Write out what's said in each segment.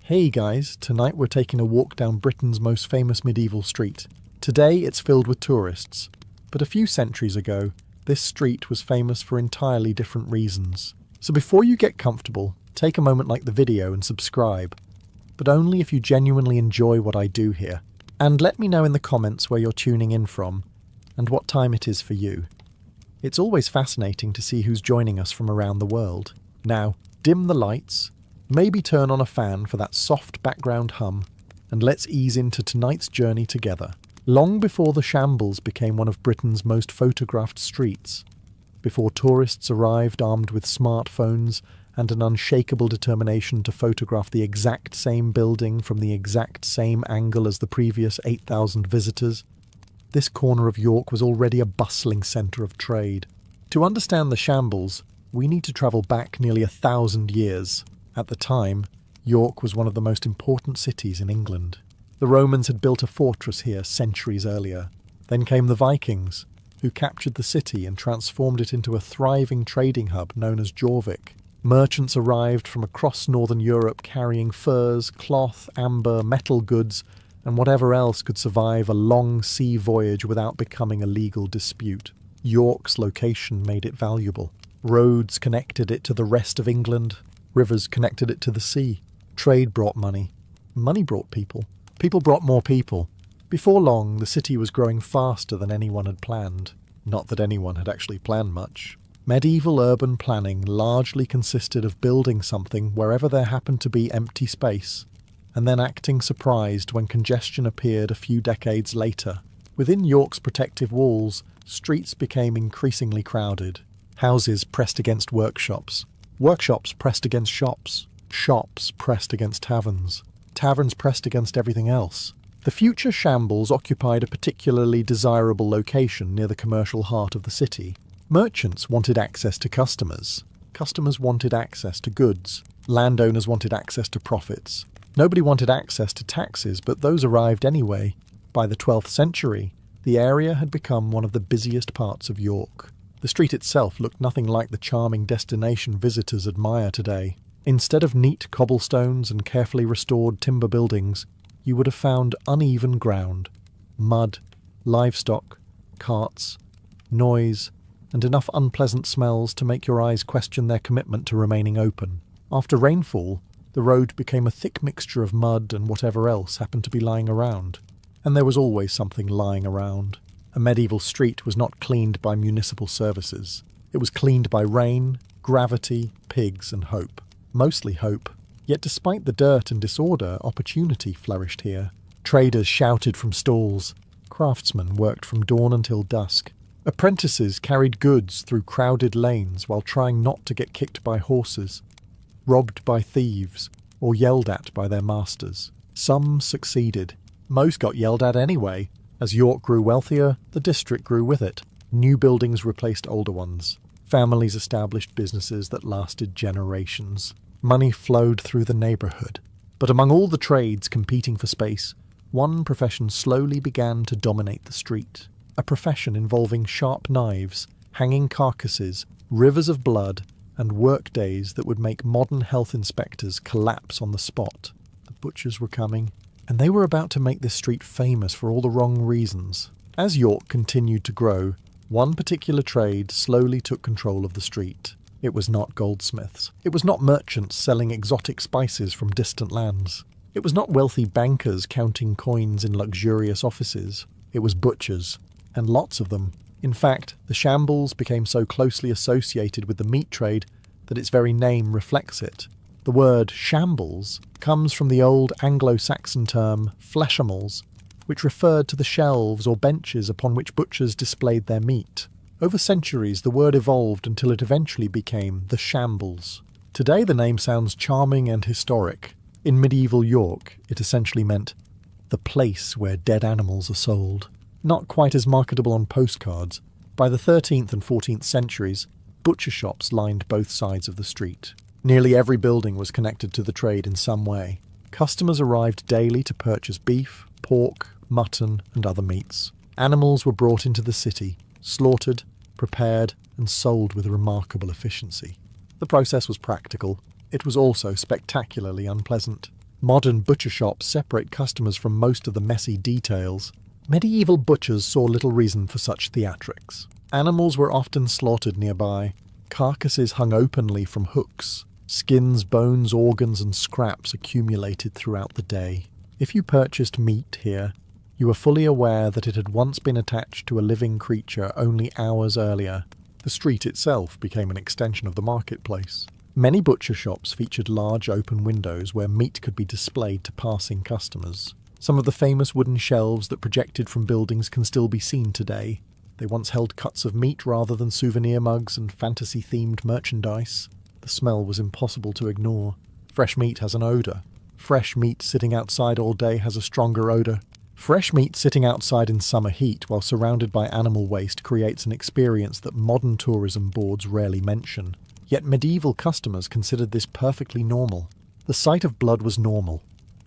Hey guys, tonight we're taking a walk down Britain's most famous medieval street. Today it's filled with tourists, but a few centuries ago, this street was famous for entirely different reasons. So before you get comfortable, take a moment like the video and subscribe, but only if you genuinely enjoy what I do here. And let me know in the comments where you're tuning in from, and what time it is for you. It's always fascinating to see who's joining us from around the world. Now, dim the lights, maybe turn on a fan for that soft background hum, and let's ease into tonight's journey together. Long before the Shambles became one of Britain's most photographed streets, before tourists arrived armed with smartphones and an unshakable determination to photograph the exact same building from the exact same angle as the previous 8,000 visitors, this corner of York was already a bustling centre of trade. To understand the Shambles, we need to travel back nearly 1,000 years. At the time, York was one of the most important cities in England. The Romans had built a fortress here centuries earlier. Then came the Vikings, who captured the city and transformed it into a thriving trading hub known as Jorvik. Merchants arrived from across northern Europe carrying furs, cloth, amber, metal goods, and whatever else could survive a long sea voyage without becoming a legal dispute. York's location made it valuable. Roads connected it to the rest of England. Rivers connected it to the sea. Trade brought money. Money brought people. People brought more people. Before long, the city was growing faster than anyone had planned. Not that anyone had actually planned much. Medieval urban planning largely consisted of building something wherever there happened to be empty space, and then acting surprised when congestion appeared a few decades later. Within York's protective walls, streets became increasingly crowded. Houses pressed against workshops. Workshops pressed against shops. Shops pressed against taverns. Taverns pressed against everything else. The future Shambles occupied a particularly desirable location near the commercial heart of the city. Merchants wanted access to customers. Customers wanted access to goods. Landowners wanted access to profits. Nobody wanted access to taxes, but those arrived anyway. By the 12th century, the area had become one of the busiest parts of York. The street itself looked nothing like the charming destination visitors admire today. Instead of neat cobblestones and carefully restored timber buildings, you would have found uneven ground, mud, livestock, carts, noise, and enough unpleasant smells to make your eyes question their commitment to remaining open. After rainfall, the road became a thick mixture of mud and whatever else happened to be lying around. And there was always something lying around. A medieval street was not cleaned by municipal services. It was cleaned by rain, gravity, pigs, and hope. Mostly hope. Yet despite the dirt and disorder, opportunity flourished here. Traders shouted from stalls. Craftsmen worked from dawn until dusk. Apprentices carried goods through crowded lanes while trying not to get kicked by horses, robbed by thieves, or yelled at by their masters. Some succeeded. Most got yelled at anyway. As York grew wealthier, the district grew with it. New buildings replaced older ones. Families established businesses that lasted generations. Money flowed through the neighbourhood. But among all the trades competing for space, one profession slowly began to dominate the street. A profession involving sharp knives, hanging carcasses, rivers of blood, and work days that would make modern health inspectors collapse on the spot. The butchers were coming, and they were about to make this street famous for all the wrong reasons. As York continued to grow, one particular trade slowly took control of the street. It was not goldsmiths. It was not merchants selling exotic spices from distant lands. It was not wealthy bankers counting coins in luxurious offices. It was butchers. And lots of them. In fact, the Shambles became so closely associated with the meat trade that its very name reflects it. The word shambles comes from the old Anglo-Saxon term fleshambles, which referred to the shelves or benches upon which butchers displayed their meat. Over centuries, the word evolved until it eventually became the Shambles. Today the name sounds charming and historic. In medieval York, it essentially meant the place where dead animals are sold. Not quite as marketable on postcards, by the 13th and 14th centuries, butcher shops lined both sides of the street. Nearly every building was connected to the trade in some way. Customers arrived daily to purchase beef, pork, mutton, and other meats. Animals were brought into the city, slaughtered, prepared, and sold with remarkable efficiency. The process was practical. It was also spectacularly unpleasant. Modern butcher shops separate customers from most of the messy details. Medieval butchers saw little reason for such theatrics. Animals were often slaughtered nearby. Carcasses hung openly from hooks. Skins, bones, organs, and scraps accumulated throughout the day. If you purchased meat here, you were fully aware that it had once been attached to a living creature only hours earlier. The street itself became an extension of the marketplace. Many butcher shops featured large open windows where meat could be displayed to passing customers. Some of the famous wooden shelves that projected from buildings can still be seen today. They once held cuts of meat rather than souvenir mugs and fantasy-themed merchandise. The smell was impossible to ignore. Fresh meat has an odour. Fresh meat sitting outside all day has a stronger odour. Fresh meat sitting outside in summer heat while surrounded by animal waste creates an experience that modern tourism boards rarely mention. Yet medieval customers considered this perfectly normal. The sight of blood was normal.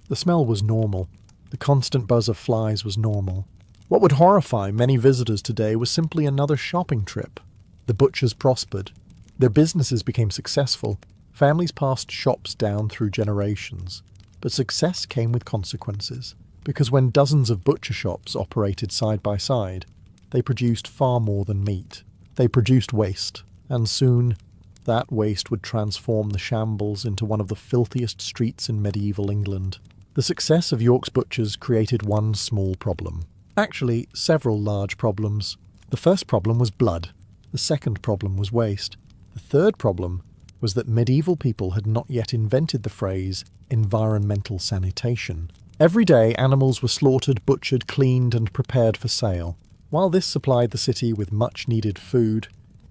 The smell was normal. The constant buzz of flies was normal. What would horrify many visitors today was simply another shopping trip. The butchers prospered. Their businesses became successful. Families passed shops down through generations. But success came with consequences, because when dozens of butcher shops operated side by side, they produced far more than meat. They produced waste, and soon that waste would transform the shambles into one of the filthiest streets in medieval England. The success of York's butchers created one small problem. Actually, several large problems. The first problem was blood. The second problem was waste. The third problem was that medieval people had not yet invented the phrase environmental sanitation. Every day, animals were slaughtered, butchered, cleaned, and prepared for sale. While this supplied the city with much-needed food,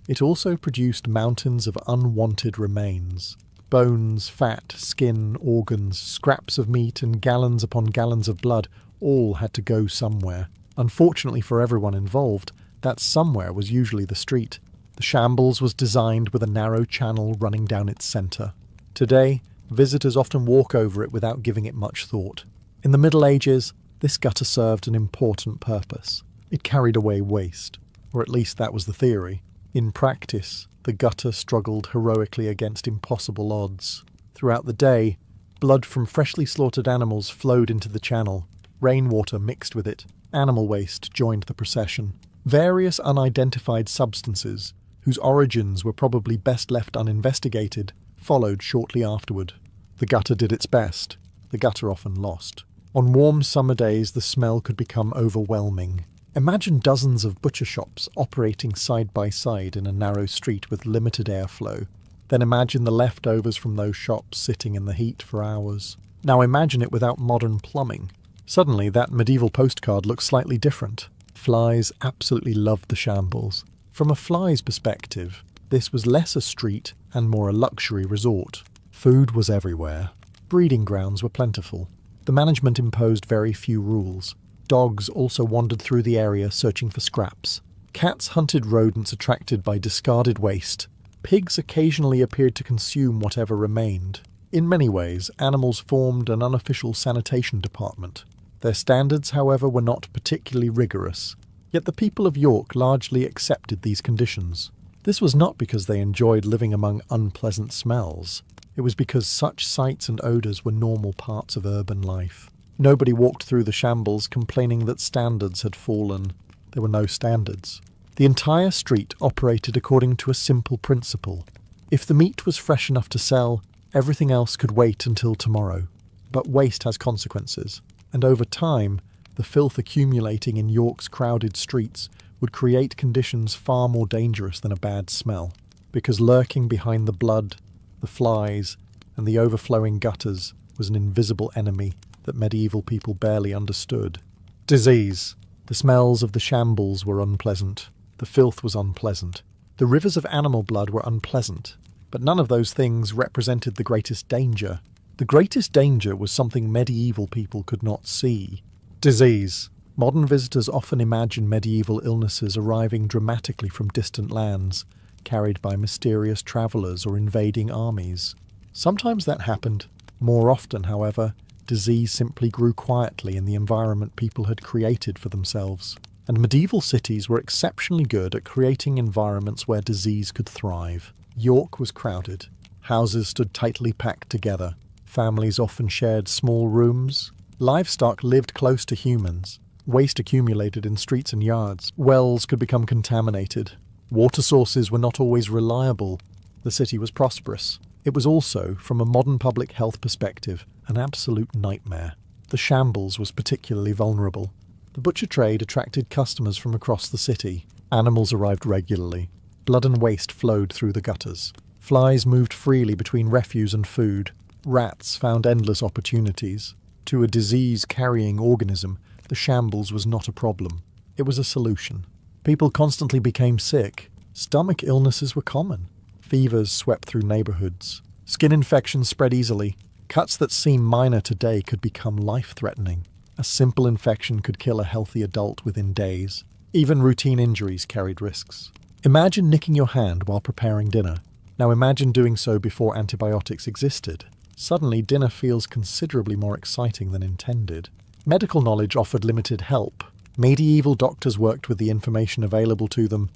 it also produced mountains of unwanted remains. Bones, fat, skin, organs, scraps of meat, and gallons upon gallons of blood all had to go somewhere. Unfortunately for everyone involved, that somewhere was usually the street. The shambles was designed with a narrow channel running down its centre. Today, visitors often walk over it without giving it much thought. In the Middle Ages, this gutter served an important purpose. It carried away waste, or at least that was the theory. In practice, the gutter struggled heroically against impossible odds. Throughout the day, blood from freshly slaughtered animals flowed into the channel. Rainwater mixed with it. Animal waste joined the procession. Various unidentified substances, whose origins were probably best left uninvestigated, followed shortly afterward. The gutter did its best. The gutter often lost. On warm summer days, the smell could become overwhelming. Imagine dozens of butcher shops operating side by side in a narrow street with limited airflow. Then imagine the leftovers from those shops sitting in the heat for hours. Now imagine it without modern plumbing. Suddenly, that medieval postcard looks slightly different. Flies absolutely loved the shambles. From a fly's perspective, this was less a street and more a luxury resort. Food was everywhere. Breeding grounds were plentiful. The management imposed very few rules. Dogs also wandered through the area searching for scraps. Cats hunted rodents attracted by discarded waste. Pigs occasionally appeared to consume whatever remained. In many ways, animals formed an unofficial sanitation department. Their standards, however, were not particularly rigorous. Yet the people of York largely accepted these conditions. This was not because they enjoyed living among unpleasant smells. It was because such sights and odours were normal parts of urban life. Nobody walked through the shambles complaining that standards had fallen. There were no standards. The entire street operated according to a simple principle. If the meat was fresh enough to sell, everything else could wait until tomorrow. But waste has consequences, and over time, the filth accumulating in York's crowded streets would create conditions far more dangerous than a bad smell, because lurking behind the blood, the flies, and the overflowing gutters was an invisible enemy that medieval people barely understood. Disease. The smells of the shambles were unpleasant. The filth was unpleasant. The rivers of animal blood were unpleasant. But none of those things represented the greatest danger. The greatest danger was something medieval people could not see. Disease. Modern visitors often imagine medieval illnesses arriving dramatically from distant lands, carried by mysterious travellers or invading armies. Sometimes that happened. More often, however, disease simply grew quietly in the environment people had created for themselves. And medieval cities were exceptionally good at creating environments where disease could thrive. York was crowded. Houses stood tightly packed together. Families often shared small rooms. Livestock lived close to humans. Waste accumulated in streets and yards. Wells could become contaminated. Water sources were not always reliable. The city was prosperous. It was also, from a modern public health perspective, an absolute nightmare. The shambles was particularly vulnerable. The butcher trade attracted customers from across the city. Animals arrived regularly. Blood and waste flowed through the gutters. Flies moved freely between refuse and food. Rats found endless opportunities. To a disease-carrying organism, the shambles was not a problem. It was a solution. People constantly became sick. Stomach illnesses were common. Fevers swept through neighborhoods. Skin infections spread easily. Cuts that seem minor today could become life-threatening. A simple infection could kill a healthy adult within days. Even routine injuries carried risks. Imagine nicking your hand while preparing dinner. Now imagine doing so before antibiotics existed. Suddenly, dinner feels considerably more exciting than intended. Medical knowledge offered limited help. Medieval doctors worked with the information available to them,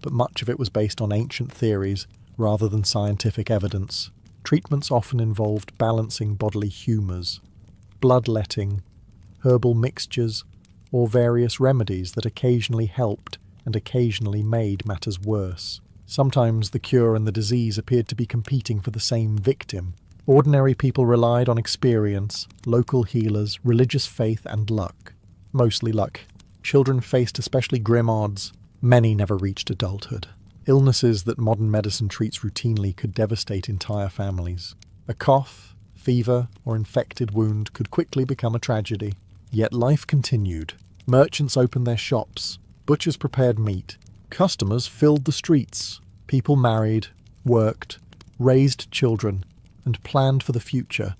but much of it was based on ancient theories rather than scientific evidence. Treatments often involved balancing bodily humours, bloodletting, herbal mixtures, or various remedies that occasionally helped and occasionally made matters worse. Sometimes the cure and the disease appeared to be competing for the same victim. Ordinary people relied on experience, local healers, religious faith, and luck. Mostly luck. Children faced especially grim odds. Many never reached adulthood. Illnesses that modern medicine treats routinely could devastate entire families. A cough, fever, or infected wound could quickly become a tragedy. Yet life continued. Merchants opened their shops. Butchers prepared meat. Customers filled the streets. People married, worked, raised children, and planned for the future,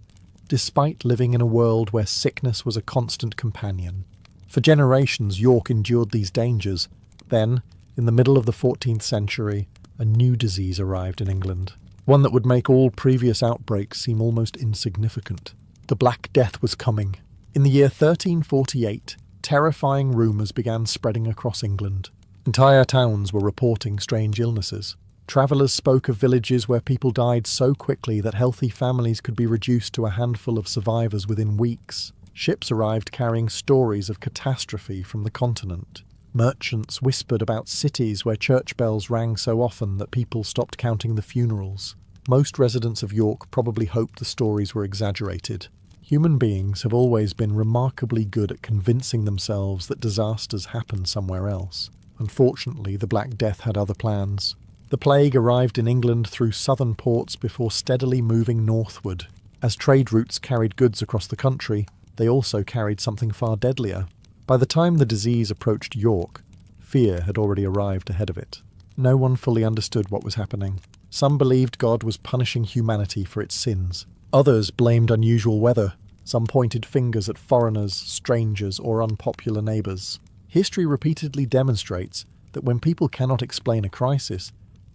despite living in a world where sickness was a constant companion. For generations, York endured these dangers. Then, in the middle of the 14th century, a new disease arrived in England, one that would make all previous outbreaks seem almost insignificant. The Black Death was coming. In the year 1348, terrifying rumours began spreading across England. Entire towns were reporting strange illnesses. Travellers spoke of villages where people died so quickly that healthy families could be reduced to a handful of survivors within weeks. Ships arrived carrying stories of catastrophe from the continent. Merchants whispered about cities where church bells rang so often that people stopped counting the funerals. Most residents of York probably hoped the stories were exaggerated. Human beings have always been remarkably good at convincing themselves that disasters happen somewhere else. Unfortunately, the Black Death had other plans. The plague arrived in England through southern ports before steadily moving northward. As trade routes carried goods across the country, they also carried something far deadlier. By the time the disease approached York, fear had already arrived ahead of it. No one fully understood what was happening. Some believed God was punishing humanity for its sins. Others blamed unusual weather. Some pointed fingers at foreigners, strangers, or unpopular neighbours. History repeatedly demonstrates that when people cannot explain a crisis,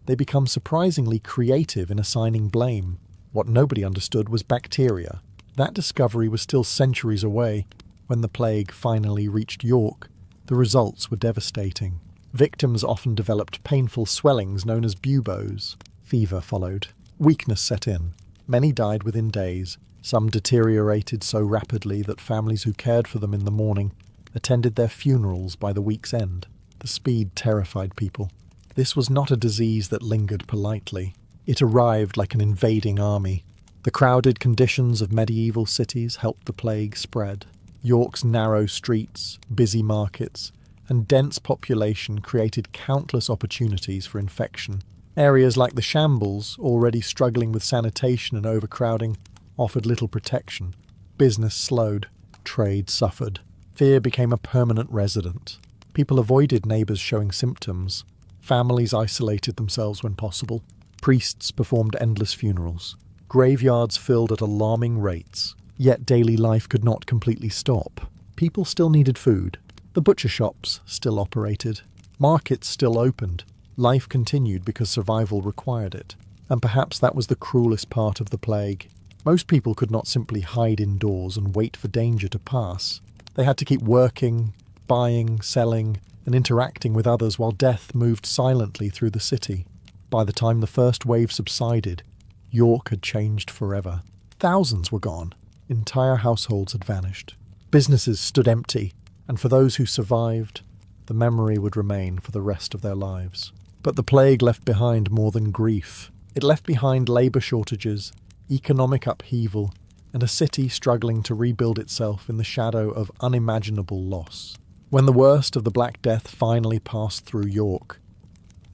they become surprisingly creative in assigning blame. What nobody understood was bacteria. That discovery was still centuries away. When the plague finally reached York, the results were devastating. Victims often developed painful swellings known as buboes. Fever followed. Weakness set in. Many died within days. Some deteriorated so rapidly that families who cared for them in the morning attended their funerals by the week's end. The speed terrified people. This was not a disease that lingered politely. It arrived like an invading army. The crowded conditions of medieval cities helped the plague spread. York's narrow streets, busy markets, and dense population created countless opportunities for infection. Areas like the shambles, already struggling with sanitation and overcrowding, offered little protection. Business slowed. Trade suffered. Fear became a permanent resident. People avoided neighbours showing symptoms. Families isolated themselves when possible. Priests performed endless funerals. Graveyards filled at alarming rates. Yet daily life could not completely stop. People still needed food. The butcher shops still operated. Markets still opened. Life continued because survival required it. And perhaps that was the cruelest part of the plague. Most people could not simply hide indoors and wait for danger to pass. They had to keep working, buying, selling, and interacting with others while death moved silently through the city. By the time the first wave subsided, York had changed forever. Thousands were gone. Entire households had vanished. Businesses stood empty, and for those who survived, the memory would remain for the rest of their lives. But the plague left behind more than grief. It left behind labour shortages, economic upheaval, and a city struggling to rebuild itself in the shadow of unimaginable loss. When the worst of the Black Death finally passed through York,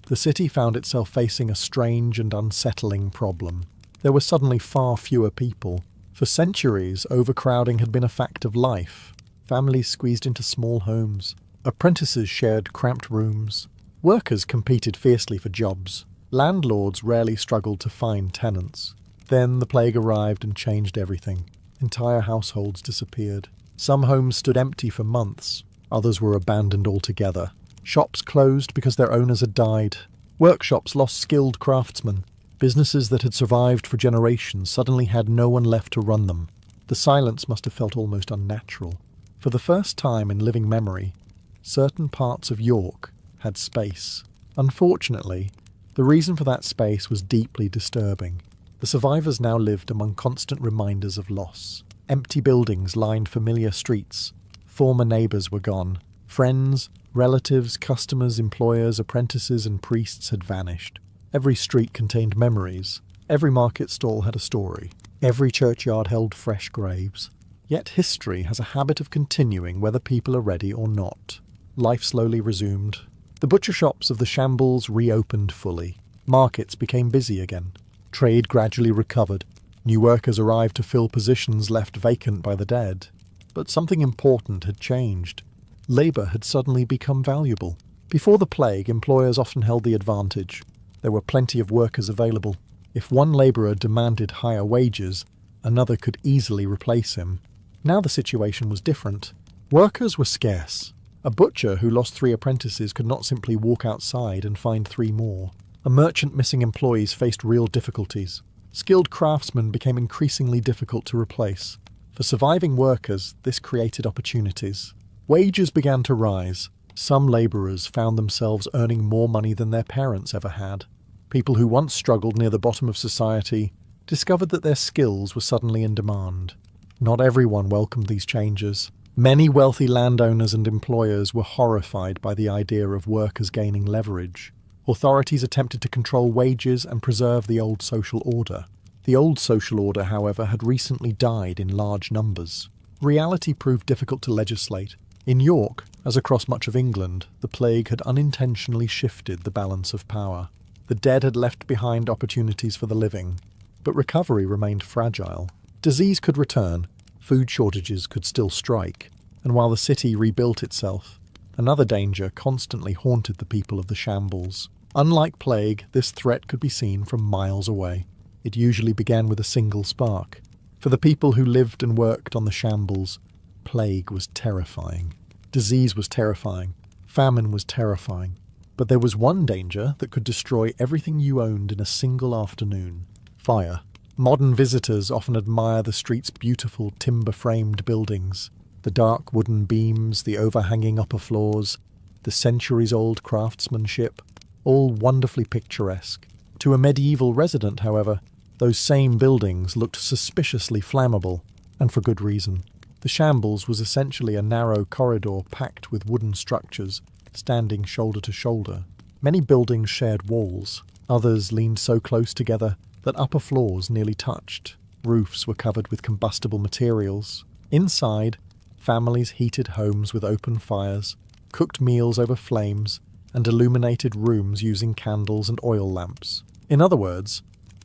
the city found itself facing a strange and unsettling problem. There were suddenly far fewer people. For centuries, overcrowding had been a fact of life. Families squeezed into small homes. Apprentices shared cramped rooms. Workers competed fiercely for jobs. Landlords rarely struggled to find tenants. Then the plague arrived and changed everything. Entire households disappeared. Some homes stood empty for months. Others were abandoned altogether. Shops closed because their owners had died. Workshops lost skilled craftsmen. Businesses that had survived for generations suddenly had no one left to run them. The silence must have felt almost unnatural. For the first time in living memory, certain parts of York had space. Unfortunately, the reason for that space was deeply disturbing. The survivors now lived among constant reminders of loss. Empty buildings lined familiar streets. Former neighbours were gone. Friends, relatives, customers, employers, apprentices and priests had vanished. Every street contained memories. Every market stall had a story. Every churchyard held fresh graves. Yet history has a habit of continuing whether people are ready or not. Life slowly resumed. The butcher shops of the shambles reopened fully. Markets became busy again. Trade gradually recovered. New workers arrived to fill positions left vacant by the dead. But something important had changed. Labour had suddenly become valuable. Before the plague, employers often held the advantage. There were plenty of workers available. If one labourer demanded higher wages, another could easily replace him. Now the situation was different. Workers were scarce. A butcher who lost 3 apprentices could not simply walk outside and find 3 more. A merchant missing employees faced real difficulties. Skilled craftsmen became increasingly difficult to replace. For surviving workers, this created opportunities. Wages began to rise. Some labourers found themselves earning more money than their parents ever had. People who once struggled near the bottom of society discovered that their skills were suddenly in demand. Not everyone welcomed these changes. Many wealthy landowners and employers were horrified by the idea of workers gaining leverage. Authorities attempted to control wages and preserve the old social order. The old social order, however, had recently died in large numbers. Reality proved difficult to legislate. In York, as across much of England, the plague had unintentionally shifted the balance of power. The dead had left behind opportunities for the living, but recovery remained fragile. Disease could return, food shortages could still strike, and while the city rebuilt itself, another danger constantly haunted the people of the shambles. Unlike plague, this threat could be seen from miles away. It usually began with a single spark. For the people who lived and worked on the shambles, plague was terrifying. Disease was terrifying. Famine was terrifying. But there was one danger that could destroy everything you owned in a single afternoon: fire. Modern visitors often admire the street's beautiful timber-framed buildings, the dark wooden beams, the overhanging upper floors, the centuries-old craftsmanship, all wonderfully picturesque. To a medieval resident, however, those same buildings looked suspiciously flammable, and for good reason. The shambles was essentially a narrow corridor packed with wooden structures, standing shoulder to shoulder. Many buildings shared walls. Others leaned so close together that upper floors nearly touched. Roofs were covered with combustible materials. Inside, families heated homes with open fires, cooked meals over flames, and illuminated rooms using candles and oil lamps. In other words,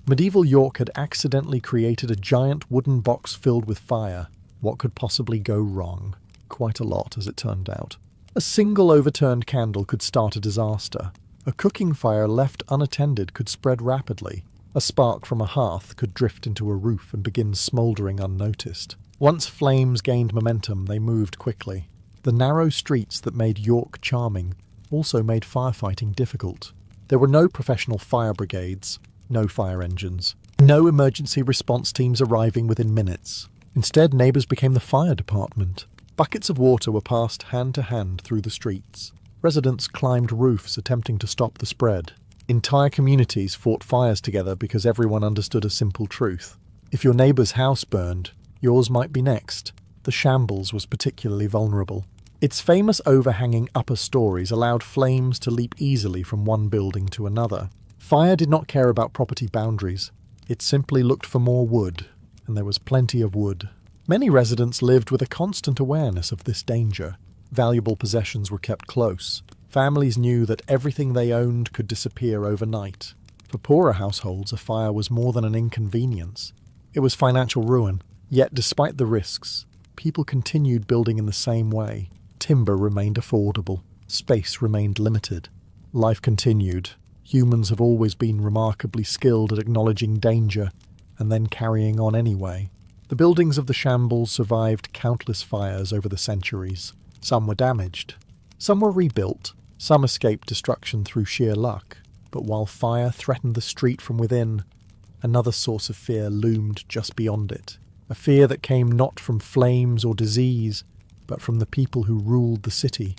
medieval York had accidentally created a giant wooden box filled with fire. What could possibly go wrong? Quite a lot, as it turned out. A single overturned candle could start a disaster. A cooking fire left unattended could spread rapidly. A spark from a hearth could drift into a roof and begin smouldering unnoticed. Once flames gained momentum, they moved quickly. The narrow streets that made York charming also made firefighting difficult. There were no professional fire brigades, no fire engines, no emergency response teams arriving within minutes. Instead, neighbours became the fire department. Buckets of water were passed hand to hand through the streets. Residents climbed roofs attempting to stop the spread. Entire communities fought fires together because everyone understood a simple truth: If your neighbour's house burned, yours might be next. The Shambles was particularly vulnerable. Its famous overhanging upper stories allowed flames to leap easily from one building to another. Fire did not care about property boundaries. It simply looked for more wood, and there was plenty of wood. Many residents lived with a constant awareness of this danger. Valuable possessions were kept close. Families knew that everything they owned could disappear overnight. For poorer households, a fire was more than an inconvenience. It was financial ruin. Yet despite the risks, people continued building in the same way. Timber remained affordable. Space remained limited. Life continued. Humans have always been remarkably skilled at acknowledging danger and then carrying on anyway. The buildings of the Shambles survived countless fires over the centuries. Some were damaged. Some were rebuilt. Some escaped destruction through sheer luck. But while fire threatened the street from within, another source of fear loomed just beyond it. A fear that came not from flames or disease, but from the people who ruled the city,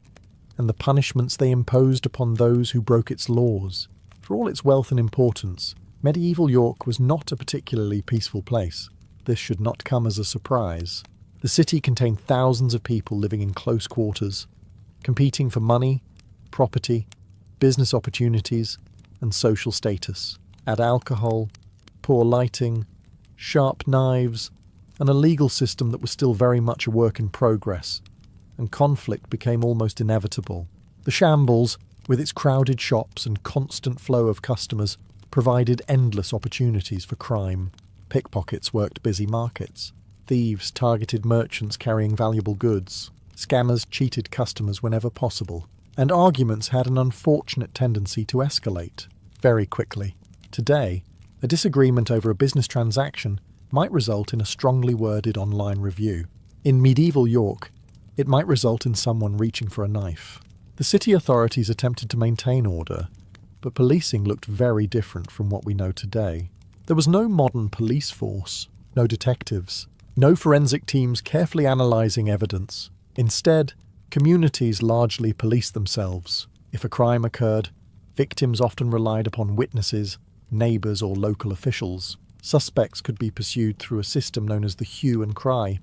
and the punishments they imposed upon those who broke its laws. For all its wealth and importance, medieval York was not a particularly peaceful place. This should not come as a surprise. The city contained thousands of people living in close quarters, competing for money, property, business opportunities, and social status. Add alcohol, poor lighting, sharp knives, and a legal system that was still very much a work in progress, and conflict became almost inevitable. The Shambles, with its crowded shops and constant flow of customers, provided endless opportunities for crime. Pickpockets worked busy markets. Thieves targeted merchants carrying valuable goods. Scammers cheated customers whenever possible. And arguments had an unfortunate tendency to escalate very quickly. Today, a disagreement over a business transaction might result in a strongly worded online review. In medieval York, it might result in someone reaching for a knife. The city authorities attempted to maintain order, but policing looked very different from what we know today. There was no modern police force, no detectives, no forensic teams carefully analysing evidence. Instead, communities largely policed themselves. If a crime occurred, victims often relied upon witnesses, neighbours or local officials. Suspects could be pursued through a system known as the hue and cry,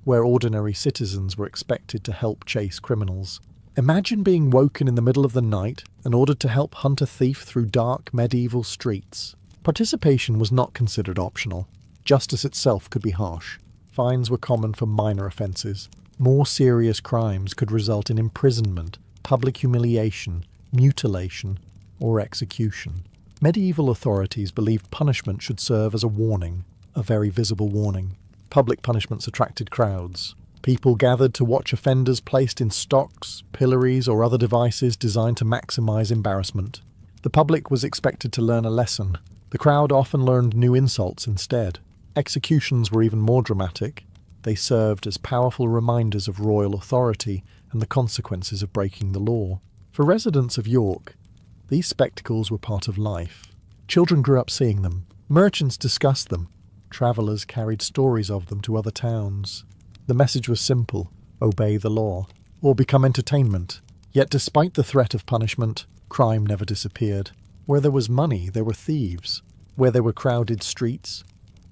where ordinary citizens were expected to help chase criminals. Imagine being woken in the middle of the night and ordered to help hunt a thief through dark medieval streets. Participation was not considered optional. Justice itself could be harsh. Fines were common for minor offences. More serious crimes could result in imprisonment, public humiliation, mutilation, or execution. Medieval authorities believed punishment should serve as a warning, a very visible warning. Public punishments attracted crowds. People gathered to watch offenders placed in stocks, pillories, or other devices designed to maximise embarrassment. The public was expected to learn a lesson. The crowd often learned new insults instead. Executions were even more dramatic. They served as powerful reminders of royal authority and the consequences of breaking the law. For residents of York, these spectacles were part of life. Children grew up seeing them. Merchants discussed them. Travellers carried stories of them to other towns. The message was simple: obey the law, or become entertainment. Yet despite the threat of punishment, crime never disappeared. Where there was money, there were thieves. Where there were crowded streets,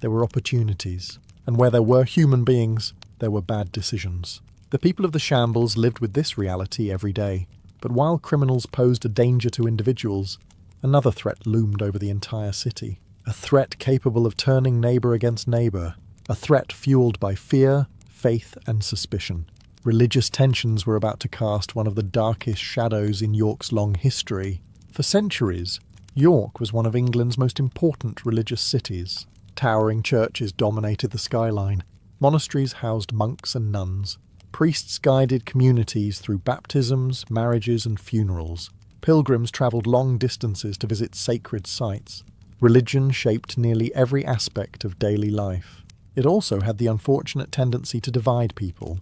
there were opportunities. And where there were human beings, there were bad decisions. The people of the Shambles lived with this reality every day. But while criminals posed a danger to individuals, another threat loomed over the entire city. A threat capable of turning neighbour against neighbour. A threat fuelled by fear, faith and suspicion. Religious tensions were about to cast one of the darkest shadows in York's long history. For centuries, York was one of England's most important religious cities. Towering churches dominated the skyline. Monasteries housed monks and nuns. Priests guided communities through baptisms, marriages and funerals. Pilgrims travelled long distances to visit sacred sites. Religion shaped nearly every aspect of daily life. It also had the unfortunate tendency to divide people.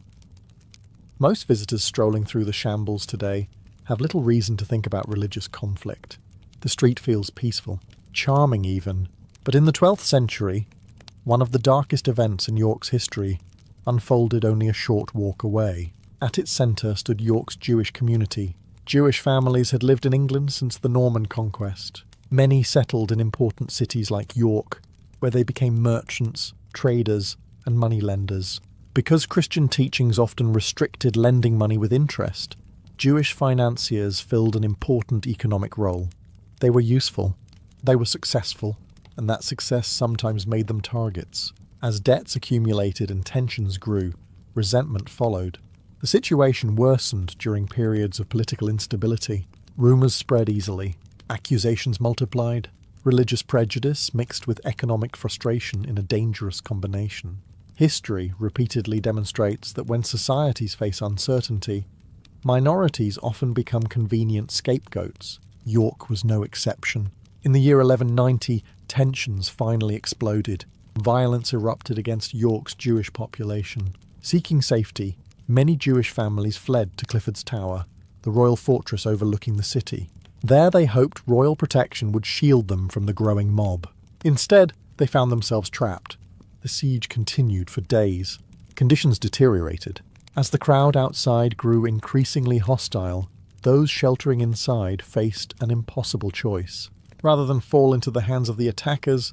Most visitors strolling through the Shambles today have little reason to think about religious conflict. The street feels peaceful, charming even. But in the 12th century, one of the darkest events in York's history unfolded only a short walk away. At its centre stood York's Jewish community. Jewish families had lived in England since the Norman conquest. Many settled in important cities like York, where they became merchants, traders, and moneylenders. Because Christian teachings often restricted lending money with interest, Jewish financiers filled an important economic role. They were useful, they were successful, and that success sometimes made them targets. As debts accumulated and tensions grew, resentment followed. The situation worsened during periods of political instability. Rumours spread easily, accusations multiplied, religious prejudice mixed with economic frustration in a dangerous combination. History repeatedly demonstrates that when societies face uncertainty, minorities often become convenient scapegoats. York was no exception. In the year 1190, tensions finally exploded. Violence erupted against York's Jewish population. Seeking safety, many Jewish families fled to Clifford's Tower, the royal fortress overlooking the city. There they hoped royal protection would shield them from the growing mob. Instead, they found themselves trapped. The siege continued for days. Conditions deteriorated. As the crowd outside grew increasingly hostile, those sheltering inside faced an impossible choice. Rather than fall into the hands of the attackers,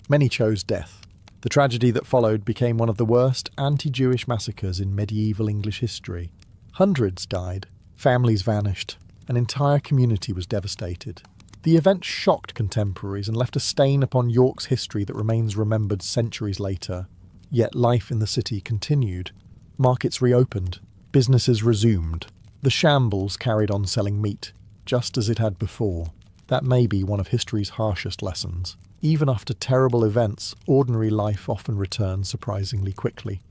many chose death. The tragedy that followed became one of the worst anti-Jewish massacres in medieval English history. Hundreds died, families vanished, an entire community was devastated. The event shocked contemporaries and left a stain upon York's history that remains remembered centuries later. Yet life in the city continued. Markets reopened, businesses resumed. The shambles carried on selling meat, just as it had before. That may be one of history's harshest lessons. Even after terrible events, ordinary life often returns surprisingly quickly.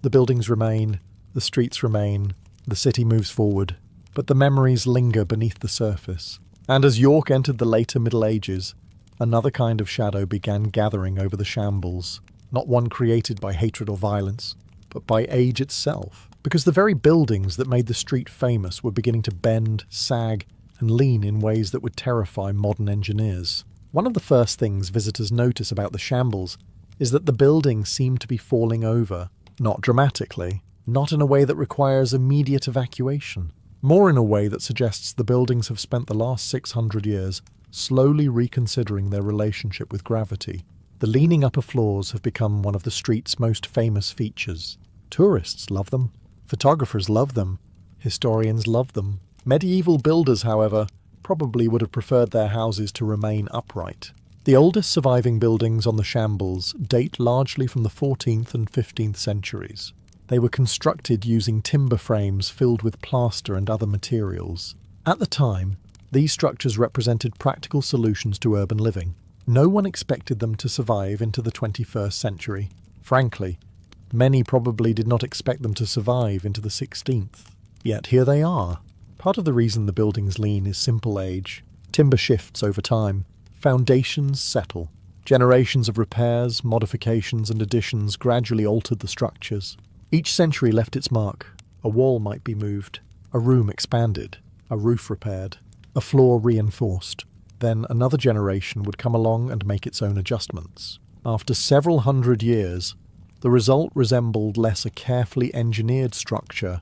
The buildings remain, the streets remain, the city moves forward, but the memories linger beneath the surface. And as York entered the later Middle Ages, another kind of shadow began gathering over the shambles, not one created by hatred or violence, but by age itself, because the very buildings that made the street famous were beginning to bend, sag, and lean in ways that would terrify modern engineers. One of the first things visitors notice about the shambles is that the buildings seem to be falling over, not dramatically, not in a way that requires immediate evacuation, more in a way that suggests the buildings have spent the last 600 years slowly reconsidering their relationship with gravity. The leaning upper floors have become one of the street's most famous features. Tourists love them. Photographers love them. Historians love them. Medieval builders, however, probably would have preferred their houses to remain upright. The oldest surviving buildings on the shambles date largely from the 14th and 15th centuries. They were constructed using timber frames filled with plaster and other materials. At the time, these structures represented practical solutions to urban living. No one expected them to survive into the 21st century. Frankly, many probably did not expect them to survive into the 16th. Yet here they are. Part of the reason the buildings lean is simple age. Timber shifts over time. Foundations settle. Generations of repairs, modifications and additions gradually altered the structures. Each century left its mark. A wall might be moved, a room expanded, a roof repaired, a floor reinforced. Then another generation would come along and make its own adjustments. After several hundred years, the result resembled less a carefully engineered structure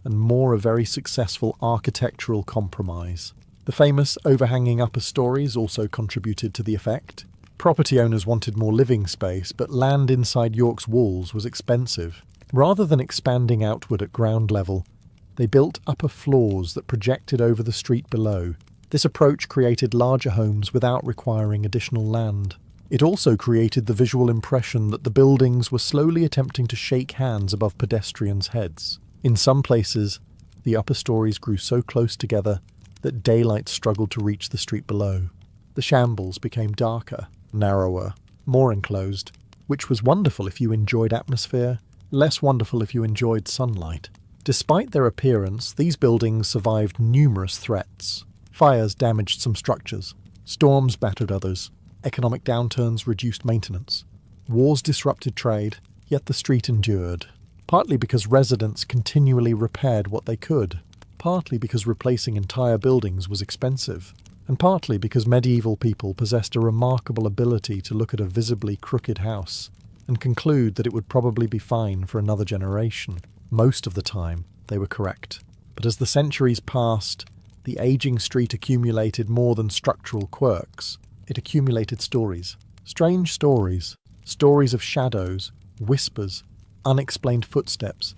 and more a very successful architectural compromise. The famous overhanging upper stories also contributed to the effect. Property owners wanted more living space, but land inside York's walls was expensive. Rather than expanding outward at ground level, they built upper floors that projected over the street below. This approach created larger homes without requiring additional land. It also created the visual impression that the buildings were slowly attempting to shake hands above pedestrians' heads. In some places, the upper stories grew so close together that daylight struggled to reach the street below. The shambles became darker, narrower, more enclosed, which was wonderful if you enjoyed atmosphere, less wonderful if you enjoyed sunlight. Despite their appearance, these buildings survived numerous threats. Fires damaged some structures, storms battered others, economic downturns reduced maintenance, wars disrupted trade, yet the street endured, partly because residents continually repaired what they could, partly because replacing entire buildings was expensive, and partly because medieval people possessed a remarkable ability to look at a visibly crooked house and conclude that it would probably be fine for another generation. Most of the time, they were correct. But as the centuries passed, the aging street accumulated more than structural quirks. It accumulated stories. Strange stories. Stories of shadows, whispers, unexplained footsteps,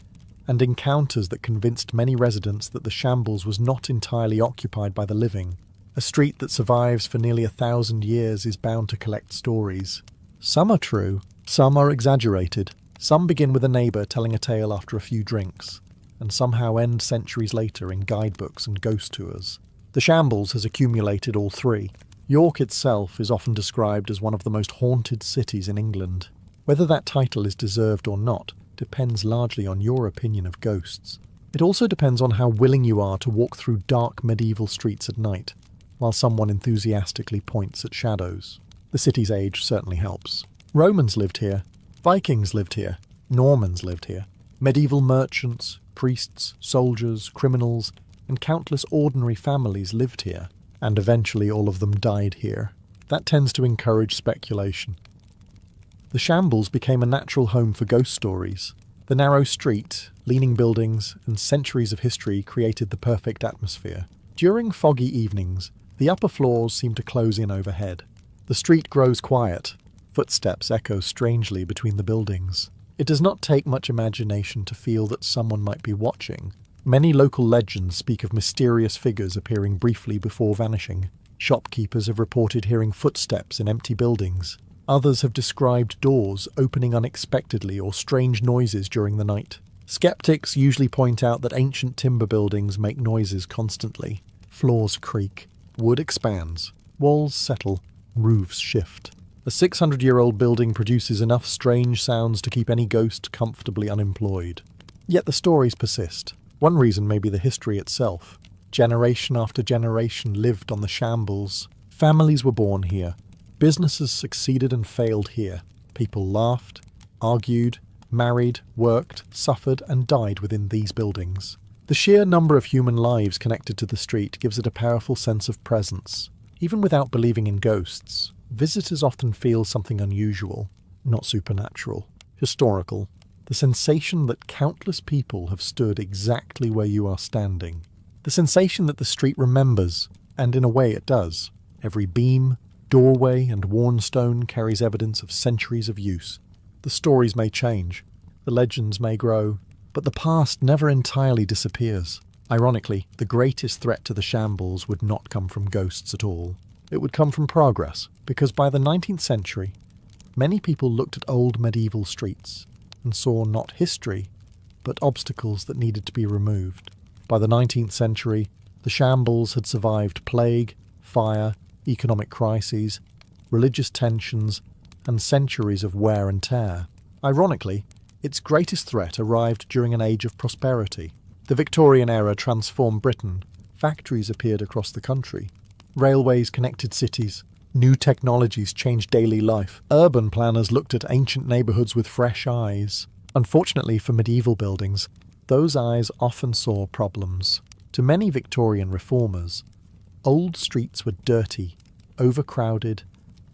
and encounters that convinced many residents that the shambles was not entirely occupied by the living. A street that survives for nearly 1,000 years is bound to collect stories. Some are true, some are exaggerated, some begin with a neighbour telling a tale after a few drinks, and somehow end centuries later in guidebooks and ghost tours. The Shambles has accumulated all three. York itself is often described as one of the most haunted cities in England. Whether that title is deserved or not depends largely on your opinion of ghosts. It also depends on how willing you are to walk through dark medieval streets at night, while someone enthusiastically points at shadows. The city's age certainly helps. Romans lived here, Vikings lived here, Normans lived here. Medieval merchants, priests, soldiers, criminals, and countless ordinary families lived here, and eventually all of them died here. That tends to encourage speculation. The Shambles became a natural home for ghost stories. The narrow street, leaning buildings, and centuries of history created the perfect atmosphere. During foggy evenings, the upper floors seem to close in overhead. The street grows quiet. Footsteps echo strangely between the buildings. It does not take much imagination to feel that someone might be watching. Many local legends speak of mysterious figures appearing briefly before vanishing. Shopkeepers have reported hearing footsteps in empty buildings. Others have described doors opening unexpectedly or strange noises during the night. Skeptics usually point out that ancient timber buildings make noises constantly. Floors creak, wood expands, walls settle, roofs shift. A 600-year-old building produces enough strange sounds to keep any ghost comfortably unemployed. Yet the stories persist. One reason may be the history itself. Generation after generation lived on the Shambles. Families were born here. Businesses succeeded and failed here. People laughed, argued, married, worked, suffered, and died within these buildings. The sheer number of human lives connected to the street gives it a powerful sense of presence. Even without believing in ghosts, visitors often feel something unusual, not supernatural, historical. The sensation that countless people have stood exactly where you are standing. The sensation that the street remembers, and in a way it does. Every beam, doorway, and worn stone carries evidence of centuries of use. The stories may change, the legends may grow, but the past never entirely disappears. Ironically, the greatest threat to the Shambles would not come from ghosts at all. It would come from progress, because by the 19th century, many people looked at old medieval streets and saw not history, but obstacles that needed to be removed. By the 19th century, the Shambles had survived plague, fire, economic crises, religious tensions, and centuries of wear and tear. Ironically, its greatest threat arrived during an age of prosperity. The Victorian era transformed Britain. Factories appeared across the country. Railways connected cities. New technologies changed daily life. Urban planners looked at ancient neighbourhoods with fresh eyes. Unfortunately for medieval buildings, those eyes often saw problems. To many Victorian reformers, old streets were dirty, overcrowded,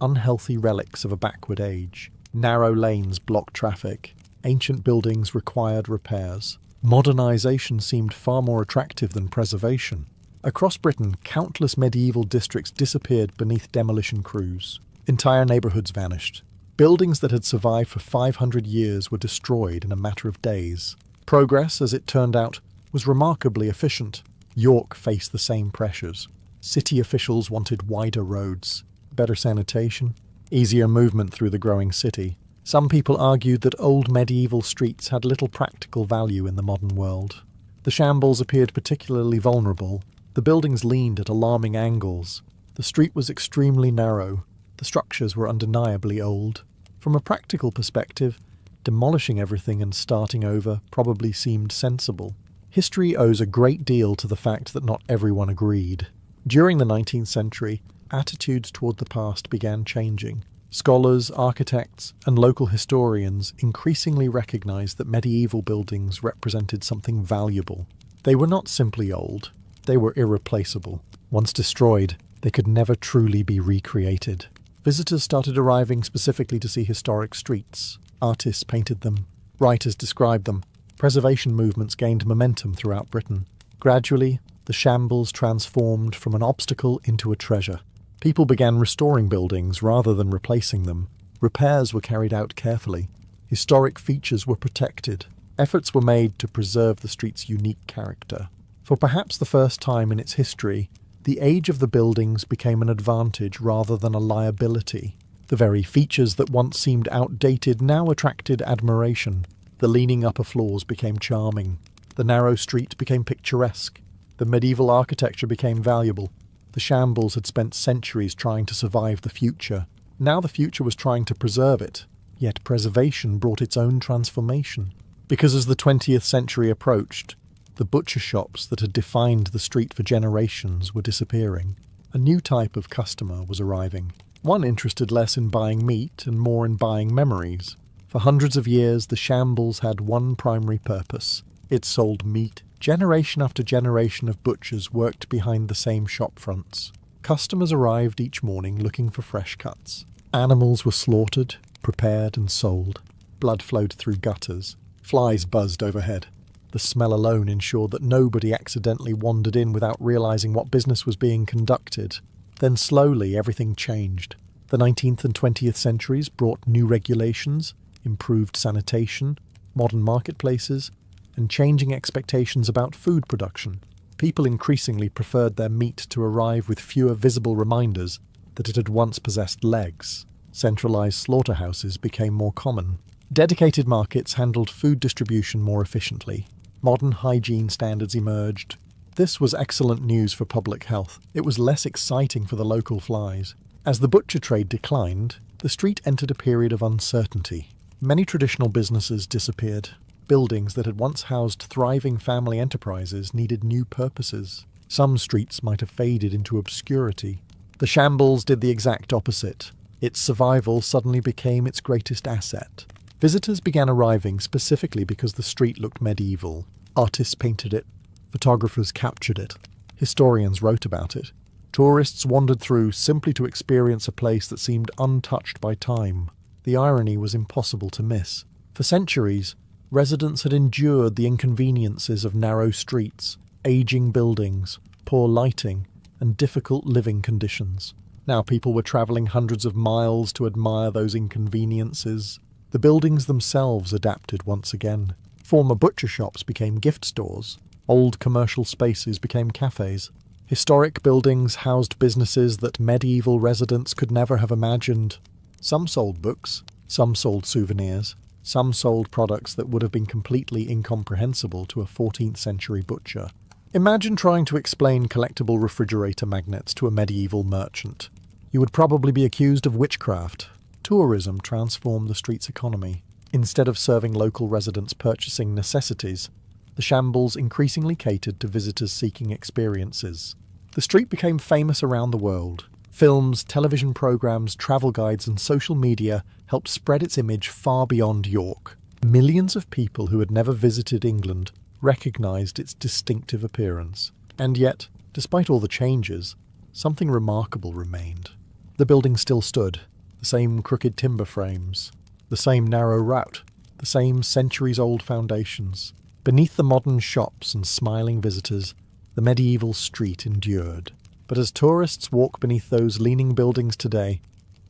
unhealthy relics of a backward age. Narrow lanes blocked traffic. Ancient buildings required repairs. Modernisation seemed far more attractive than preservation. Across Britain, countless medieval districts disappeared beneath demolition crews. Entire neighbourhoods vanished. Buildings that had survived for 500 years were destroyed in a matter of days. Progress, as it turned out, was remarkably efficient. York faced the same pressures. City officials wanted wider roads, better sanitation, easier movement through the growing city. Some people argued that old medieval streets had little practical value in the modern world. The Shambles appeared particularly vulnerable. The buildings leaned at alarming angles. The street was extremely narrow. The structures were undeniably old. From a practical perspective, demolishing everything and starting over probably seemed sensible. History owes a great deal to the fact that not everyone agreed. During the 19th century, attitudes toward the past began changing. Scholars, architects, and local historians increasingly recognized that medieval buildings represented something valuable. They were not simply old. They were irreplaceable. Once destroyed, they could never truly be recreated. Visitors started arriving specifically to see historic streets. Artists painted them. Writers described them. Preservation movements gained momentum throughout Britain. Gradually, the Shambles transformed from an obstacle into a treasure. People began restoring buildings rather than replacing them. Repairs were carried out carefully. Historic features were protected. Efforts were made to preserve the street's unique character. For perhaps the first time in its history, the age of the buildings became an advantage rather than a liability. The very features that once seemed outdated now attracted admiration. The leaning upper floors became charming. The narrow street became picturesque. The medieval architecture became valuable. The shambles had spent centuries trying to survive the future. Now the future was trying to preserve it. Yet preservation brought its own transformation. Because as the 20th century approached, the butcher shops that had defined the street for generations were disappearing. A new type of customer was arriving. One interested less in buying meat and more in buying memories. For hundreds of years, the shambles had one primary purpose. It sold meat. Generation after generation of butchers worked behind the same shop fronts. Customers arrived each morning looking for fresh cuts. Animals were slaughtered, prepared and sold. Blood flowed through gutters. Flies buzzed overhead. The smell alone ensured that nobody accidentally wandered in without realizing what business was being conducted. Then slowly everything changed. The 19th and 20th centuries brought new regulations, improved sanitation, modern marketplaces, and changing expectations about food production. People increasingly preferred their meat to arrive with fewer visible reminders that it had once possessed legs. Centralized slaughterhouses became more common. Dedicated markets handled food distribution more efficiently. Modern hygiene standards emerged. This was excellent news for public health. It was less exciting for the local flies. As the butcher trade declined, the street entered a period of uncertainty. Many traditional businesses disappeared. Buildings that had once housed thriving family enterprises needed new purposes. Some streets might have faded into obscurity. The shambles did the exact opposite. Its survival suddenly became its greatest asset. Visitors began arriving specifically because the street looked medieval. Artists painted it. Photographers captured it. Historians wrote about it. Tourists wandered through simply to experience a place that seemed untouched by time. The irony was impossible to miss. For centuries, residents had endured the inconveniences of narrow streets, aging buildings, poor lighting, and difficult living conditions. Now people were travelling hundreds of miles to admire those inconveniences. The buildings themselves adapted once again. Former butcher shops became gift stores. Old commercial spaces became cafes. Historic buildings housed businesses that medieval residents could never have imagined. Some sold books, some sold souvenirs, some sold products that would have been completely incomprehensible to a 14th century butcher. Imagine trying to explain collectible refrigerator magnets to a medieval merchant. You would probably be accused of witchcraft. Tourism transformed the street's economy. Instead of serving local residents purchasing necessities, the shambles increasingly catered to visitors seeking experiences. The street became famous around the world. Films, television programs, travel guides, and social media helped spread its image far beyond York. Millions of people who had never visited England recognized its distinctive appearance. And yet, despite all the changes, something remarkable remained. The building still stood. The same crooked timber frames, the same narrow route, the same centuries-old foundations. Beneath the modern shops and smiling visitors, the medieval street endured. But as tourists walk beneath those leaning buildings today,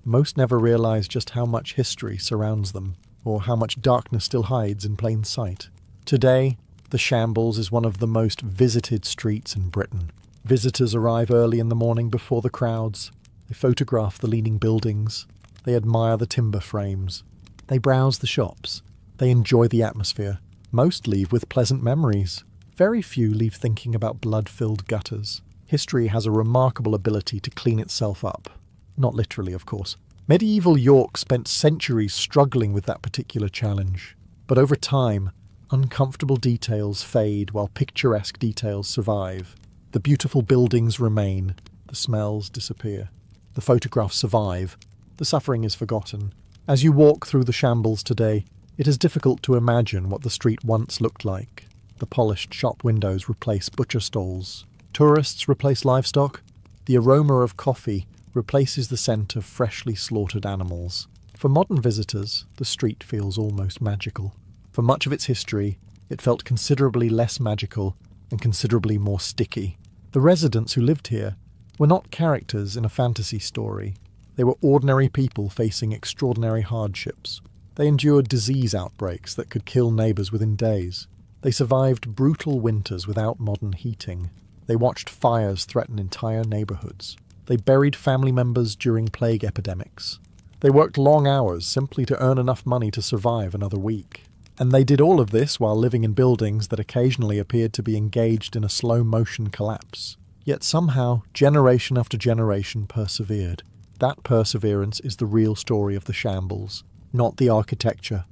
most never realize just how much history surrounds them, or how much darkness still hides in plain sight. Today, the Shambles is one of the most visited streets in Britain. Visitors arrive early in the morning before the crowds. They photograph the leaning buildings. They admire the timber frames. They browse the shops. They enjoy the atmosphere. Most leave with pleasant memories. Very few leave thinking about blood-filled gutters. History has a remarkable ability to clean itself up. Not literally, of course. Medieval York spent centuries struggling with that particular challenge. But over time, uncomfortable details fade while picturesque details survive. The beautiful buildings remain. The smells disappear. The photographs survive. The suffering is forgotten. As you walk through the Shambles today, it is difficult to imagine what the street once looked like. The polished shop windows replace butcher stalls. Tourists replace livestock. The aroma of coffee replaces the scent of freshly slaughtered animals. For modern visitors, the street feels almost magical. For much of its history, it felt considerably less magical and considerably more sticky. The residents who lived here were not characters in a fantasy story. They were ordinary people facing extraordinary hardships. They endured disease outbreaks that could kill neighbours within days. They survived brutal winters without modern heating. They watched fires threaten entire neighbourhoods. They buried family members during plague epidemics. They worked long hours simply to earn enough money to survive another week. And they did all of this while living in buildings that occasionally appeared to be engaged in a slow-motion collapse. Yet somehow, generation after generation persevered. That perseverance is the real story of the shambles. Not the architecture,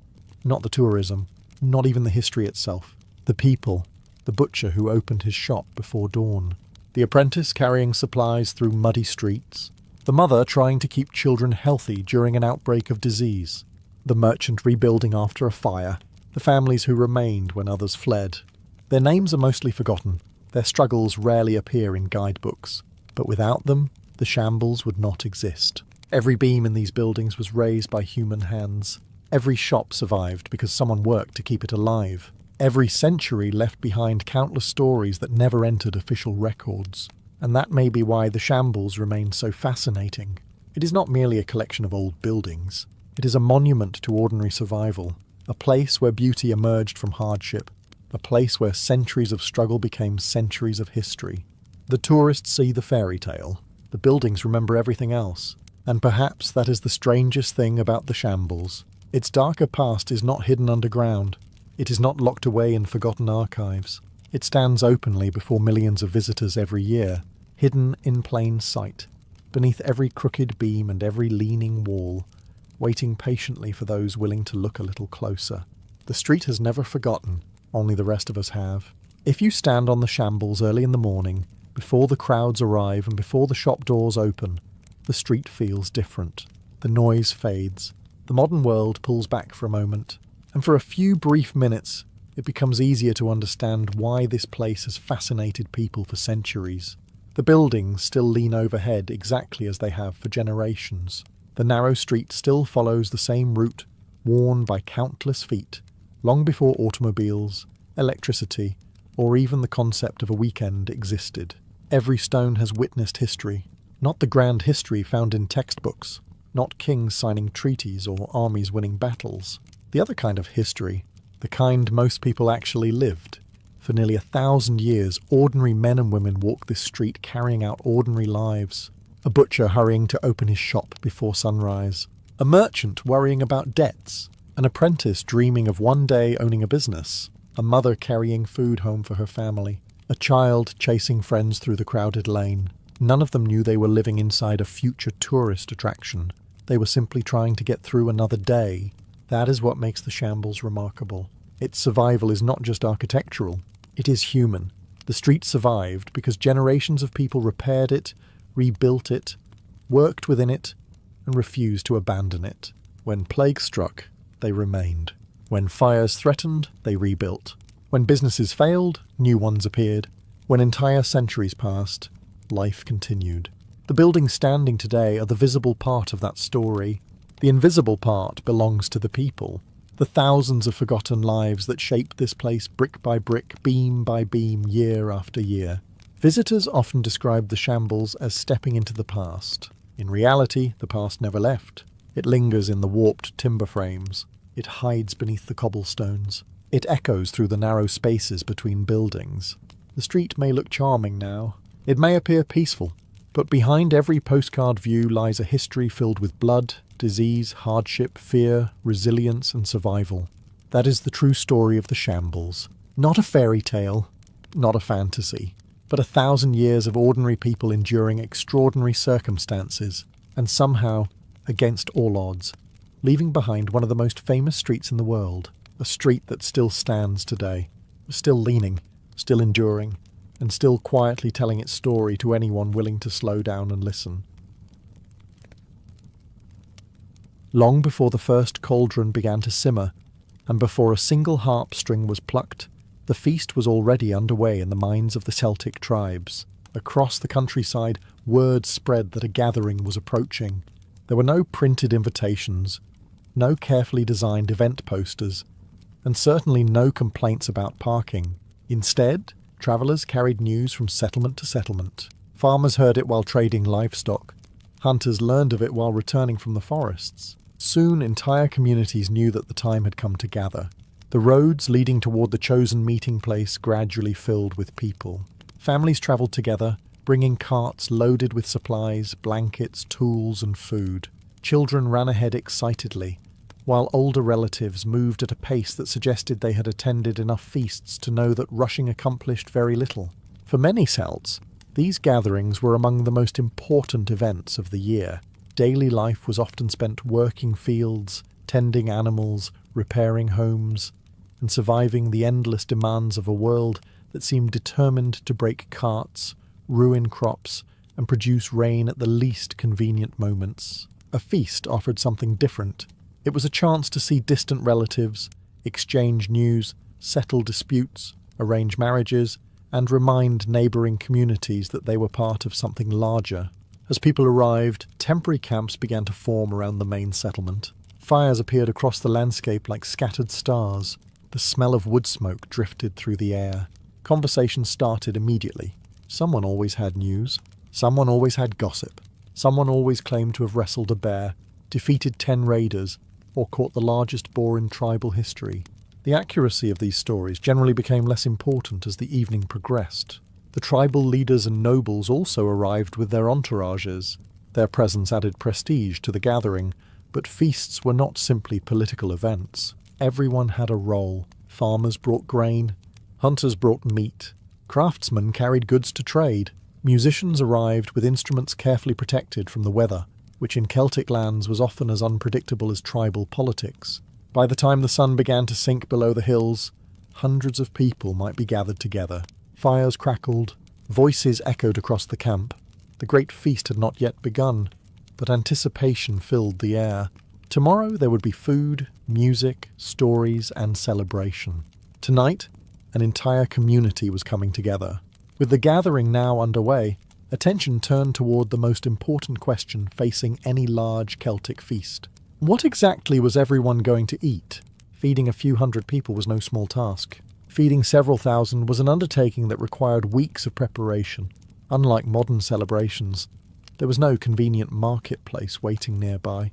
not the tourism, not even the history itself. The people, the butcher who opened his shop before dawn, the apprentice carrying supplies through muddy streets, the mother trying to keep children healthy during an outbreak of disease, the merchant rebuilding after a fire, the families who remained when others fled. Their names are mostly forgotten. Their struggles rarely appear in guidebooks. But without them, the shambles would not exist. Every beam in these buildings was raised by human hands. Every shop survived because someone worked to keep it alive. Every century left behind countless stories that never entered official records. And that may be why the shambles remain so fascinating. It is not merely a collection of old buildings. It is a monument to ordinary survival. A place where beauty emerged from hardship. A place where centuries of struggle became centuries of history. The tourists see the fairy tale. The buildings remember everything else. And perhaps that is the strangest thing about the shambles. Its darker past is not hidden underground. It is not locked away in forgotten archives. It stands openly before millions of visitors every year, hidden in plain sight, beneath every crooked beam and every leaning wall, waiting patiently for those willing to look a little closer. The street has never forgotten, only the rest of us have. If you stand on the shambles early in the morning, before the crowds arrive and before the shop doors open, the street feels different. The noise fades. The modern world pulls back for a moment. And for a few brief minutes, it becomes easier to understand why this place has fascinated people for centuries. The buildings still lean overhead exactly as they have for generations. The narrow street still follows the same route, worn by countless feet, long before automobiles, electricity, or even the concept of a weekend existed. Every stone has witnessed history, not the grand history found in textbooks, not kings signing treaties or armies winning battles. The other kind of history, the kind most people actually lived. For nearly 1,000 years, ordinary men and women walked this street carrying out ordinary lives. A butcher hurrying to open his shop before sunrise. A merchant worrying about debts. An apprentice dreaming of one day owning a business. A mother carrying food home for her family. A child chasing friends through the crowded lane. None of them knew they were living inside a future tourist attraction. They were simply trying to get through another day. That is what makes the shambles remarkable. Its survival is not just architectural, it is human. The street survived because generations of people repaired it, rebuilt it, worked within it, and refused to abandon it. When plague struck, they remained. When fires threatened, they rebuilt. When businesses failed, new ones appeared. When entire centuries passed, life continued. The buildings standing today are the visible part of that story. The invisible part belongs to the people, the thousands of forgotten lives that shaped this place brick by brick, beam by beam, year after year. Visitors often describe the shambles as stepping into the past. In reality, the past never left. It lingers in the warped timber frames. It hides beneath the cobblestones. It echoes through the narrow spaces between buildings. The street may look charming now. It may appear peaceful. But behind every postcard view lies a history filled with blood, disease, hardship, fear, resilience, and survival. That is the true story of the shambles. Not a fairy tale, not a fantasy, but 1,000 years of ordinary people enduring extraordinary circumstances, and somehow, against all odds, leaving behind one of the most famous streets in the world, a street that still stands today, still leaning, still enduring, and still quietly telling its story to anyone willing to slow down and listen. Long before the first cauldron began to simmer, and before a single harp string was plucked, the feast was already underway in the minds of the Celtic Tribes. Across the countryside, word spread that a gathering was approaching. There were no printed invitations, no carefully designed event posters, and certainly no complaints about parking. Instead, travellers carried news from settlement to settlement. Farmers heard it while trading livestock. Hunters learned of it while returning from the forests. Soon, entire communities knew that the time had come to gather. The roads leading toward the chosen meeting place gradually filled with people. Families travelled together, bringing carts loaded with supplies, blankets, tools, and food. Children ran ahead excitedly, while older relatives moved at a pace that suggested they had attended enough feasts to know that rushing accomplished very little. For many Celts, these gatherings were among the most important events of the year. Daily life was often spent working fields, tending animals, repairing homes, and surviving the endless demands of a world that seemed determined to break carts, ruin crops, and produce rain at the least convenient moments. A feast offered something different. It was a chance to see distant relatives, exchange news, settle disputes, arrange marriages, and remind neighbouring communities that they were part of something larger. As people arrived, temporary camps began to form around the main settlement. Fires appeared across the landscape like scattered stars. The smell of wood smoke drifted through the air. Conversation started immediately. Someone always had news. Someone always had gossip. Someone always claimed to have wrestled a bear, defeated 10 raiders, or caught the largest boar in tribal history. The accuracy of these stories generally became less important as the evening progressed. The tribal leaders and nobles also arrived with their entourages. Their presence added prestige to the gathering, but feasts were not simply political events. Everyone had a role. Farmers brought grain, hunters brought meat, craftsmen carried goods to trade, musicians arrived with instruments carefully protected from the weather, which in Celtic lands was often as unpredictable as tribal politics. By the time the sun began to sink below the hills, hundreds of people might be gathered together. Fires crackled, voices echoed across the camp. The great feast had not yet begun, but anticipation filled the air. Tomorrow there would be food, music, stories, and celebration. Tonight, an entire community was coming together. With the gathering now underway, attention turned toward the most important question facing any large Celtic feast. What exactly was everyone going to eat? Feeding a few hundred people was no small task. Feeding several thousand was an undertaking that required weeks of preparation. Unlike modern celebrations, there was no convenient marketplace waiting nearby,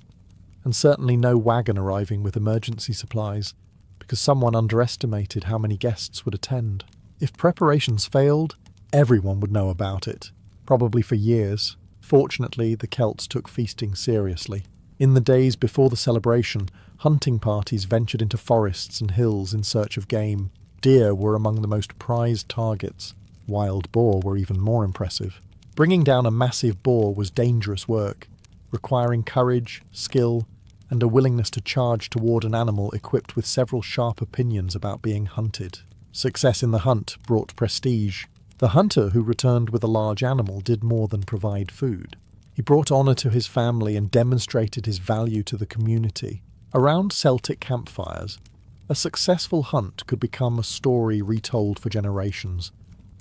and certainly no wagon arriving with emergency supplies, because someone underestimated how many guests would attend. If preparations failed, everyone would know about it, probably for years. Fortunately, the Celts took feasting seriously. In the days before the celebration, hunting parties ventured into forests and hills in search of game. Deer were among the most prized targets. Wild boar were even more impressive. Bringing down a massive boar was dangerous work, requiring courage, skill, and a willingness to charge toward an animal equipped with several sharp opinions about being hunted. Success in the hunt brought prestige. The hunter who returned with a large animal did more than provide food. He brought honour to his family and demonstrated his value to the community. Around Celtic campfires, a successful hunt could become a story retold for generations,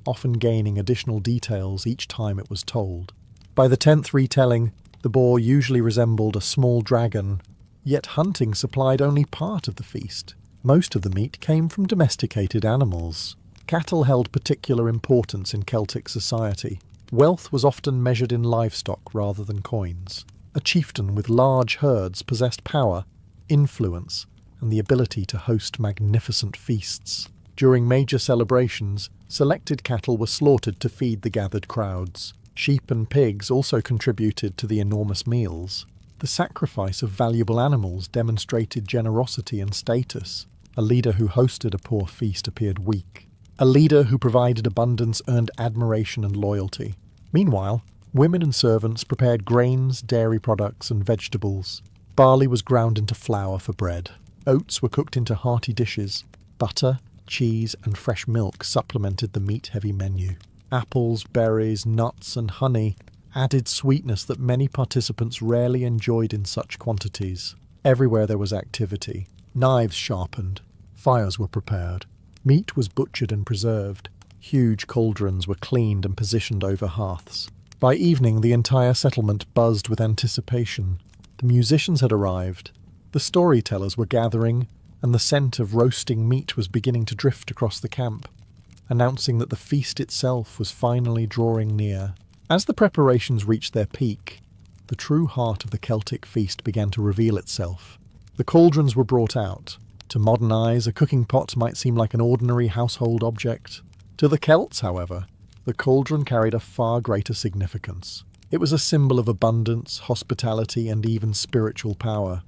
often gaining additional details each time it was told. By the 10th retelling, the boar usually resembled a small dragon, yet hunting supplied only part of the feast. Most of the meat came from domesticated animals. Cattle held particular importance in Celtic society. Wealth was often measured in livestock rather than coins. A chieftain with large herds possessed power, influence, and the ability to host magnificent feasts. During major celebrations, selected cattle were slaughtered to feed the gathered crowds. Sheep and pigs also contributed to the enormous meals. The sacrifice of valuable animals demonstrated generosity and status. A leader who hosted a poor feast appeared weak. A leader who provided abundance earned admiration and loyalty. Meanwhile, women and servants prepared grains, dairy products, and vegetables. Barley was ground into flour for bread. Oats were cooked into hearty dishes. Butter, cheese, and fresh milk supplemented the meat-heavy menu. Apples, berries, nuts, and honey added sweetness that many participants rarely enjoyed in such quantities. Everywhere there was activity. Knives sharpened. Fires were prepared. Meat was butchered and preserved. Huge cauldrons were cleaned and positioned over hearths. By evening, the entire settlement buzzed with anticipation. The musicians had arrived. The storytellers were gathering, and the scent of roasting meat was beginning to drift across the camp, announcing that the feast itself was finally drawing near. As the preparations reached their peak, the true heart of the Celtic feast began to reveal itself. The cauldrons were brought out. To modern eyes, a cooking pot might seem like an ordinary household object. To the Celts, however, the cauldron carried a far greater significance. It was a symbol of abundance, hospitality, and even spiritual power.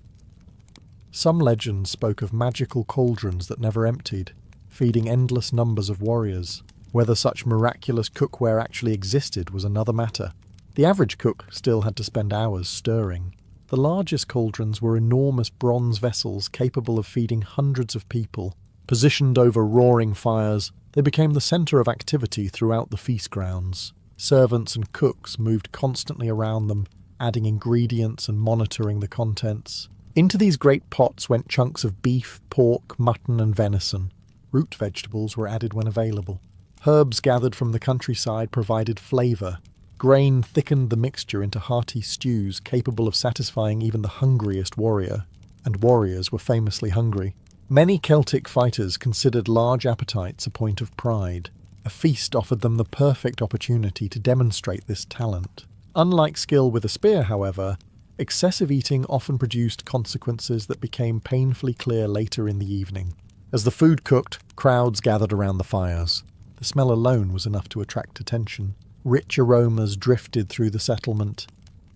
Some legends spoke of magical cauldrons that never emptied, feeding endless numbers of warriors. Whether such miraculous cookware actually existed was another matter. The average cook still had to spend hours stirring. The largest cauldrons were enormous bronze vessels capable of feeding hundreds of people. Positioned over roaring fires, they became the centre of activity throughout the feast grounds. Servants and cooks moved constantly around them, adding ingredients and monitoring the contents. Into these great pots went chunks of beef, pork, mutton and venison. Root vegetables were added when available. Herbs gathered from the countryside provided flavour. Grain thickened the mixture into hearty stews capable of satisfying even the hungriest warrior. And warriors were famously hungry. Many Celtic fighters considered large appetites a point of pride. A feast offered them the perfect opportunity to demonstrate this talent. Unlike skill with a spear, however, excessive eating often produced consequences that became painfully clear later in the evening. As the food cooked, crowds gathered around the fires. The smell alone was enough to attract attention. Rich aromas drifted through the settlement,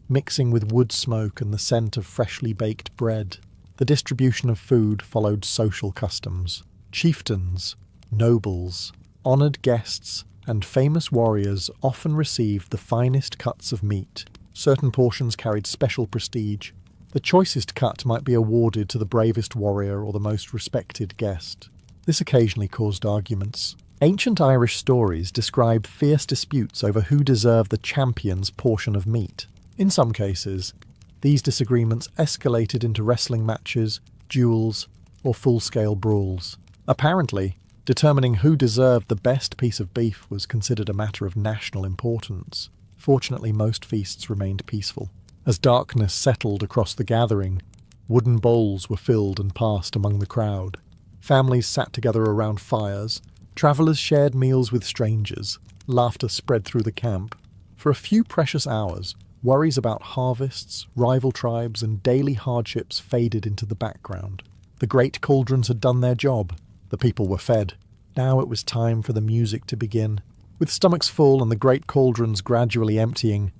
mixing with wood smoke and the scent of freshly baked bread. The distribution of food followed social customs. Chieftains, nobles, honoured guests, and famous warriors often received the finest cuts of meat. Certain portions carried special prestige. The choicest cut might be awarded to the bravest warrior or the most respected guest. This occasionally caused arguments. Ancient Irish stories describe fierce disputes over who deserved the champion's portion of meat. In some cases, these disagreements escalated into wrestling matches, duels, or full-scale brawls. Apparently, determining who deserved the best piece of beef was considered a matter of national importance. Fortunately, most feasts remained peaceful. As darkness settled across the gathering, wooden bowls were filled and passed among the crowd. Families sat together around fires. Travellers shared meals with strangers. Laughter spread through the camp. For a few precious hours, worries about harvests, rival tribes, and daily hardships faded into the background. The great cauldrons had done their job. The people were fed. Now it was time for the music to begin. With stomachs full and the great cauldrons gradually emptying,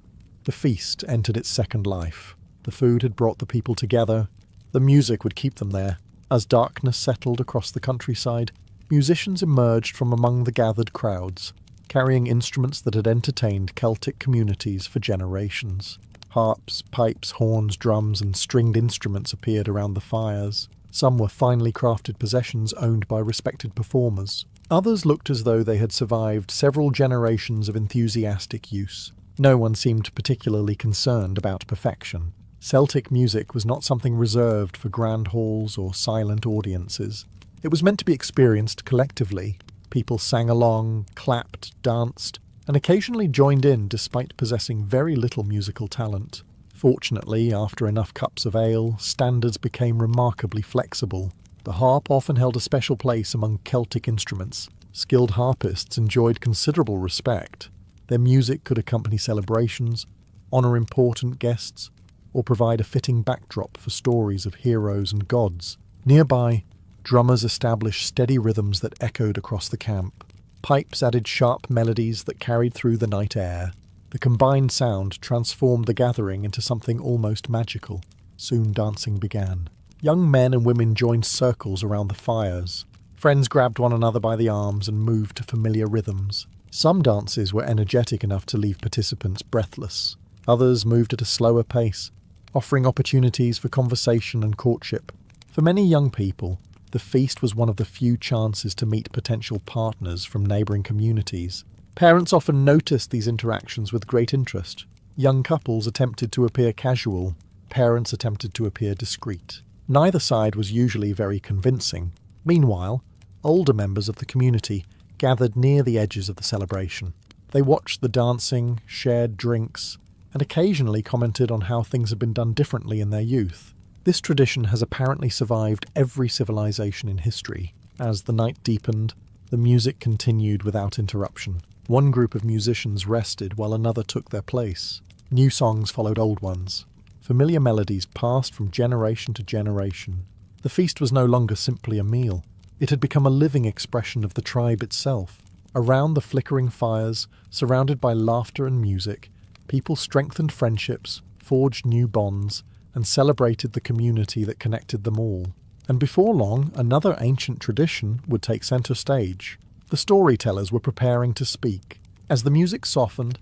the feast entered its second life. The food had brought the people together. The music would keep them there. As darkness settled across the countryside, musicians emerged from among the gathered crowds, carrying instruments that had entertained Celtic communities for generations. Harps, pipes, horns, drums, and stringed instruments appeared around the fires. Some were finely crafted possessions owned by respected performers. Others looked as though they had survived several generations of enthusiastic use. No one seemed particularly concerned about perfection. Celtic music was not something reserved for grand halls or silent audiences. It was meant to be experienced collectively. People sang along, clapped, danced, and occasionally joined in despite possessing very little musical talent. Fortunately, after enough cups of ale, standards became remarkably flexible. The harp often held a special place among Celtic instruments. Skilled harpists enjoyed considerable respect. Their music could accompany celebrations, honour important guests, or provide a fitting backdrop for stories of heroes and gods. Nearby, drummers established steady rhythms that echoed across the camp. Pipes added sharp melodies that carried through the night air. The combined sound transformed the gathering into something almost magical. Soon dancing began. Young men and women joined circles around the fires. Friends grabbed one another by the arms and moved to familiar rhythms. Some dances were energetic enough to leave participants breathless. Others moved at a slower pace, offering opportunities for conversation and courtship. For many young people, the feast was one of the few chances to meet potential partners from neighbouring communities. Parents often noticed these interactions with great interest. Young couples attempted to appear casual. Parents attempted to appear discreet. Neither side was usually very convincing. Meanwhile, older members of the community gathered near the edges of the celebration. They watched the dancing, shared drinks, and occasionally commented on how things had been done differently in their youth. This tradition has apparently survived every civilization in history. As the night deepened, the music continued without interruption. One group of musicians rested while another took their place. New songs followed old ones. Familiar melodies passed from generation to generation. The feast was no longer simply a meal. It had become a living expression of the tribe itself. Around the flickering fires, surrounded by laughter and music, people strengthened friendships, forged new bonds, and celebrated the community that connected them all. And before long, another ancient tradition would take centre stage. The storytellers were preparing to speak. As the music softened,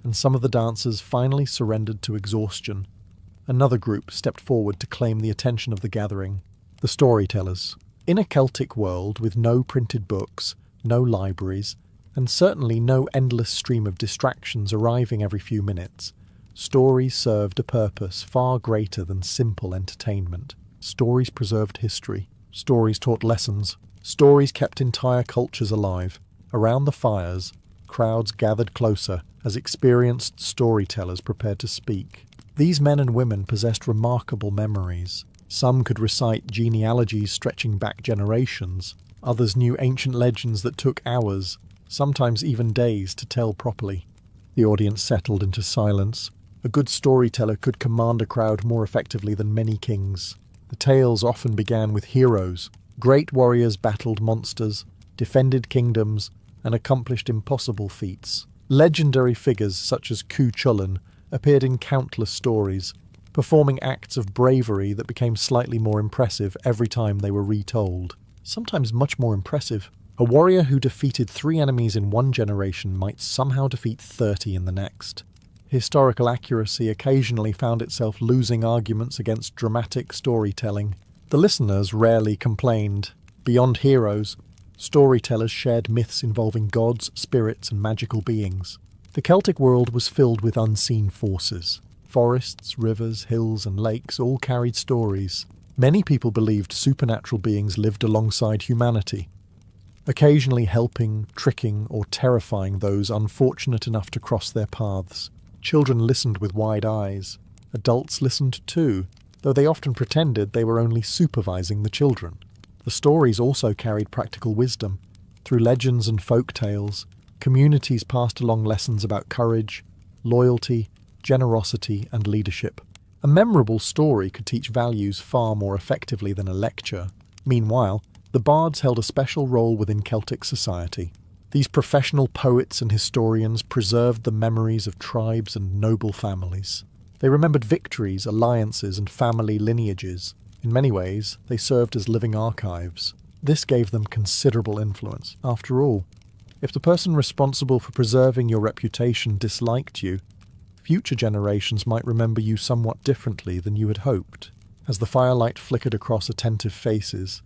and some of the dancers finally surrendered to exhaustion, another group stepped forward to claim the attention of the gathering. The storytellers. In a Celtic world with no printed books, no libraries, and certainly no endless stream of distractions arriving every few minutes, stories served a purpose far greater than simple entertainment. Stories preserved history. Stories taught lessons. Stories kept entire cultures alive. Around the fires, crowds gathered closer as experienced storytellers prepared to speak. These men and women possessed remarkable memories. Some could recite genealogies stretching back generations. Others knew ancient legends that took hours, sometimes even days, to tell properly. The audience settled into silence. A good storyteller could command a crowd more effectively than many kings. The tales often began with heroes. Great warriors battled monsters, defended kingdoms, and accomplished impossible feats. Legendary figures such as Cuchulainn appeared in countless stories, performing acts of bravery that became slightly more impressive every time they were retold. Sometimes much more impressive. A warrior who defeated 3 enemies in one generation might somehow defeat 30 in the next. Historical accuracy occasionally found itself losing arguments against dramatic storytelling. The listeners rarely complained. Beyond heroes, storytellers shared myths involving gods, spirits, and magical beings. The Celtic world was filled with unseen forces. Forests, rivers, hills, and lakes all carried stories. Many people believed supernatural beings lived alongside humanity, occasionally helping, tricking, or terrifying those unfortunate enough to cross their paths. Children listened with wide eyes. Adults listened too, though they often pretended they were only supervising the children. The stories also carried practical wisdom. Through legends and folk tales, communities passed along lessons about courage, loyalty, generosity, and leadership. A memorable story could teach values far more effectively than a lecture. Meanwhile, the bards held a special role within Celtic society. These professional poets and historians preserved the memories of tribes and noble families. They remembered victories, alliances, and family lineages. In many ways, they served as living archives. This gave them considerable influence. After all, if the person responsible for preserving your reputation disliked you, future generations might remember you somewhat differently than you had hoped. As the firelight flickered across attentive faces,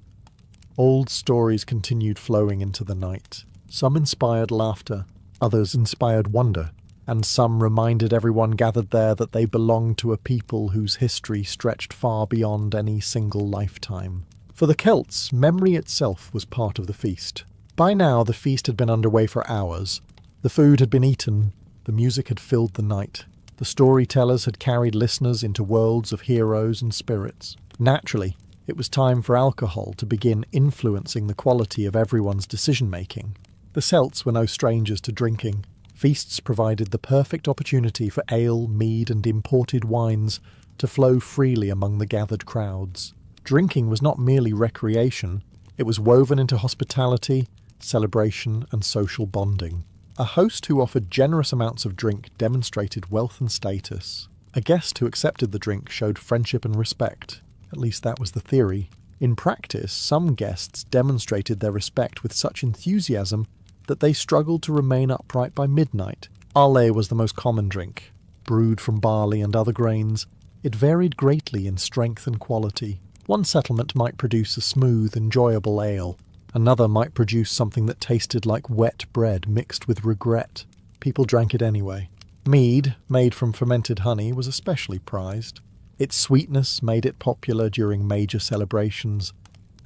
old stories continued flowing into the night. Some inspired laughter, others inspired wonder, and some reminded everyone gathered there that they belonged to a people whose history stretched far beyond any single lifetime. For the Celts, memory itself was part of the feast. By now, the feast had been underway for hours. The food had been eaten, the music had filled the night. The storytellers had carried listeners into worlds of heroes and spirits. Naturally, it was time for alcohol to begin influencing the quality of everyone's decision-making. The Celts were no strangers to drinking. Feasts provided the perfect opportunity for ale, mead, and imported wines to flow freely among the gathered crowds. Drinking was not merely recreation, it was woven into hospitality, celebration, and social bonding. A host who offered generous amounts of drink demonstrated wealth and status. A guest who accepted the drink showed friendship and respect. At least that was the theory. In practice, some guests demonstrated their respect with such enthusiasm that they struggled to remain upright by midnight. Ale was the most common drink. Brewed from barley and other grains, it varied greatly in strength and quality. One settlement might produce a smooth, enjoyable ale. Another might produce something that tasted like wet bread mixed with regret. People drank it anyway. Mead, made from fermented honey, was especially prized. Its sweetness made it popular during major celebrations,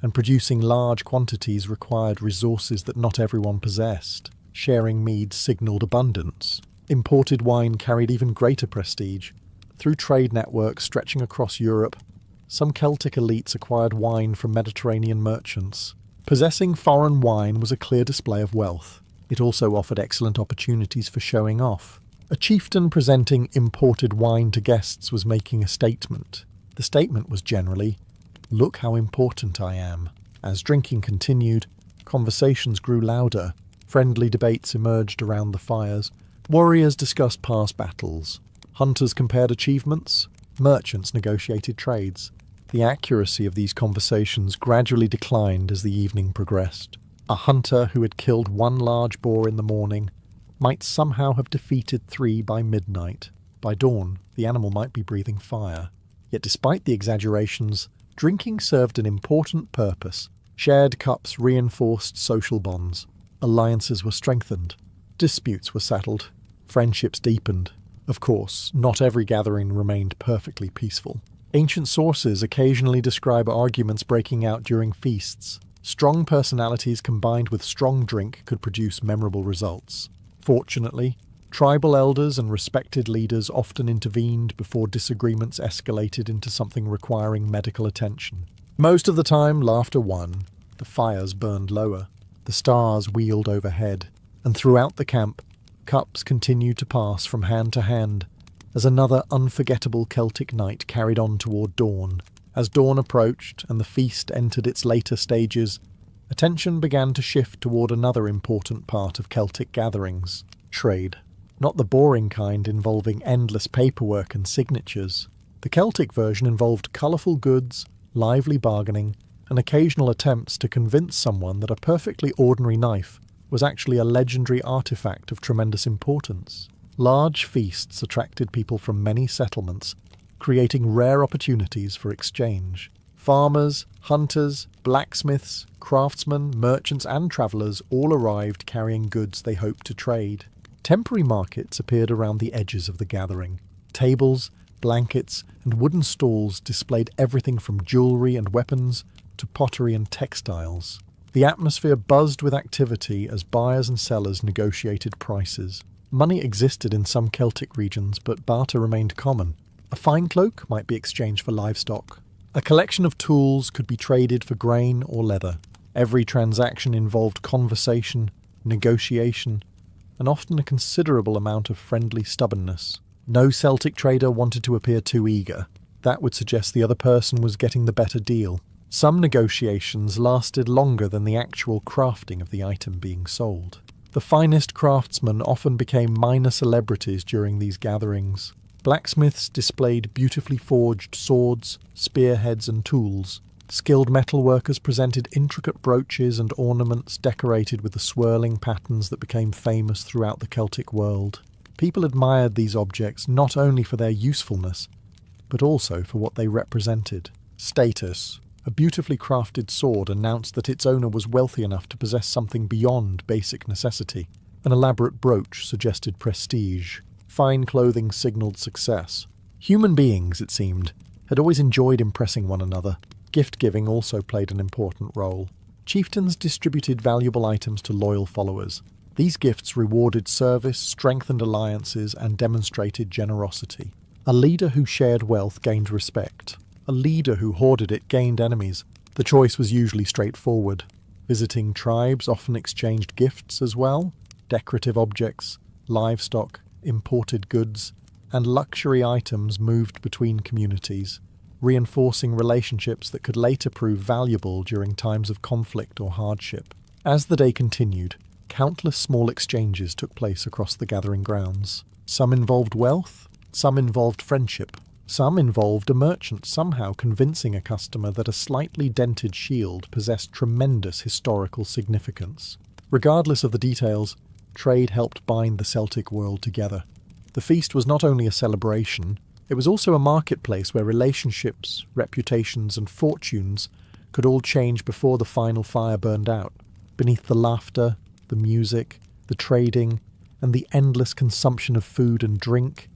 and producing large quantities required resources that not everyone possessed. Sharing mead signalled abundance. Imported wine carried even greater prestige. Through trade networks stretching across Europe, some Celtic elites acquired wine from Mediterranean merchants. Possessing foreign wine was a clear display of wealth. It also offered excellent opportunities for showing off. A chieftain presenting imported wine to guests was making a statement. The statement was generally, "Look how important I am." As drinking continued, conversations grew louder. Friendly debates emerged around the fires. Warriors discussed past battles. Hunters compared achievements. Merchants negotiated trades. The accuracy of these conversations gradually declined as the evening progressed. A hunter who had killed one large boar in the morning might somehow have defeated 3 by midnight. By dawn, the animal might be breathing fire. Yet despite the exaggerations, drinking served an important purpose. Shared cups reinforced social bonds. Alliances were strengthened. Disputes were settled. Friendships deepened. Of course, not every gathering remained perfectly peaceful. Ancient sources occasionally describe arguments breaking out during feasts. Strong personalities combined with strong drink could produce memorable results. Fortunately, tribal elders and respected leaders often intervened before disagreements escalated into something requiring medical attention. Most of the time, laughter won. The fires burned lower. The stars wheeled overhead. And throughout the camp, cups continued to pass from hand to hand as another unforgettable Celtic night carried on toward dawn. As dawn approached and the feast entered its later stages, attention began to shift toward another important part of Celtic gatherings: trade. Not the boring kind involving endless paperwork and signatures. The Celtic version involved colourful goods, lively bargaining, and occasional attempts to convince someone that a perfectly ordinary knife was actually a legendary artifact of tremendous importance. Large feasts attracted people from many settlements, creating rare opportunities for exchange. Farmers, hunters, blacksmiths, craftsmen, merchants and travellers all arrived carrying goods they hoped to trade. Temporary markets appeared around the edges of the gathering. Tables, blankets, and wooden stalls displayed everything from jewellery and weapons to pottery and textiles. The atmosphere buzzed with activity as buyers and sellers negotiated prices. Money existed in some Celtic regions, but barter remained common. A fine cloak might be exchanged for livestock. A collection of tools could be traded for grain or leather. Every transaction involved conversation, negotiation, and often a considerable amount of friendly stubbornness. No Celtic trader wanted to appear too eager. That would suggest the other person was getting the better deal. Some negotiations lasted longer than the actual crafting of the item being sold. The finest craftsmen often became minor celebrities during these gatherings. Blacksmiths displayed beautifully forged swords, spearheads and tools. Skilled metalworkers presented intricate brooches and ornaments decorated with the swirling patterns that became famous throughout the Celtic world. People admired these objects not only for their usefulness, but also for what they represented. Status. A beautifully crafted sword announced that its owner was wealthy enough to possess something beyond basic necessity. An elaborate brooch suggested prestige. Fine clothing signalled success. Human beings, it seemed, had always enjoyed impressing one another. Gift-giving also played an important role. Chieftains distributed valuable items to loyal followers. These gifts rewarded service, strengthened alliances, and demonstrated generosity. A leader who shared wealth gained respect. A leader who hoarded it gained enemies. The choice was usually straightforward. Visiting tribes often exchanged gifts as well: decorative objects, livestock, imported goods, and luxury items moved between communities, reinforcing relationships that could later prove valuable during times of conflict or hardship. As the day continued, countless small exchanges took place across the gathering grounds. Some involved wealth, some involved friendship. Some involved a merchant somehow convincing a customer that a slightly dented shield possessed tremendous historical significance. Regardless of the details, trade helped bind the Celtic world together. The feast was not only a celebration, it was also a marketplace where relationships, reputations, and fortunes could all change before the final fire burned out. Beneath the laughter, the music, the trading, and the endless consumption of food and drink,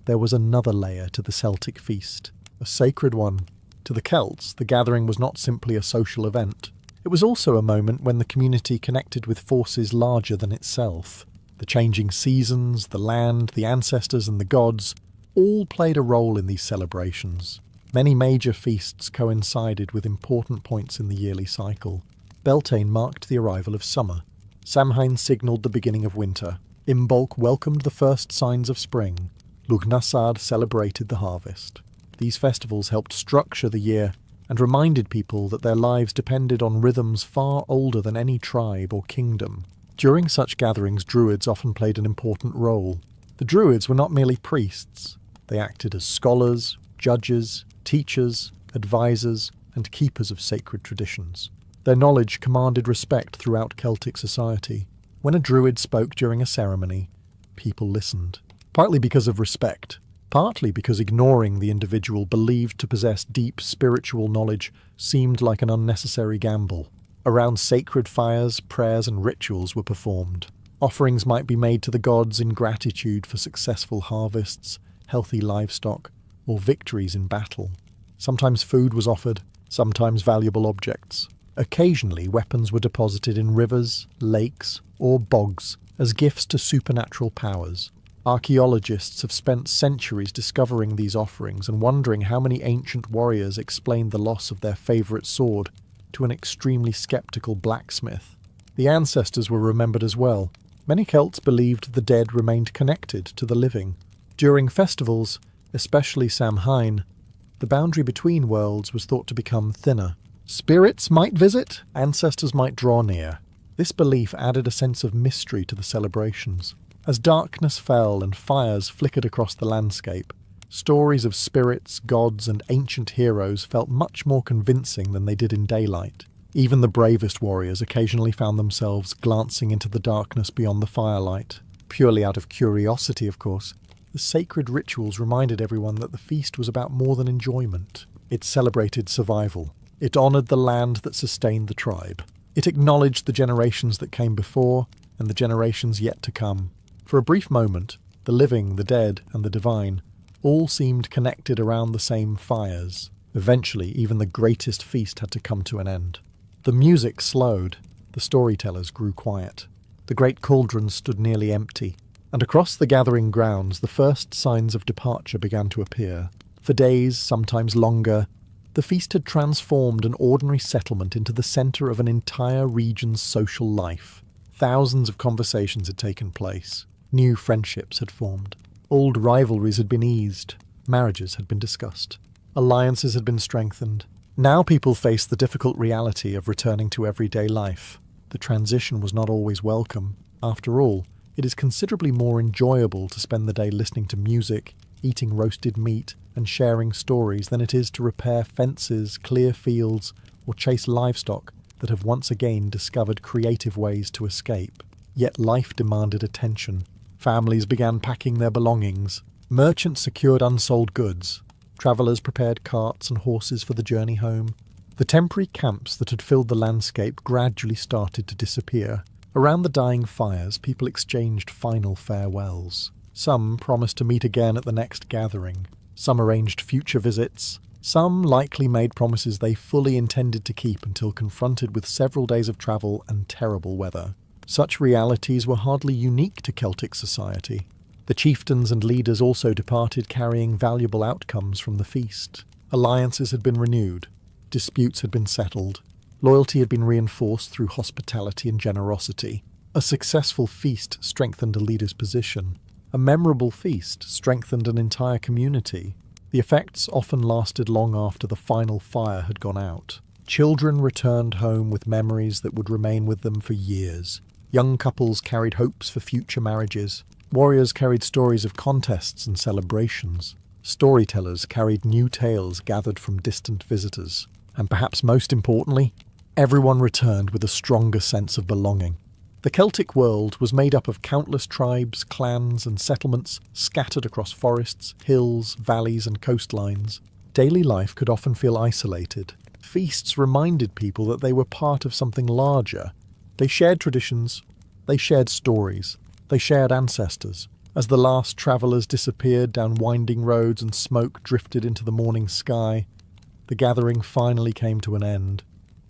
there was another layer to the Celtic feast, a sacred one. To the Celts, the gathering was not simply a social event. It was also a moment when the community connected with forces larger than itself. The changing seasons, the land, the ancestors, and the gods all played a role in these celebrations. Many major feasts coincided with important points in the yearly cycle. Beltane marked the arrival of summer. Samhain signalled the beginning of winter. Imbolc welcomed the first signs of spring. Lughnasadh celebrated the harvest. These festivals helped structure the year and reminded people that their lives depended on rhythms far older than any tribe or kingdom. During such gatherings, druids often played an important role. The druids were not merely priests. They acted as scholars, judges, teachers, advisors, and keepers of sacred traditions. Their knowledge commanded respect throughout Celtic society. When a druid spoke during a ceremony, people listened, partly because of respect, partly because ignoring the individual believed to possess deep spiritual knowledge seemed like an unnecessary gamble. Around sacred fires, prayers and rituals were performed. Offerings might be made to the gods in gratitude for successful harvests, healthy livestock, or victories in battle. Sometimes food was offered, sometimes valuable objects. Occasionally, weapons were deposited in rivers, lakes, or bogs as gifts to supernatural powers. Archaeologists have spent centuries discovering these offerings and wondering how many ancient warriors explained the loss of their favourite sword to an extremely sceptical blacksmith. The ancestors were remembered as well. Many Celts believed the dead remained connected to the living. During festivals, especially Samhain, the boundary between worlds was thought to become thinner. Spirits might visit, ancestors might draw near. This belief added a sense of mystery to the celebrations. As darkness fell and fires flickered across the landscape, stories of spirits, gods, and ancient heroes felt much more convincing than they did in daylight. Even the bravest warriors occasionally found themselves glancing into the darkness beyond the firelight. Purely out of curiosity, of course, the sacred rituals reminded everyone that the feast was about more than enjoyment. It celebrated survival. It honoured the land that sustained the tribe. It acknowledged the generations that came before and the generations yet to come. For a brief moment, the living, the dead, and the divine all seemed connected around the same fires. Eventually, even the greatest feast had to come to an end. The music slowed. The storytellers grew quiet. The great cauldron stood nearly empty, and across the gathering grounds the first signs of departure began to appear. For days, sometimes longer, the feast had transformed an ordinary settlement into the centre of an entire region's social life. Thousands of conversations had taken place. New friendships had formed. Old rivalries had been eased. Marriages had been discussed. Alliances had been strengthened. Now people faced the difficult reality of returning to everyday life. The transition was not always welcome. After all, it is considerably more enjoyable to spend the day listening to music, eating roasted meat, and sharing stories than it is to repair fences, clear fields, or chase livestock that have once again discovered creative ways to escape. Yet life demanded attention. Families began packing their belongings. Merchants secured unsold goods. Travellers prepared carts and horses for the journey home. The temporary camps that had filled the landscape gradually started to disappear. Around the dying fires, people exchanged final farewells. Some promised to meet again at the next gathering. Some arranged future visits. Some likely made promises they fully intended to keep until confronted with several days of travel and terrible weather. Such realities were hardly unique to Celtic society. The chieftains and leaders also departed carrying valuable outcomes from the feast. Alliances had been renewed. Disputes had been settled. Loyalty had been reinforced through hospitality and generosity. A successful feast strengthened a leader's position. A memorable feast strengthened an entire community. The effects often lasted long after the final fire had gone out. Children returned home with memories that would remain with them for years. Young couples carried hopes for future marriages. Warriors carried stories of contests and celebrations. Storytellers carried new tales gathered from distant visitors. And perhaps most importantly, everyone returned with a stronger sense of belonging. The Celtic world was made up of countless tribes, clans, and settlements scattered across forests, hills, valleys, and coastlines. Daily life could often feel isolated. Feasts reminded people that they were part of something larger. They shared traditions, they shared stories, they shared ancestors. As the last travellers disappeared down winding roads and smoke drifted into the morning sky, the gathering finally came to an end.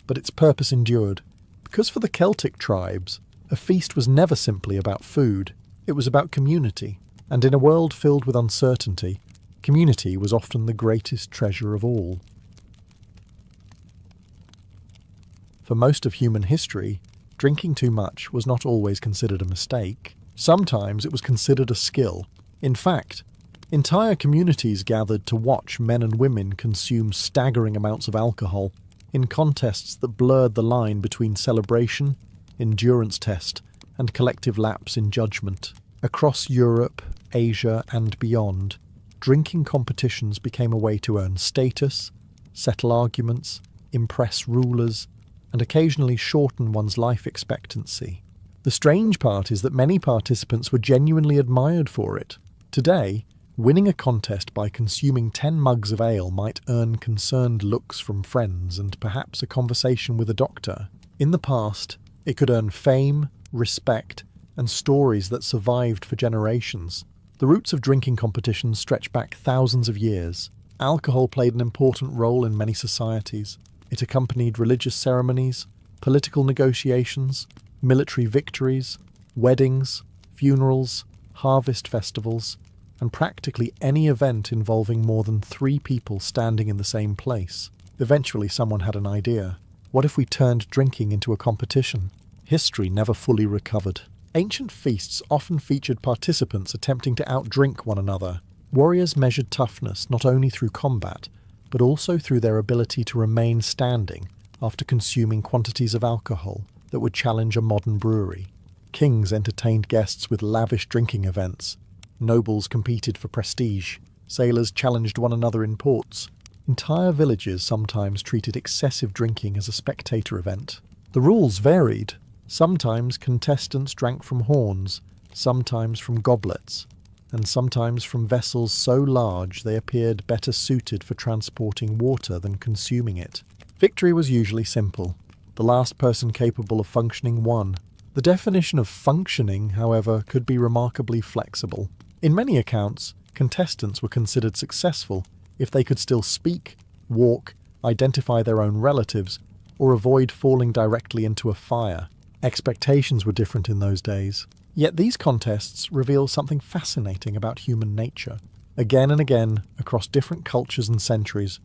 But its purpose endured, because for the Celtic tribes, a feast was never simply about food. It was about community, and in a world filled with uncertainty, community was often the greatest treasure of all. For most of human history, drinking too much was not always considered a mistake. Sometimes it was considered a skill. In fact, entire communities gathered to watch men and women consume staggering amounts of alcohol in contests that blurred the line between celebration, endurance test, and collective lapse in judgment. Across Europe, Asia, and beyond, drinking competitions became a way to earn status, settle arguments, impress rulers, and occasionally shorten one's life expectancy. The strange part is that many participants were genuinely admired for it. Today, winning a contest by consuming 10 mugs of ale might earn concerned looks from friends and perhaps a conversation with a doctor. In the past, it could earn fame, respect, and stories that survived for generations. The roots of drinking competitions stretch back thousands of years. Alcohol played an important role in many societies. It accompanied religious ceremonies, political negotiations, military victories, weddings, funerals, harvest festivals, and practically any event involving more than 3 people standing in the same place. Eventually someone had an idea. What if we turned drinking into a competition? History never fully recovered. Ancient feasts often featured participants attempting to outdrink one another. Warriors measured toughness not only through combat, but also through their ability to remain standing after consuming quantities of alcohol that would challenge a modern brewery. Kings entertained guests with lavish drinking events. Nobles competed for prestige. Sailors challenged one another in ports. Entire villages sometimes treated excessive drinking as a spectator event. The rules varied. Sometimes contestants drank from horns, sometimes from goblets, and sometimes from vessels so large they appeared better suited for transporting water than consuming it. Victory was usually simple. The last person capable of functioning won. The definition of functioning, however, could be remarkably flexible. In many accounts, contestants were considered successful if they could still speak, walk, identify their own relatives, or avoid falling directly into a fire. Expectations were different in those days. Yet these contests reveal something fascinating about human nature. Again and again, across different cultures and centuries,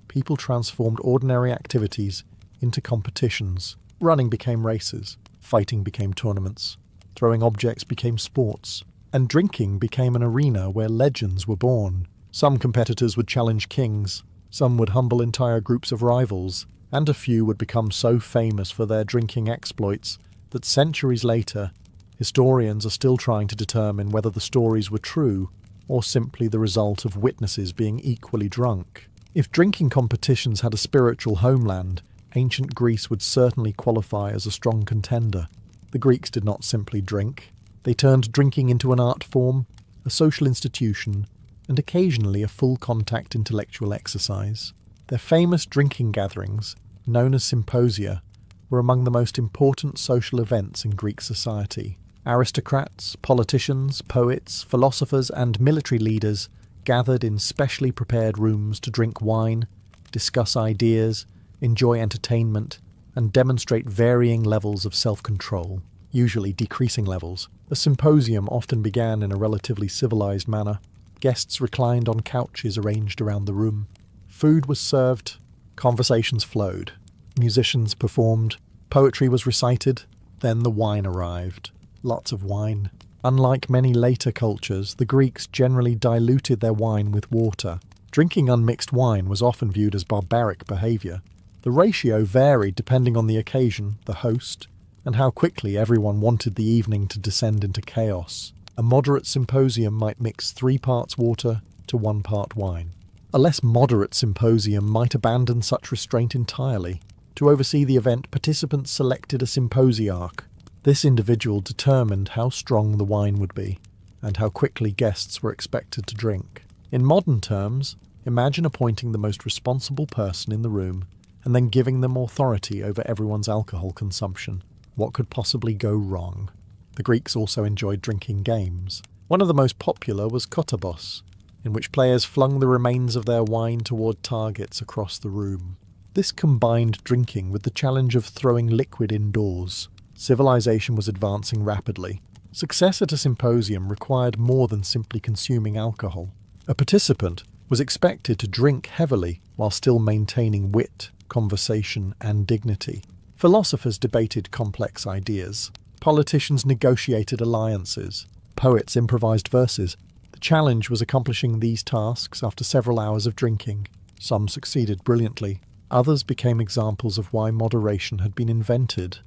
people transformed ordinary activities into competitions. Running became races, fighting became tournaments, throwing objects became sports, and drinking became an arena where legends were born. Some competitors would challenge kings, some would humble entire groups of rivals, and a few would become so famous for their drinking exploits that centuries later, historians are still trying to determine whether the stories were true or simply the result of witnesses being equally drunk. If drinking competitions had a spiritual homeland, ancient Greece would certainly qualify as a strong contender. The Greeks did not simply drink. They turned drinking into an art form, a social institution, and occasionally a full-contact intellectual exercise. Their famous drinking gatherings, known as symposia, were among the most important social events in Greek society. Aristocrats, politicians, poets, philosophers, and military leaders gathered in specially prepared rooms to drink wine, discuss ideas, enjoy entertainment, and demonstrate varying levels of self-control, usually decreasing levels. A symposium often began in a relatively civilized manner. Guests reclined on couches arranged around the room. Food was served, conversations flowed. Musicians performed, poetry was recited, then the wine arrived. Lots of wine. Unlike many later cultures, the Greeks generally diluted their wine with water. Drinking unmixed wine was often viewed as barbaric behaviour. The ratio varied depending on the occasion, the host, and how quickly everyone wanted the evening to descend into chaos. A moderate symposium might mix 3 parts water to 1 part wine. A less moderate symposium might abandon such restraint entirely. To oversee the event, participants selected a symposiarch. This individual determined how strong the wine would be, and how quickly guests were expected to drink. In modern terms, imagine appointing the most responsible person in the room, and then giving them authority over everyone's alcohol consumption. What could possibly go wrong? The Greeks also enjoyed drinking games. One of the most popular was kotabos, in which players flung the remains of their wine toward targets across the room. This combined drinking with the challenge of throwing liquid indoors. Civilization was advancing rapidly. Success at a symposium required more than simply consuming alcohol. A participant was expected to drink heavily while still maintaining wit, conversation, and dignity. Philosophers debated complex ideas. Politicians negotiated alliances. Poets improvised verses. The challenge was accomplishing these tasks after several hours of drinking. Some succeeded brilliantly. Others became examples of why moderation had been invented.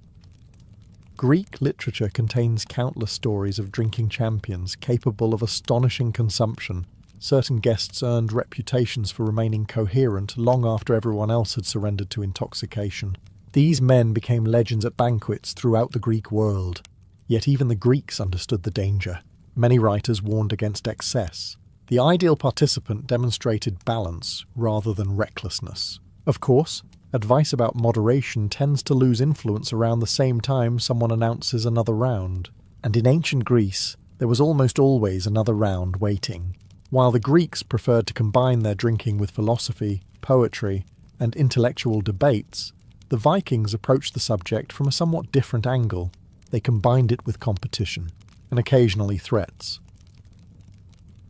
Greek literature contains countless stories of drinking champions capable of astonishing consumption. Certain guests earned reputations for remaining coherent long after everyone else had surrendered to intoxication. These men became legends at banquets throughout the Greek world. Yet even the Greeks understood the danger. Many writers warned against excess. The ideal participant demonstrated balance rather than recklessness. Of course, advice about moderation tends to lose influence around the same time someone announces another round. And in ancient Greece, there was almost always another round waiting. While the Greeks preferred to combine their drinking with philosophy, poetry, and intellectual debates, the Vikings approached the subject from a somewhat different angle. They combined it with competition, and occasionally threats.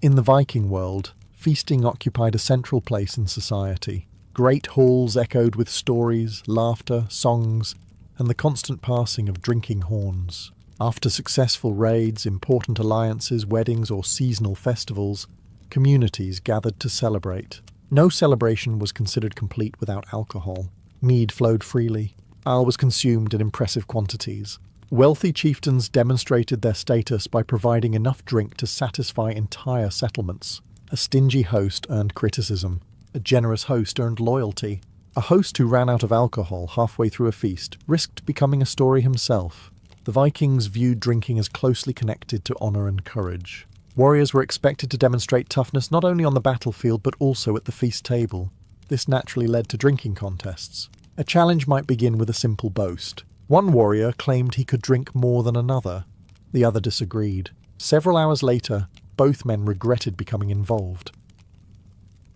In the Viking world, feasting occupied a central place in society. Great halls echoed with stories, laughter, songs, and the constant passing of drinking horns. After successful raids, important alliances, weddings, or seasonal festivals, communities gathered to celebrate. No celebration was considered complete without alcohol. Mead flowed freely. Ale was consumed in impressive quantities. Wealthy chieftains demonstrated their status by providing enough drink to satisfy entire settlements. A stingy host earned criticism. A generous host earned loyalty. A host who ran out of alcohol halfway through a feast risked becoming a story himself. The Vikings viewed drinking as closely connected to honour and courage. Warriors were expected to demonstrate toughness not only on the battlefield but also at the feast table. This naturally led to drinking contests. A challenge might begin with a simple boast. One warrior claimed he could drink more than another. The other disagreed. Several hours later, both men regretted becoming involved.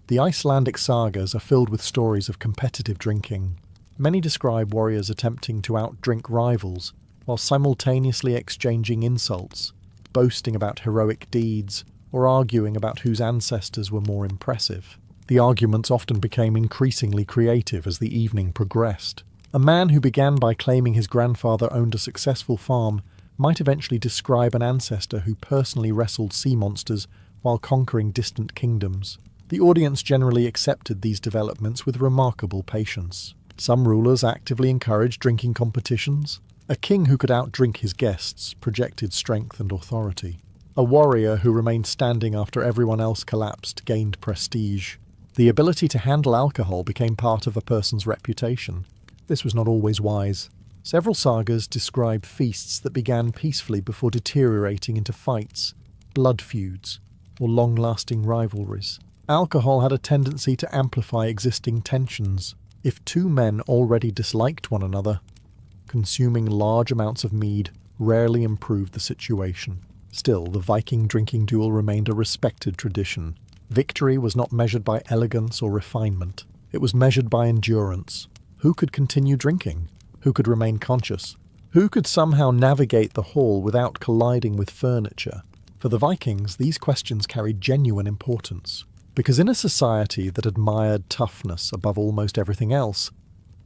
The Icelandic sagas are filled with stories of competitive drinking. Many describe warriors attempting to outdrink rivals, while simultaneously exchanging insults, boasting about heroic deeds, or arguing about whose ancestors were more impressive. The arguments often became increasingly creative as the evening progressed. A man who began by claiming his grandfather owned a successful farm might eventually describe an ancestor who personally wrestled sea monsters while conquering distant kingdoms. The audience generally accepted these developments with remarkable patience. Some rulers actively encouraged drinking competitions. A king who could outdrink his guests projected strength and authority. A warrior who remained standing after everyone else collapsed gained prestige. The ability to handle alcohol became part of a person's reputation. This was not always wise. Several sagas describe feasts that began peacefully before deteriorating into fights, blood feuds, or long-lasting rivalries. Alcohol had a tendency to amplify existing tensions. If two men already disliked one another, consuming large amounts of mead rarely improved the situation. Still, the Viking drinking duel remained a respected tradition. Victory was not measured by elegance or refinement. It was measured by endurance. Who could continue drinking? Who could remain conscious? Who could somehow navigate the hall without colliding with furniture? For the Vikings, these questions carried genuine importance. Because in a society that admired toughness above almost everything else,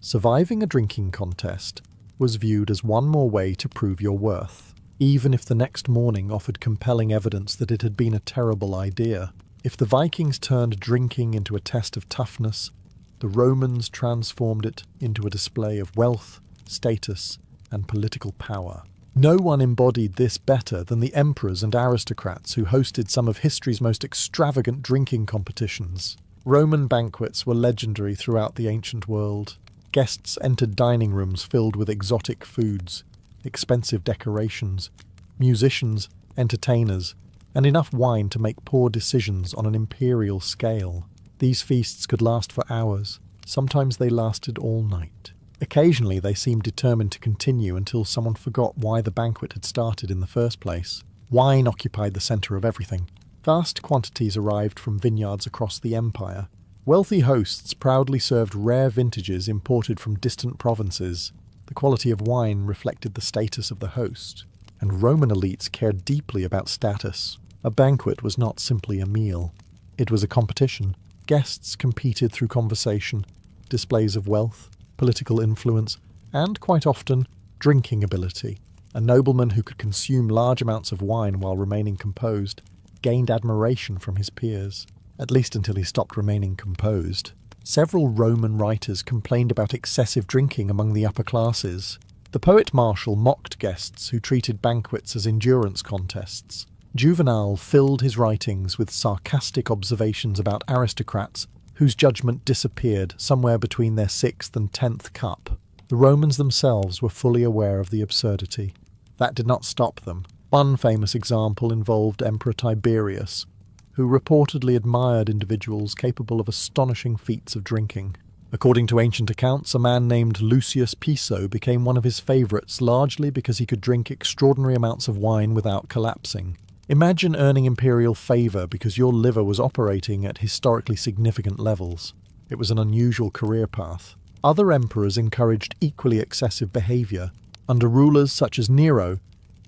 surviving a drinking contest was viewed as one more way to prove your worth, even if the next morning offered compelling evidence that it had been a terrible idea. If the Vikings turned drinking into a test of toughness, the Romans transformed it into a display of wealth, status, and political power. No one embodied this better than the emperors and aristocrats who hosted some of history's most extravagant drinking competitions. Roman banquets were legendary throughout the ancient world. Guests entered dining rooms filled with exotic foods, expensive decorations, musicians, entertainers, and enough wine to make poor decisions on an imperial scale. These feasts could last for hours. Sometimes they lasted all night. Occasionally they seemed determined to continue until someone forgot why the banquet had started in the first place. Wine occupied the centre of everything. Vast quantities arrived from vineyards across the empire. Wealthy hosts proudly served rare vintages imported from distant provinces. The quality of wine reflected the status of the host, and Roman elites cared deeply about status. A banquet was not simply a meal. It was a competition. Guests competed through conversation, displays of wealth, political influence, and, quite often, drinking ability. A nobleman who could consume large amounts of wine while remaining composed gained admiration from his peers, at least until he stopped remaining composed. Several Roman writers complained about excessive drinking among the upper classes. The poet Martial mocked guests who treated banquets as endurance contests. Juvenal filled his writings with sarcastic observations about aristocrats whose judgment disappeared somewhere between their 6th and 10th cup. The Romans themselves were fully aware of the absurdity. That did not stop them. One famous example involved Emperor Tiberius, who reportedly admired individuals capable of astonishing feats of drinking. According to ancient accounts, a man named Lucius Piso became one of his favourites largely because he could drink extraordinary amounts of wine without collapsing. Imagine earning imperial favour because your liver was operating at historically significant levels. It was an unusual career path. Other emperors encouraged equally excessive behaviour. Under rulers such as Nero,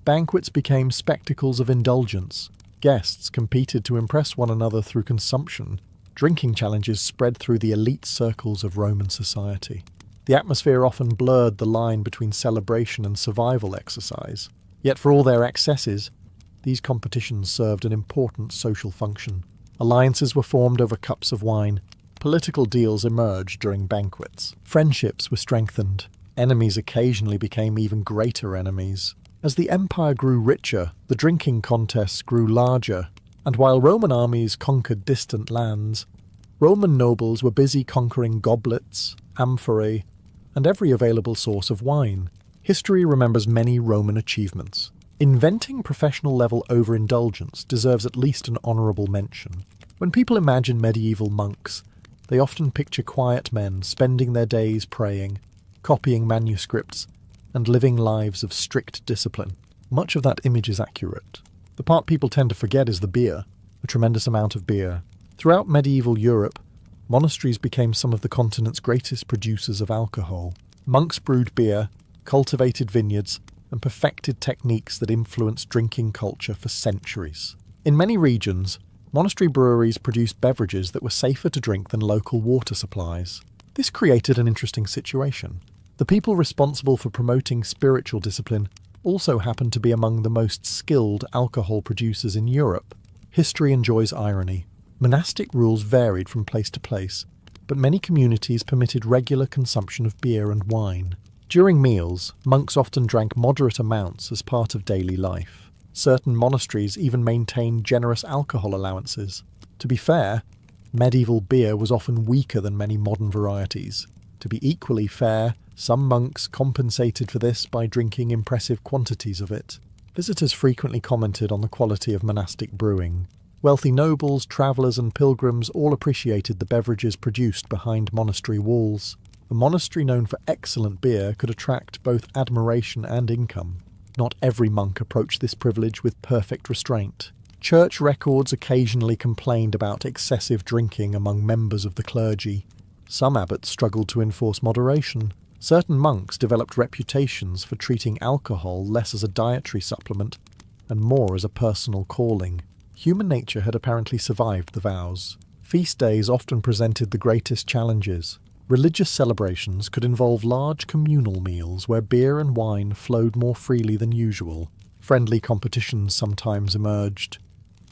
banquets became spectacles of indulgence. Guests competed to impress one another through consumption. Drinking challenges spread through the elite circles of Roman society. The atmosphere often blurred the line between celebration and survival exercise. Yet for all their excesses, these competitions served an important social function. Alliances were formed over cups of wine. Political deals emerged during banquets. Friendships were strengthened. Enemies occasionally became even greater enemies. As the empire grew richer, the drinking contests grew larger, and while Roman armies conquered distant lands, Roman nobles were busy conquering goblets, amphorae, and every available source of wine. History remembers many Roman achievements. Inventing professional-level overindulgence deserves at least an honourable mention. When people imagine medieval monks, they often picture quiet men spending their days praying, copying manuscripts, and living lives of strict discipline. Much of that image is accurate. The part people tend to forget is the beer, a tremendous amount of beer. Throughout medieval Europe, monasteries became some of the continent's greatest producers of alcohol. Monks brewed beer, cultivated vineyards, and perfected techniques that influenced drinking culture for centuries. In many regions, monastery breweries produced beverages that were safer to drink than local water supplies. This created an interesting situation. The people responsible for promoting spiritual discipline also happened to be among the most skilled alcohol producers in Europe. History enjoys irony. Monastic rules varied from place to place, but many communities permitted regular consumption of beer and wine. During meals, monks often drank moderate amounts as part of daily life. Certain monasteries even maintained generous alcohol allowances. To be fair, medieval beer was often weaker than many modern varieties. To be equally fair, some monks compensated for this by drinking impressive quantities of it. Visitors frequently commented on the quality of monastic brewing. Wealthy nobles, travellers and pilgrims all appreciated the beverages produced behind monastery walls. A monastery known for excellent beer could attract both admiration and income. Not every monk approached this privilege with perfect restraint. Church records occasionally complained about excessive drinking among members of the clergy. Some abbots struggled to enforce moderation. Certain monks developed reputations for treating alcohol less as a dietary supplement and more as a personal calling. Human nature had apparently survived the vows. Feast days often presented the greatest challenges. Religious celebrations could involve large communal meals where beer and wine flowed more freely than usual. Friendly competitions sometimes emerged,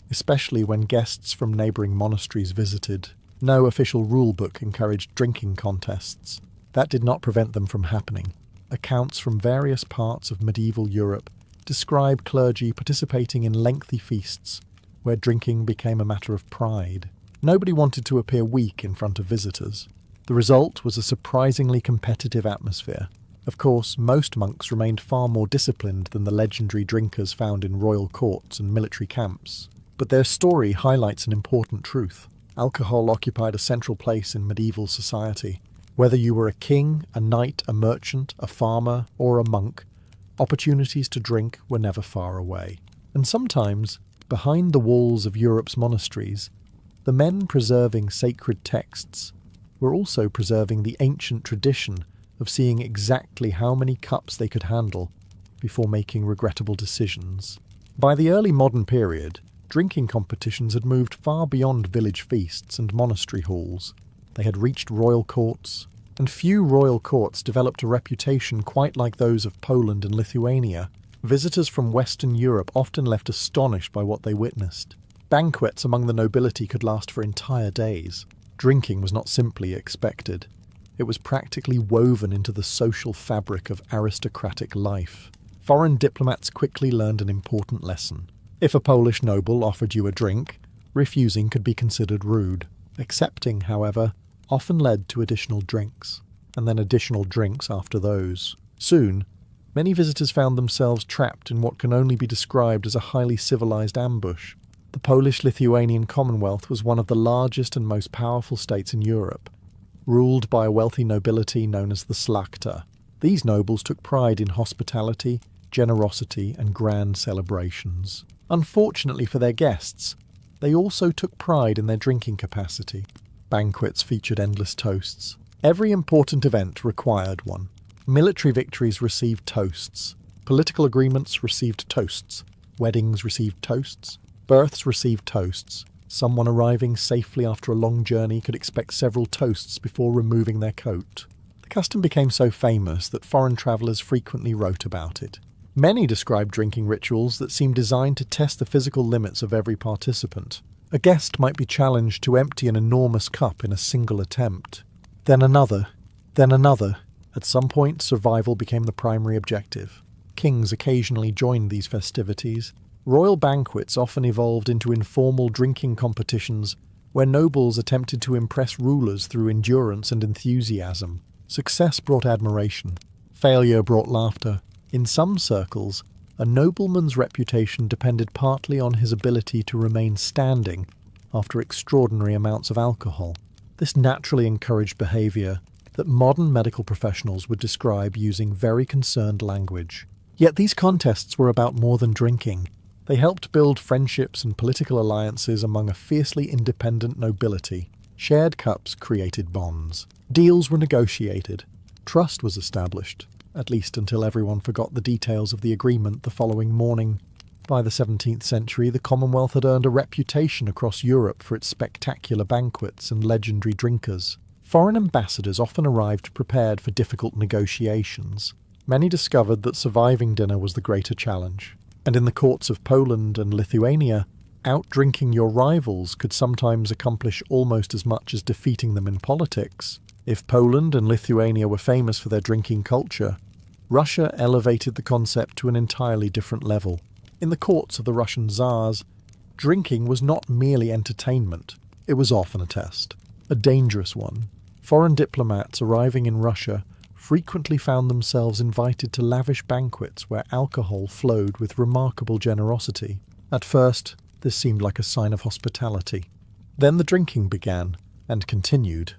especially when guests from neighbouring monasteries visited. No official rulebook encouraged drinking contests. That did not prevent them from happening. Accounts from various parts of medieval Europe describe clergy participating in lengthy feasts where drinking became a matter of pride. Nobody wanted to appear weak in front of visitors. The result was a surprisingly competitive atmosphere. Of course, most monks remained far more disciplined than the legendary drinkers found in royal courts and military camps. But their story highlights an important truth. Alcohol occupied a central place in medieval society. Whether you were a king, a knight, a merchant, a farmer, or a monk, opportunities to drink were never far away. And sometimes, behind the walls of Europe's monasteries, the men preserving sacred texts were also preserving the ancient tradition of seeing exactly how many cups they could handle before making regrettable decisions. By the early modern period, drinking competitions had moved far beyond village feasts and monastery halls. They had reached royal courts, and few royal courts developed a reputation quite like those of Poland and Lithuania. Visitors from Western Europe often left astonished by what they witnessed. Banquets among the nobility could last for entire days. Drinking was not simply expected. It was practically woven into the social fabric of aristocratic life. Foreign diplomats quickly learned an important lesson. If a Polish noble offered you a drink, refusing could be considered rude. Accepting, however, often led to additional drinks, and then additional drinks after those. Soon, many visitors found themselves trapped in what can only be described as a highly civilized ambush. The Polish-Lithuanian Commonwealth was one of the largest and most powerful states in Europe, ruled by a wealthy nobility known as the Szlachta. These nobles took pride in hospitality, generosity, and grand celebrations. Unfortunately for their guests, they also took pride in their drinking capacity. Banquets featured endless toasts. Every important event required one. Military victories received toasts. Political agreements received toasts. Weddings received toasts. Births received toasts. Someone arriving safely after a long journey could expect several toasts before removing their coat. The custom became so famous that foreign travellers frequently wrote about it. Many described drinking rituals that seemed designed to test the physical limits of every participant. A guest might be challenged to empty an enormous cup in a single attempt. Then another. Then another. At some point, survival became the primary objective. Kings occasionally joined these festivities. Royal banquets often evolved into informal drinking competitions where nobles attempted to impress rulers through endurance and enthusiasm. Success brought admiration. Failure brought laughter. In some circles, a nobleman's reputation depended partly on his ability to remain standing after extraordinary amounts of alcohol. This naturally encouraged behaviour that modern medical professionals would describe using very concerned language. Yet these contests were about more than drinking. They helped build friendships and political alliances among a fiercely independent nobility. Shared cups created bonds. Deals were negotiated. Trust was established, at least until everyone forgot the details of the agreement the following morning. By the 17th century, the Commonwealth had earned a reputation across Europe for its spectacular banquets and legendary drinkers. Foreign ambassadors often arrived prepared for difficult negotiations. Many discovered that surviving dinner was the greater challenge. And in the courts of Poland and Lithuania, out-drinking your rivals could sometimes accomplish almost as much as defeating them in politics. If Poland and Lithuania were famous for their drinking culture, Russia elevated the concept to an entirely different level. In the courts of the Russian Tsars, drinking was not merely entertainment, it was often a test. A dangerous one. Foreign diplomats arriving in Russia frequently found themselves invited to lavish banquets where alcohol flowed with remarkable generosity. At first, this seemed like a sign of hospitality. Then the drinking began, and continued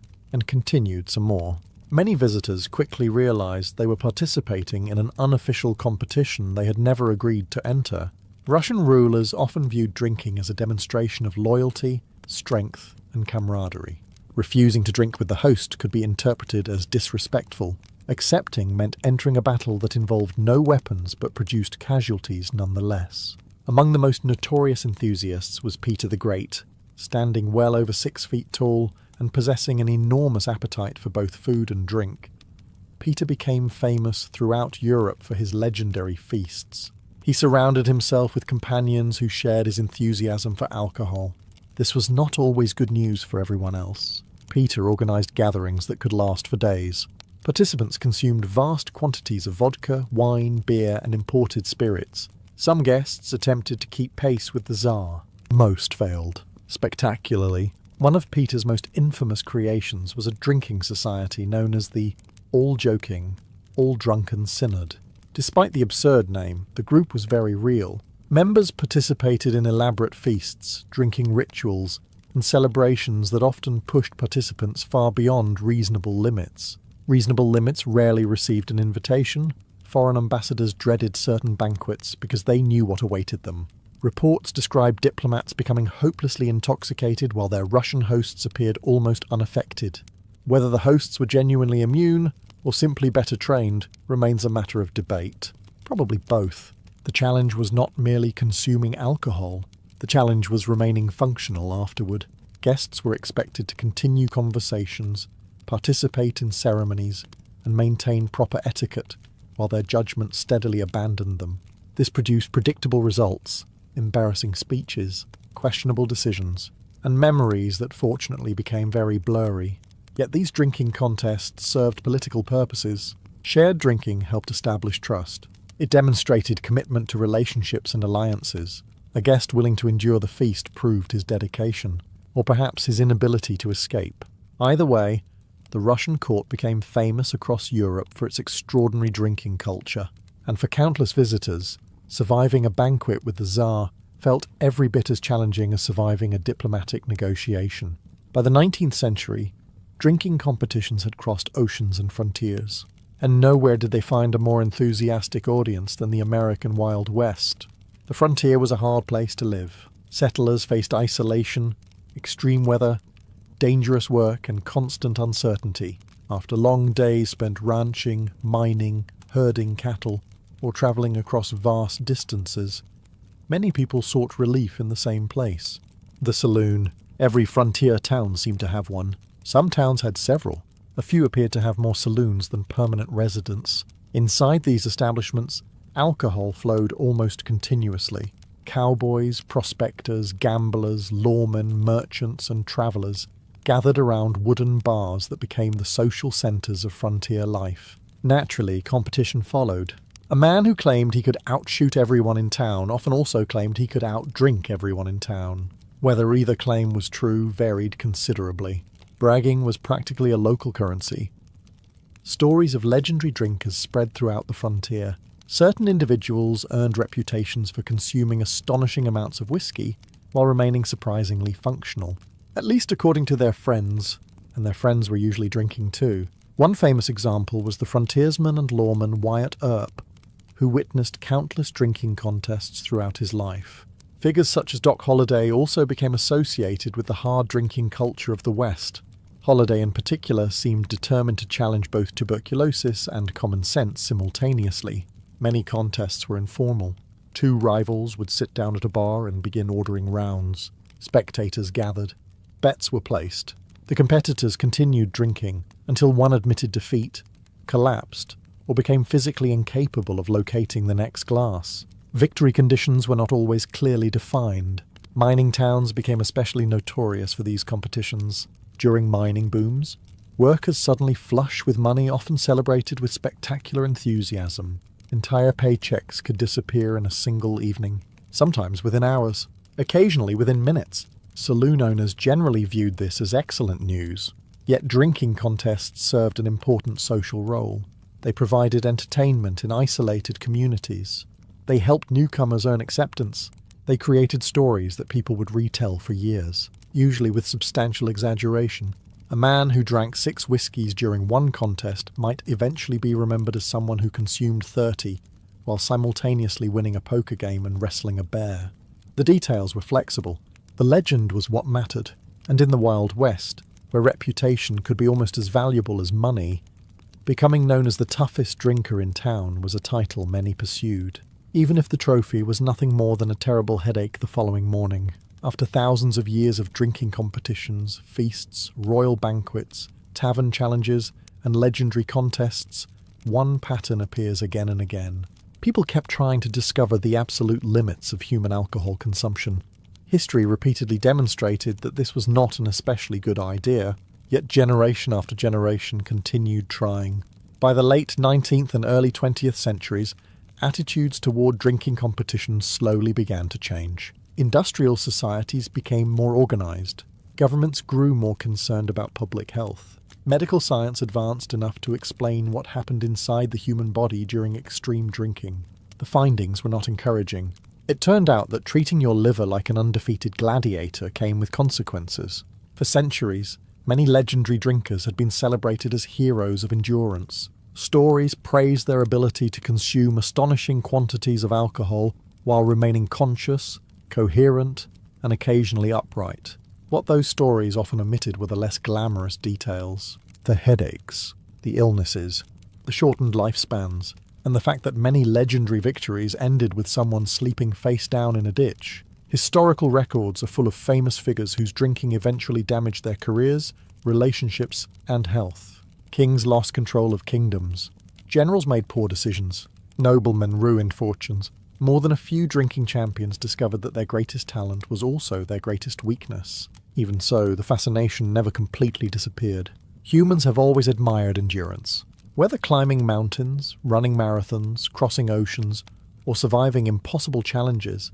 some more. Many visitors quickly realized they were participating in an unofficial competition they had never agreed to enter. Russian rulers often viewed drinking as a demonstration of loyalty, strength, and camaraderie. Refusing to drink with the host could be interpreted as disrespectful. Accepting meant entering a battle that involved no weapons but produced casualties nonetheless. Among the most notorious enthusiasts was Peter the Great, standing well over 6 feet tall and possessing an enormous appetite for both food and drink. Peter became famous throughout Europe for his legendary feasts. He surrounded himself with companions who shared his enthusiasm for alcohol. This was not always good news for everyone else. Peter organised gatherings that could last for days. Participants consumed vast quantities of vodka, wine, beer, and imported spirits. Some guests attempted to keep pace with the Tsar. Most failed. Spectacularly, one of Peter's most infamous creations was a drinking society known as the All-Joking, All-Drunken Synod. Despite the absurd name, the group was very real. Members participated in elaborate feasts, drinking rituals, and celebrations that often pushed participants far beyond reasonable limits. Reasonable limits rarely received an invitation. Foreign ambassadors dreaded certain banquets because they knew what awaited them. Reports described diplomats becoming hopelessly intoxicated while their Russian hosts appeared almost unaffected. Whether the hosts were genuinely immune or simply better trained remains a matter of debate. Probably both. The challenge was not merely consuming alcohol. The challenge was remaining functional afterward. Guests were expected to continue conversations, participate in ceremonies, and maintain proper etiquette, while their judgment steadily abandoned them. This produced predictable results, embarrassing speeches, questionable decisions, and memories that fortunately became very blurry. Yet these drinking contests served political purposes. Shared drinking helped establish trust. It demonstrated commitment to relationships and alliances. A guest willing to endure the feast proved his dedication, or perhaps his inability to escape. Either way, the Russian court became famous across Europe for its extraordinary drinking culture, and for countless visitors, surviving a banquet with the Tsar felt every bit as challenging as surviving a diplomatic negotiation. By the 19th century, drinking competitions had crossed oceans and frontiers, and nowhere did they find a more enthusiastic audience than the American Wild West. The frontier was a hard place to live. Settlers faced isolation, extreme weather, dangerous work, and constant uncertainty. After long days spent ranching, mining, herding cattle, or travelling across vast distances, many people sought relief in the same place. The saloon. Every frontier town seemed to have one. Some towns had several. A few appeared to have more saloons than permanent residents. Inside these establishments, alcohol flowed almost continuously. Cowboys, prospectors, gamblers, lawmen, merchants, and travellers gathered around wooden bars that became the social centres of frontier life. Naturally, competition followed. A man who claimed he could outshoot everyone in town often also claimed he could outdrink everyone in town. Whether either claim was true varied considerably. Bragging was practically a local currency. Stories of legendary drinkers spread throughout the frontier. Certain individuals earned reputations for consuming astonishing amounts of whiskey while remaining surprisingly functional, at least according to their friends, and their friends were usually drinking too. One famous example was the frontiersman and lawman Wyatt Earp, who witnessed countless drinking contests throughout his life. Figures such as Doc Holliday also became associated with the hard drinking culture of the West. Holliday in particular seemed determined to challenge both tuberculosis and common sense simultaneously. Many contests were informal. Two rivals would sit down at a bar and begin ordering rounds. Spectators gathered. Bets were placed. The competitors continued drinking until one admitted defeat, collapsed, or became physically incapable of locating the next glass. Victory conditions were not always clearly defined. Mining towns became especially notorious for these competitions. During mining booms, workers suddenly flush with money often celebrated with spectacular enthusiasm. Entire paychecks could disappear in a single evening, sometimes within hours, occasionally within minutes. Saloon owners generally viewed this as excellent news. Yet drinking contests served an important social role. They provided entertainment in isolated communities. They helped newcomers earn acceptance. They created stories that people would retell for years, usually with substantial exaggeration. A man who drank 6 whiskies during one contest might eventually be remembered as someone who consumed 30, while simultaneously winning a poker game and wrestling a bear. The details were flexible. The legend was what mattered, and in the Wild West, where reputation could be almost as valuable as money, becoming known as the toughest drinker in town was a title many pursued, even if the trophy was nothing more than a terrible headache the following morning. After thousands of years of drinking competitions, feasts, royal banquets, tavern challenges, and legendary contests, one pattern appears again and again. People kept trying to discover the absolute limits of human alcohol consumption. History repeatedly demonstrated that this was not an especially good idea, yet generation after generation continued trying. By the late 19th and early 20th centuries, attitudes toward drinking competitions slowly began to change. Industrial societies became more organized. Governments grew more concerned about public health. Medical science advanced enough to explain what happened inside the human body during extreme drinking. The findings were not encouraging. It turned out that treating your liver like an undefeated gladiator came with consequences. For centuries, many legendary drinkers had been celebrated as heroes of endurance. Stories praised their ability to consume astonishing quantities of alcohol while remaining conscious, coherent, and occasionally upright. What those stories often omitted were the less glamorous details. The headaches, the illnesses, the shortened lifespans, and the fact that many legendary victories ended with someone sleeping face down in a ditch. Historical records are full of famous figures whose drinking eventually damaged their careers, relationships, and health. Kings lost control of kingdoms. Generals made poor decisions. Noblemen ruined fortunes. More than a few drinking champions discovered that their greatest talent was also their greatest weakness. Even so, the fascination never completely disappeared. Humans have always admired endurance. Whether climbing mountains, running marathons, crossing oceans, or surviving impossible challenges,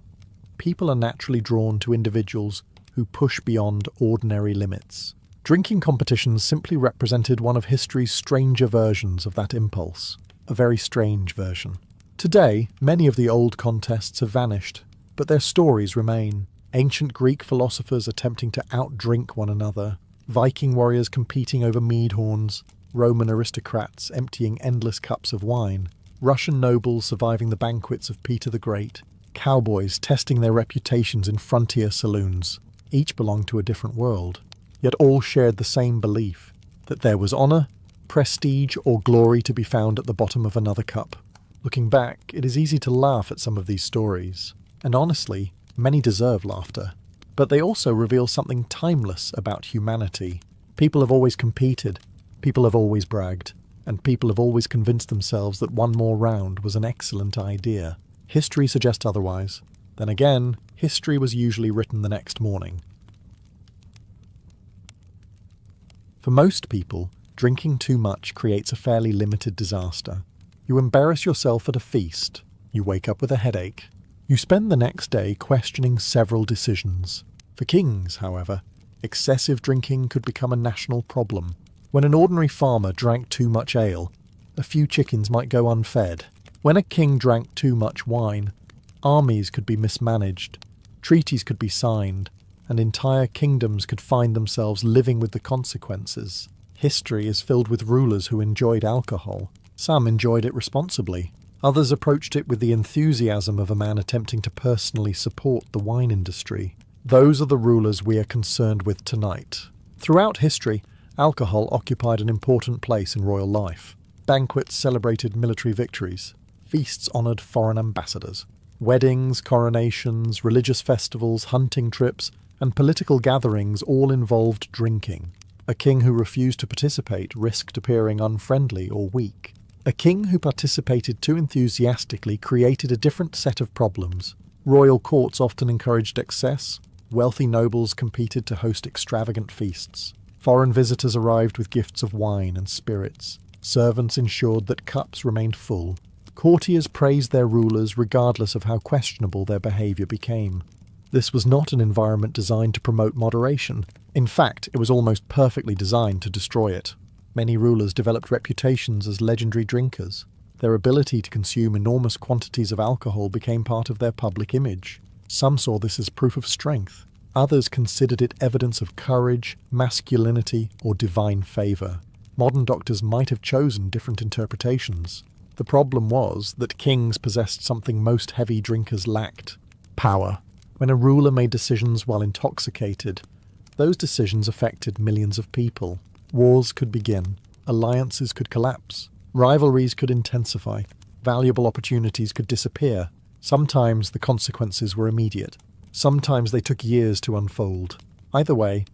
people are naturally drawn to individuals who push beyond ordinary limits. Drinking competitions simply represented one of history's stranger versions of that impulse. A very strange version. Today, many of the old contests have vanished, but their stories remain. Ancient Greek philosophers attempting to outdrink one another, Viking warriors competing over mead horns, Roman aristocrats emptying endless cups of wine, Russian nobles surviving the banquets of Peter the Great, cowboys testing their reputations in frontier saloons. Each belonged to a different world, yet all shared the same belief, that there was honour, prestige or glory to be found at the bottom of another cup. Looking back, it is easy to laugh at some of these stories, and honestly, many deserve laughter. But they also reveal something timeless about humanity. People have always competed, people have always bragged, and people have always convinced themselves that one more round was an excellent idea. History suggests otherwise. Then again, history was usually written the next morning. For most people, drinking too much creates a fairly limited disaster. You embarrass yourself at a feast. You wake up with a headache. You spend the next day questioning several decisions. For kings, however, excessive drinking could become a national problem. When an ordinary farmer drank too much ale, a few chickens might go unfed. When a king drank too much wine, armies could be mismanaged, treaties could be signed, and entire kingdoms could find themselves living with the consequences. History is filled with rulers who enjoyed alcohol. Some enjoyed it responsibly. Others approached it with the enthusiasm of a man attempting to personally support the wine industry. Those are the rulers we are concerned with tonight. Throughout history, alcohol occupied an important place in royal life. Banquets celebrated military victories. Feasts honoured foreign ambassadors. Weddings, coronations, religious festivals, hunting trips, and political gatherings all involved drinking. A king who refused to participate risked appearing unfriendly or weak. A king who participated too enthusiastically created a different set of problems. Royal courts often encouraged excess. Wealthy nobles competed to host extravagant feasts. Foreign visitors arrived with gifts of wine and spirits. Servants ensured that cups remained full. Courtiers praised their rulers regardless of how questionable their behaviour became. This was not an environment designed to promote moderation. In fact, it was almost perfectly designed to destroy it. Many rulers developed reputations as legendary drinkers. Their ability to consume enormous quantities of alcohol became part of their public image. Some saw this as proof of strength. Others considered it evidence of courage, masculinity, or divine favour. Modern doctors might have chosen different interpretations. The problem was that kings possessed something most heavy drinkers lacked: power. When a ruler made decisions while intoxicated, those decisions affected millions of people. Wars could begin, alliances could collapse, rivalries could intensify, valuable opportunities could disappear. Sometimes the consequences were immediate. Sometimes they took years to unfold. Either way,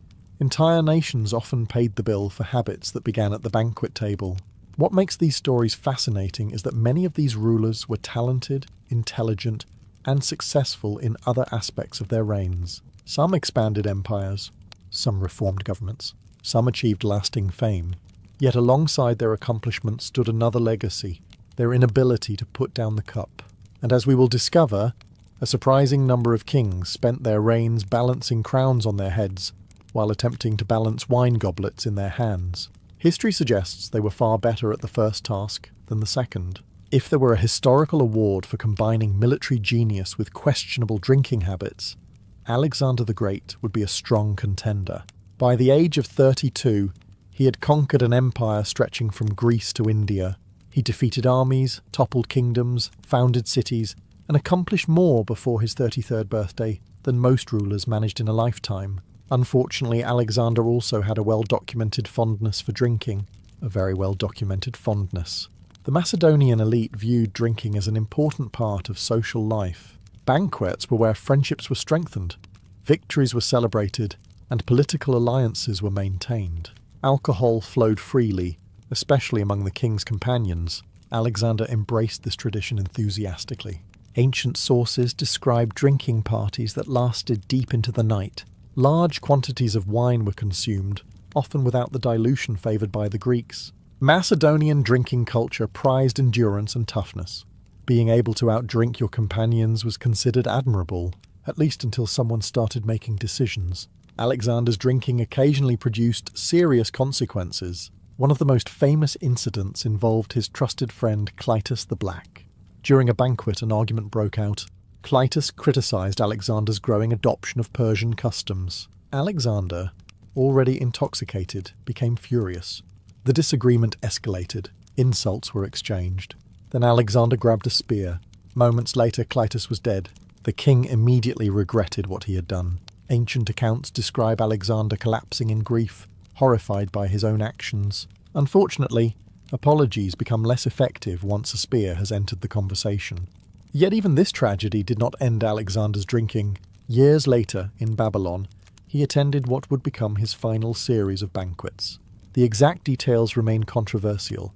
entire nations often paid the bill for habits that began at the banquet table. What makes these stories fascinating is that many of these rulers were talented, intelligent, and successful in other aspects of their reigns. Some expanded empires, some reformed governments, some achieved lasting fame. Yet alongside their accomplishments stood another legacy: their inability to put down the cup. And as we will discover, a surprising number of kings spent their reigns balancing crowns on their heads while attempting to balance wine goblets in their hands. History suggests they were far better at the first task than the second. If there were a historical award for combining military genius with questionable drinking habits, Alexander the Great would be a strong contender. By the age of 32, he had conquered an empire stretching from Greece to India. He defeated armies, toppled kingdoms, founded cities, and accomplished more before his 33rd birthday than most rulers managed in a lifetime. Unfortunately, Alexander also had a well-documented fondness for drinking. A very well-documented fondness. The Macedonian elite viewed drinking as an important part of social life. Banquets were where friendships were strengthened, victories were celebrated, and political alliances were maintained. Alcohol flowed freely, especially among the king's companions. Alexander embraced this tradition enthusiastically. Ancient sources describe drinking parties that lasted deep into the night. Large quantities of wine were consumed, often without the dilution favoured by the Greeks. Macedonian drinking culture prized endurance and toughness. Being able to outdrink your companions was considered admirable, at least until someone started making decisions. Alexander's drinking occasionally produced serious consequences. One of the most famous incidents involved his trusted friend Clytus the Black. During a banquet, an argument broke out. Clytus criticised Alexander's growing adoption of Persian customs. Alexander, already intoxicated, became furious. The disagreement escalated. Insults were exchanged. Then Alexander grabbed a spear. Moments later, Clytus was dead. The king immediately regretted what he had done. Ancient accounts describe Alexander collapsing in grief, horrified by his own actions. Unfortunately, apologies become less effective once a spear has entered the conversation. Yet even this tragedy did not end Alexander's drinking. Years later, in Babylon, he attended what would become his final series of banquets. The exact details remain controversial,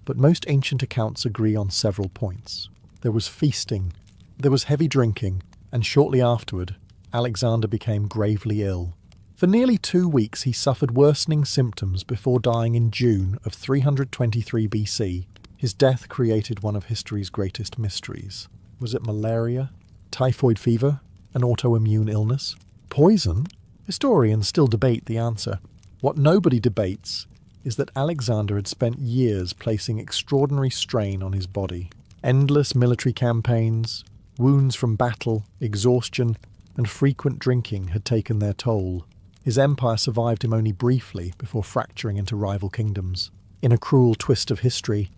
but most ancient accounts agree on several points. There was feasting, there was heavy drinking, and shortly afterward, Alexander became gravely ill. For nearly 2 weeks he suffered worsening symptoms before dying in June of 323 BC. His death created one of history's greatest mysteries. Was it malaria? Typhoid fever? An autoimmune illness? Poison? Historians still debate the answer. What nobody debates is that Alexander had spent years placing extraordinary strain on his body. Endless military campaigns, wounds from battle, exhaustion, and frequent drinking had taken their toll. His empire survived him only briefly before fracturing into rival kingdoms. In a cruel twist of history,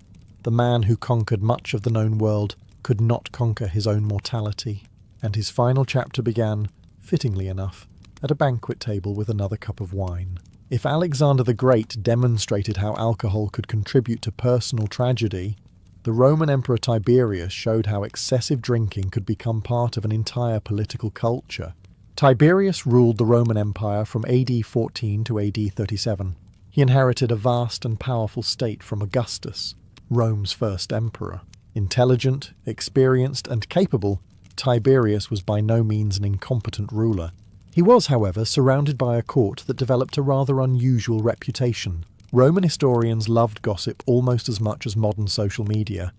the man who conquered much of the known world could not conquer his own mortality, and his final chapter began, fittingly enough, at a banquet table with another cup of wine. If Alexander the Great demonstrated how alcohol could contribute to personal tragedy, the Roman Emperor Tiberius showed how excessive drinking could become part of an entire political culture. Tiberius ruled the Roman Empire from AD 14 to AD 37. He inherited a vast and powerful state from Augustus, Rome's first emperor. Intelligent, experienced, and capable, Tiberius was by no means an incompetent ruler. He was, however, surrounded by a court that developed a rather unusual reputation. Roman historians loved gossip almost as much as modern social media,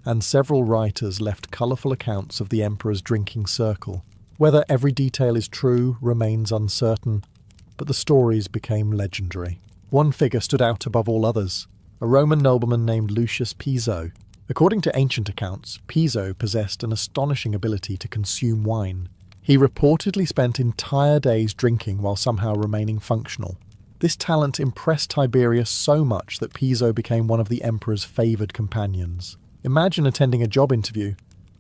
and several writers left colourful accounts of the emperor's drinking circle. Whether every detail is true remains uncertain, but the stories became legendary. One figure stood out above all others, a Roman nobleman named Lucius Piso. According to ancient accounts, Piso possessed an astonishing ability to consume wine. He reportedly spent entire days drinking while somehow remaining functional. This talent impressed Tiberius so much that Piso became one of the emperor's favoured companions. Imagine attending a job interview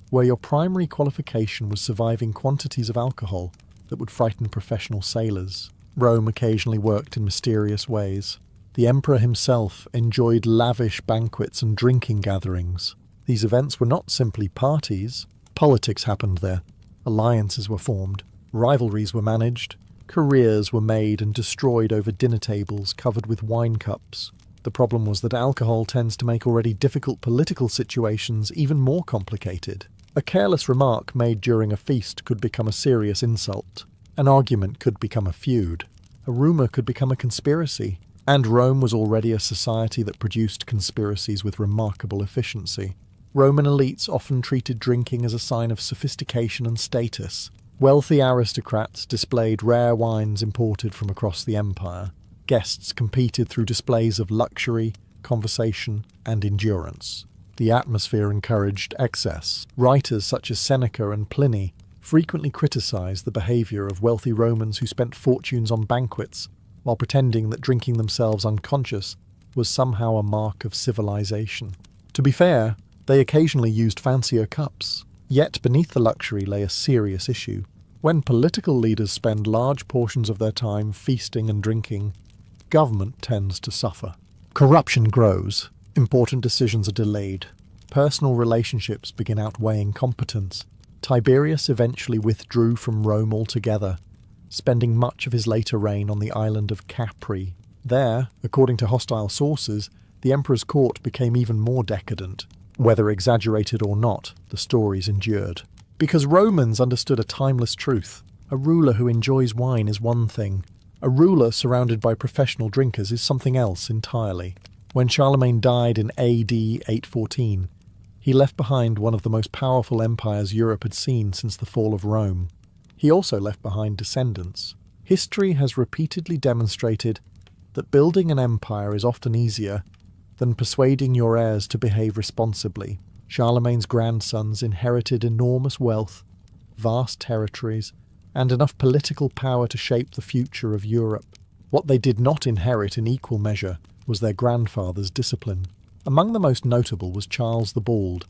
where your primary qualification was surviving quantities of alcohol that would frighten professional sailors. Rome occasionally worked in mysterious ways. The emperor himself enjoyed lavish banquets and drinking gatherings. These events were not simply parties. Politics happened there. Alliances were formed. Rivalries were managed. Careers were made and destroyed over dinner tables covered with wine cups. The problem was that alcohol tends to make already difficult political situations even more complicated. A careless remark made during a feast could become a serious insult. An argument could become a feud. A rumour could become a conspiracy. And Rome was already a society that produced conspiracies with remarkable efficiency. Roman elites often treated drinking as a sign of sophistication and status. Wealthy aristocrats displayed rare wines imported from across the empire. Guests competed through displays of luxury, conversation, and endurance. The atmosphere encouraged excess. Writers such as Seneca and Pliny frequently criticized the behavior of wealthy Romans who spent fortunes on banquets, while pretending that drinking themselves unconscious was somehow a mark of civilization. To be fair, they occasionally used fancier cups. Yet beneath the luxury lay a serious issue. When political leaders spend large portions of their time feasting and drinking, government tends to suffer. Corruption grows. Important decisions are delayed. Personal relationships begin outweighing competence. Tiberius eventually withdrew from Rome altogether, spending much of his later reign on the island of Capri. There, according to hostile sources, the emperor's court became even more decadent. Whether exaggerated or not, the stories endured. Because Romans understood a timeless truth. A ruler who enjoys wine is one thing. A ruler surrounded by professional drinkers is something else entirely. When Charlemagne died in AD 814, he left behind one of the most powerful empires Europe had seen since the fall of Rome. He also left behind descendants. History has repeatedly demonstrated that building an empire is often easier than persuading your heirs to behave responsibly. Charlemagne's grandsons inherited enormous wealth, vast territories, and enough political power to shape the future of Europe. What they did not inherit in equal measure was their grandfather's discipline. Among the most notable was Charles the Bald,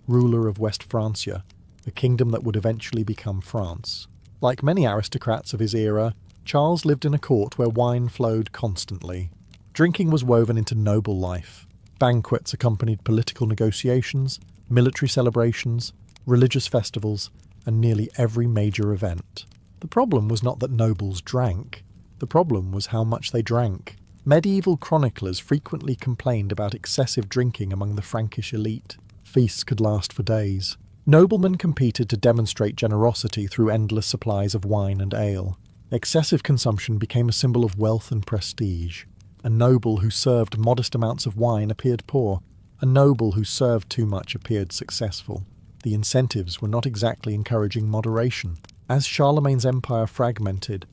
ruler of West Francia, a kingdom that would eventually become France. Like many aristocrats of his era, Charles lived in a court where wine flowed constantly. Drinking was woven into noble life. Banquets accompanied political negotiations, military celebrations, religious festivals, and nearly every major event. The problem was not that nobles drank. The problem was how much they drank. Medieval chroniclers frequently complained about excessive drinking among the Frankish elite. Feasts could last for days. Noblemen competed to demonstrate generosity through endless supplies of wine and ale. Excessive consumption became a symbol of wealth and prestige. A noble who served modest amounts of wine appeared poor. A noble who served too much appeared successful. The incentives were not exactly encouraging moderation. As Charlemagne's empire fragmented,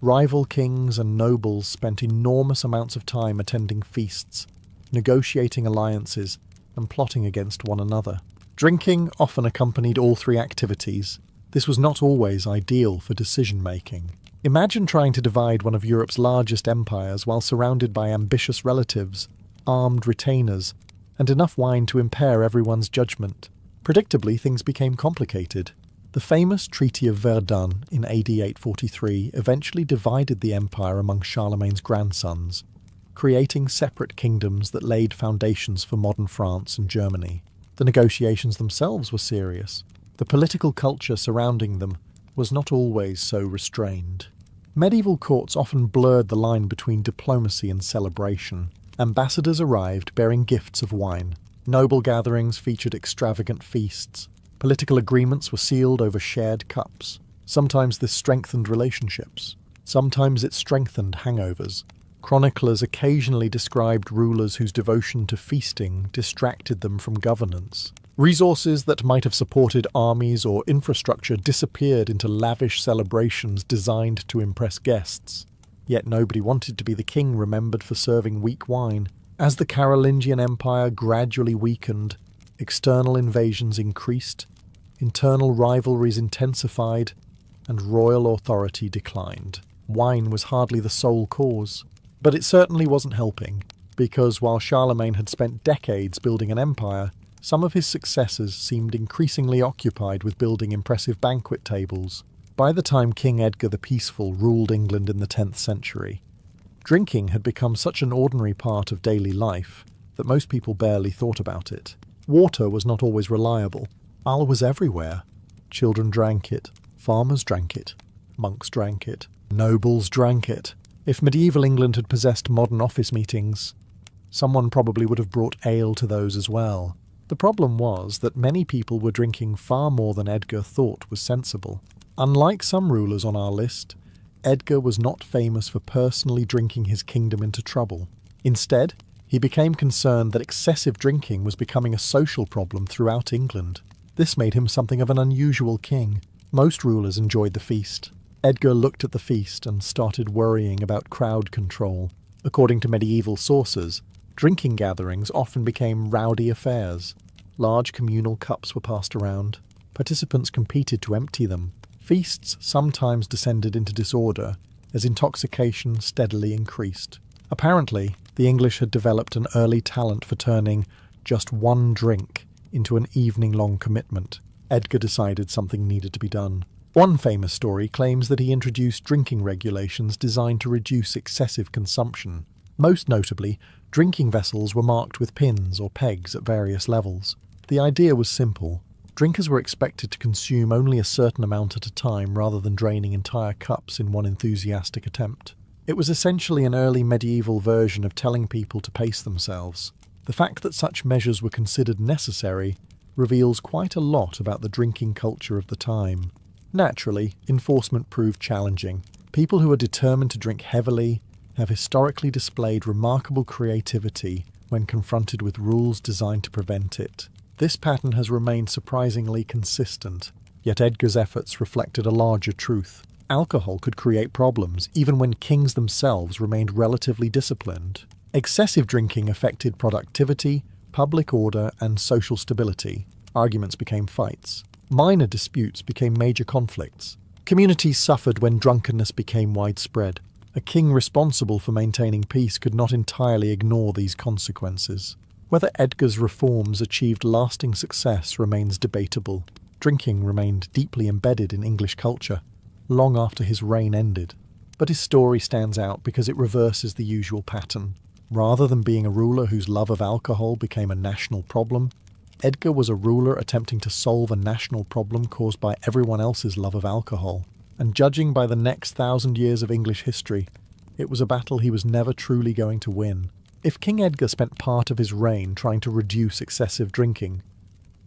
rival kings and nobles spent enormous amounts of time attending feasts, negotiating alliances, and plotting against one another. Drinking often accompanied all three activities. This was not always ideal for decision-making. Imagine trying to divide one of Europe's largest empires while surrounded by ambitious relatives, armed retainers, and enough wine to impair everyone's judgment. Predictably, things became complicated. The famous Treaty of Verdun in AD 843 eventually divided the empire among Charlemagne's grandsons, creating separate kingdoms that laid foundations for modern France and Germany. The negotiations themselves were serious. The political culture surrounding them was not always so restrained. Medieval courts often blurred the line between diplomacy and celebration. Ambassadors arrived bearing gifts of wine. Noble gatherings featured extravagant feasts. Political agreements were sealed over shared cups. Sometimes this strengthened relationships. Sometimes it strengthened hangovers. Chroniclers occasionally described rulers whose devotion to feasting distracted them from governance. Resources that might have supported armies or infrastructure disappeared into lavish celebrations designed to impress guests. Yet nobody wanted to be the king remembered for serving weak wine. As the Carolingian Empire gradually weakened, external invasions increased, internal rivalries intensified, and royal authority declined. Wine was hardly the sole cause, but it certainly wasn't helping, because while Charlemagne had spent decades building an empire, some of his successors seemed increasingly occupied with building impressive banquet tables. By the time King Edgar the Peaceful ruled England in the 10th century, drinking had become such an ordinary part of daily life that most people barely thought about it. Water was not always reliable. Ale was everywhere. Children drank it. Farmers drank it. Monks drank it. Nobles drank it. If medieval England had possessed modern office meetings, someone probably would have brought ale to those as well. The problem was that many people were drinking far more than Edgar thought was sensible. Unlike some rulers on our list, Edgar was not famous for personally drinking his kingdom into trouble. Instead, he became concerned that excessive drinking was becoming a social problem throughout England. This made him something of an unusual king. Most rulers enjoyed the feast. Edgar looked at the feast and started worrying about crowd control. According to medieval sources, drinking gatherings often became rowdy affairs. Large communal cups were passed around. Participants competed to empty them. Feasts sometimes descended into disorder as intoxication steadily increased. Apparently, the English had developed an early talent for turning just one drink into an evening-long commitment. Edgar decided something needed to be done. One famous story claims that he introduced drinking regulations designed to reduce excessive consumption. Most notably, drinking vessels were marked with pins or pegs at various levels. The idea was simple. Drinkers were expected to consume only a certain amount at a time rather than draining entire cups in one enthusiastic attempt. It was essentially an early medieval version of telling people to pace themselves. The fact that such measures were considered necessary reveals quite a lot about the drinking culture of the time. Naturally, enforcement proved challenging. People who are determined to drink heavily have historically displayed remarkable creativity when confronted with rules designed to prevent it. This pattern has remained surprisingly consistent, yet Edgar's efforts reflected a larger truth. Alcohol could create problems even when kings themselves remained relatively disciplined. Excessive drinking affected productivity, public order, and social stability. Arguments became fights. Minor disputes became major conflicts. Communities suffered when drunkenness became widespread. A king responsible for maintaining peace could not entirely ignore these consequences. Whether Edgar's reforms achieved lasting success remains debatable. Drinking remained deeply embedded in English culture, long after his reign ended. But his story stands out because it reverses the usual pattern. Rather than being a ruler whose love of alcohol became a national problem, Edgar was a ruler attempting to solve a national problem caused by everyone else's love of alcohol. And judging by the next 1,000 years of English history, it was a battle he was never truly going to win. If King Edgar spent part of his reign trying to reduce excessive drinking,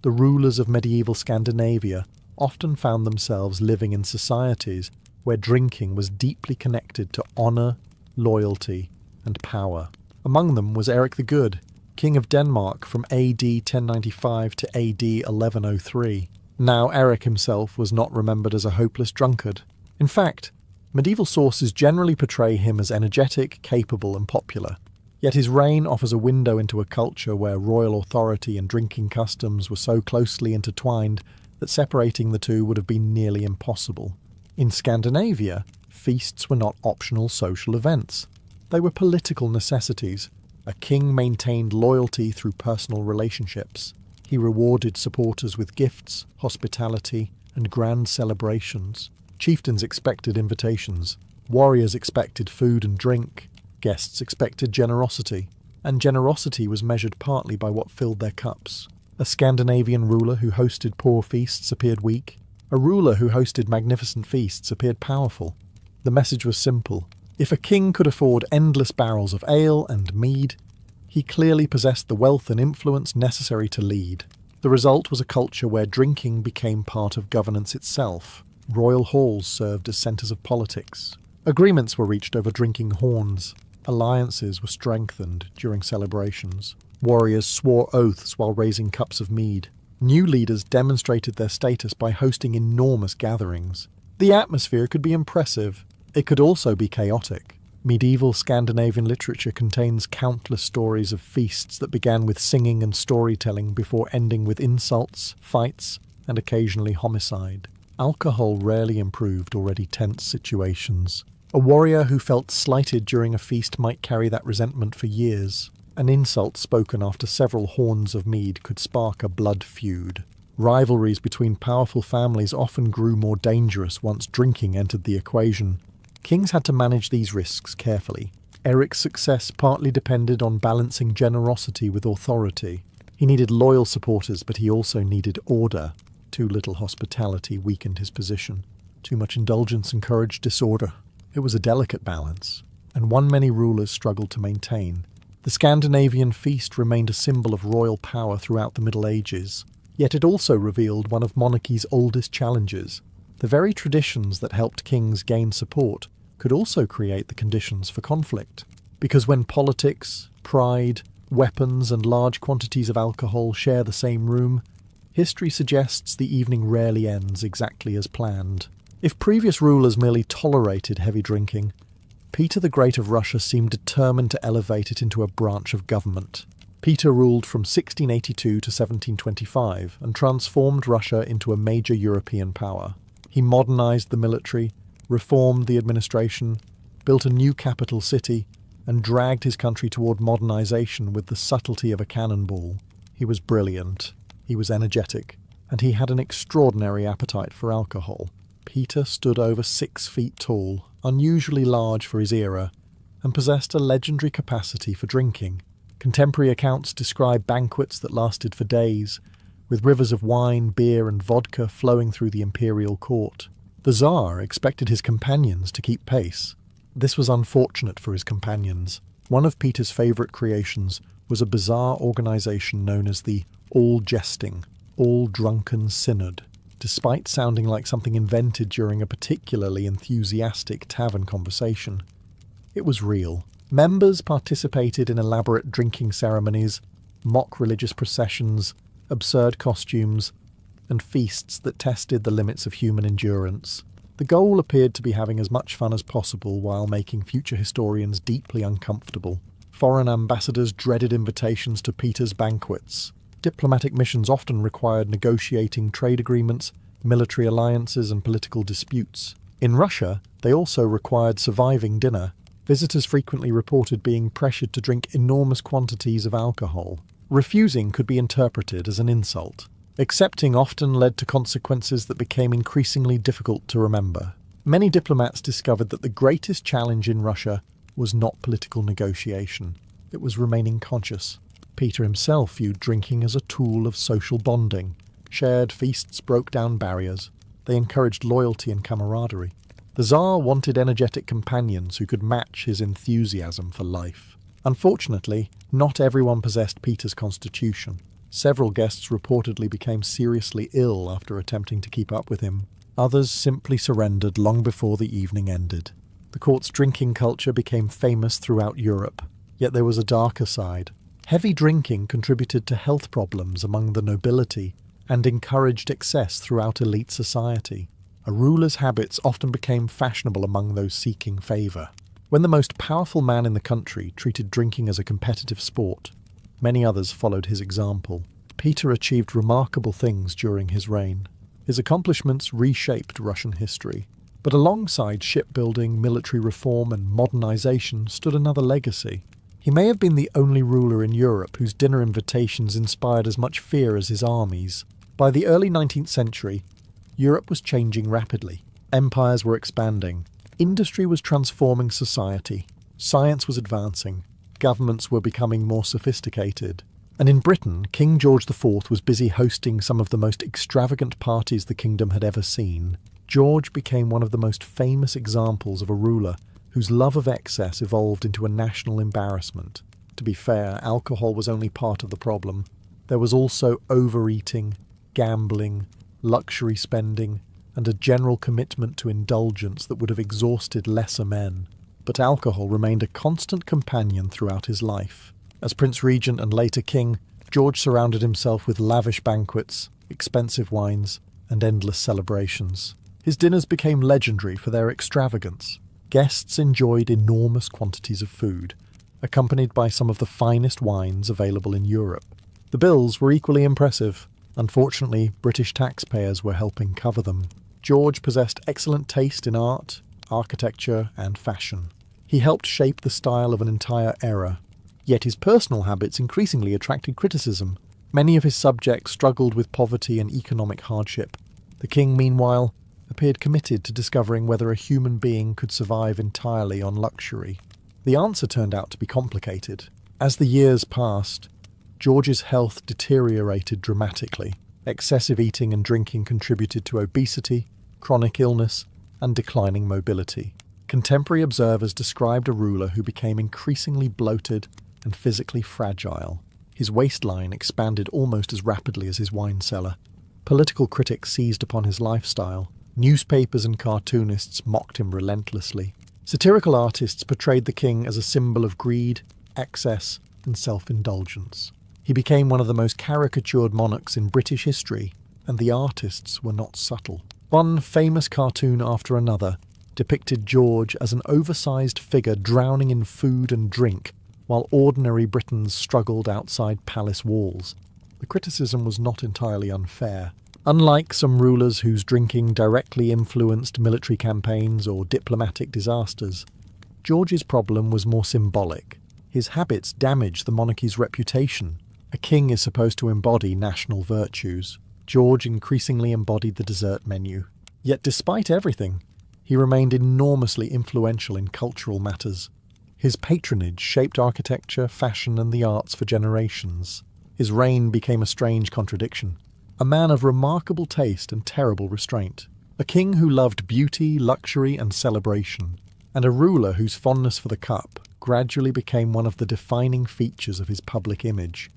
the rulers of medieval Scandinavia often found themselves living in societies where drinking was deeply connected to honour, loyalty, and power. Among them was Eric the Good, King of Denmark from AD 1095 to AD 1103. Now, Eric himself was not remembered as a hopeless drunkard. In fact, medieval sources generally portray him as energetic, capable, and popular. Yet his reign offers a window into a culture where royal authority and drinking customs were so closely intertwined that separating the two would have been nearly impossible. In Scandinavia, feasts were not optional social events. They were political necessities. A king maintained loyalty through personal relationships. He rewarded supporters with gifts, hospitality, and grand celebrations. Chieftains expected invitations. Warriors expected food and drink. Guests expected generosity. And generosity was measured partly by what filled their cups. A Scandinavian ruler who hosted poor feasts appeared weak. A ruler who hosted magnificent feasts appeared powerful. The message was simple. If a king could afford endless barrels of ale and mead, he clearly possessed the wealth and influence necessary to lead. The result was a culture where drinking became part of governance itself. Royal halls served as centres of politics. Agreements were reached over drinking horns. Alliances were strengthened during celebrations. Warriors swore oaths while raising cups of mead. New leaders demonstrated their status by hosting enormous gatherings. The atmosphere could be impressive. It could also be chaotic. Medieval Scandinavian literature contains countless stories of feasts that began with singing and storytelling before ending with insults, fights, and occasionally homicide. Alcohol rarely improved already tense situations. A warrior who felt slighted during a feast might carry that resentment for years. An insult spoken after several horns of mead could spark a blood feud. Rivalries between powerful families often grew more dangerous once drinking entered the equation. Kings had to manage these risks carefully. Eric's success partly depended on balancing generosity with authority. He needed loyal supporters, but he also needed order. Too little hospitality weakened his position. Too much indulgence encouraged disorder. It was a delicate balance, and one many rulers struggled to maintain. The Scandinavian feast remained a symbol of royal power throughout the Middle Ages, yet it also revealed one of monarchy's oldest challenges. The very traditions that helped kings gain support could also create the conditions for conflict. Because when politics, pride, weapons, and large quantities of alcohol share the same room, history suggests the evening rarely ends exactly as planned. If previous rulers merely tolerated heavy drinking, Peter the Great of Russia seemed determined to elevate it into a branch of government. Peter ruled from 1682 to 1725 and transformed Russia into a major European power. He modernized the military, reformed the administration, built a new capital city, and dragged his country toward modernization with the subtlety of a cannonball. He was brilliant, he was energetic, and he had an extraordinary appetite for alcohol. Peter stood over 6 feet tall, unusually large for his era, and possessed a legendary capacity for drinking. Contemporary accounts describe banquets that lasted for days, with rivers of wine, beer, and vodka flowing through the imperial court. The Tsar expected his companions to keep pace. This was unfortunate for his companions. One of Peter's favourite creations was a bizarre organisation known as the All-Jesting, All-Drunken Synod, despite sounding like something invented during a particularly enthusiastic tavern conversation. It was real. Members participated in elaborate drinking ceremonies, mock religious processions, absurd costumes, and feasts that tested the limits of human endurance. The goal appeared to be having as much fun as possible while making future historians deeply uncomfortable. Foreign ambassadors dreaded invitations to Peter's banquets. Diplomatic missions often required negotiating trade agreements, military alliances, and political disputes. In Russia, they also required surviving dinner. Visitors frequently reported being pressured to drink enormous quantities of alcohol. Refusing could be interpreted as an insult. Accepting often led to consequences that became increasingly difficult to remember. Many diplomats discovered that the greatest challenge in Russia was not political negotiation. It was remaining conscious. Peter himself viewed drinking as a tool of social bonding. Shared feasts broke down barriers. They encouraged loyalty and camaraderie. The Tsar wanted energetic companions who could match his enthusiasm for life. Unfortunately, not everyone possessed Peter's constitution. Several guests reportedly became seriously ill after attempting to keep up with him. Others simply surrendered long before the evening ended. The court's drinking culture became famous throughout Europe, yet there was a darker side. Heavy drinking contributed to health problems among the nobility and encouraged excess throughout elite society. A ruler's habits often became fashionable among those seeking favour. When the most powerful man in the country treated drinking as a competitive sport, many others followed his example. Peter achieved remarkable things during his reign. His accomplishments reshaped Russian history. But alongside shipbuilding, military reform, and modernisation stood another legacy. He may have been the only ruler in Europe whose dinner invitations inspired as much fear as his armies. By the early 19th century, Europe was changing rapidly. Empires were expanding. Industry was transforming society. Science was advancing. Governments were becoming more sophisticated. And in Britain, King George IV was busy hosting some of the most extravagant parties the kingdom had ever seen. George became one of the most famous examples of a ruler whose love of excess evolved into a national embarrassment. To be fair, alcohol was only part of the problem. There was also overeating, gambling, luxury spending, and a general commitment to indulgence that would have exhausted lesser men. But alcohol remained a constant companion throughout his life. As Prince Regent and later King, George surrounded himself with lavish banquets, expensive wines, and endless celebrations. His dinners became legendary for their extravagance. Guests enjoyed enormous quantities of food, accompanied by some of the finest wines available in Europe. The bills were equally impressive. Unfortunately, British taxpayers were helping cover them. George possessed excellent taste in art, architecture, and fashion. He helped shape the style of an entire era. Yet his personal habits increasingly attracted criticism. Many of his subjects struggled with poverty and economic hardship. The king, meanwhile, appeared committed to discovering whether a human being could survive entirely on luxury. The answer turned out to be complicated. As the years passed, George's health deteriorated dramatically. Excessive eating and drinking contributed to obesity, chronic illness, and declining mobility. Contemporary observers described a ruler who became increasingly bloated and physically fragile. His waistline expanded almost as rapidly as his wine cellar. Political critics seized upon his lifestyle. Newspapers and cartoonists mocked him relentlessly. Satirical artists portrayed the king as a symbol of greed, excess, and self-indulgence. He became one of the most caricatured monarchs in British history, and the artists were not subtle. One famous cartoon after another depicted George as an oversized figure drowning in food and drink, while ordinary Britons struggled outside palace walls. The criticism was not entirely unfair. Unlike some rulers whose drinking directly influenced military campaigns or diplomatic disasters, George's problem was more symbolic. His habits damaged the monarchy's reputation. A king is supposed to embody national virtues. George increasingly embodied the dessert menu. Yet despite everything, he remained enormously influential in cultural matters. His patronage shaped architecture, fashion, and the arts for generations. His reign became a strange contradiction. A man of remarkable taste and terrible restraint. A king who loved beauty, luxury, and celebration. And a ruler whose fondness for the cup gradually became one of the defining features of his public image,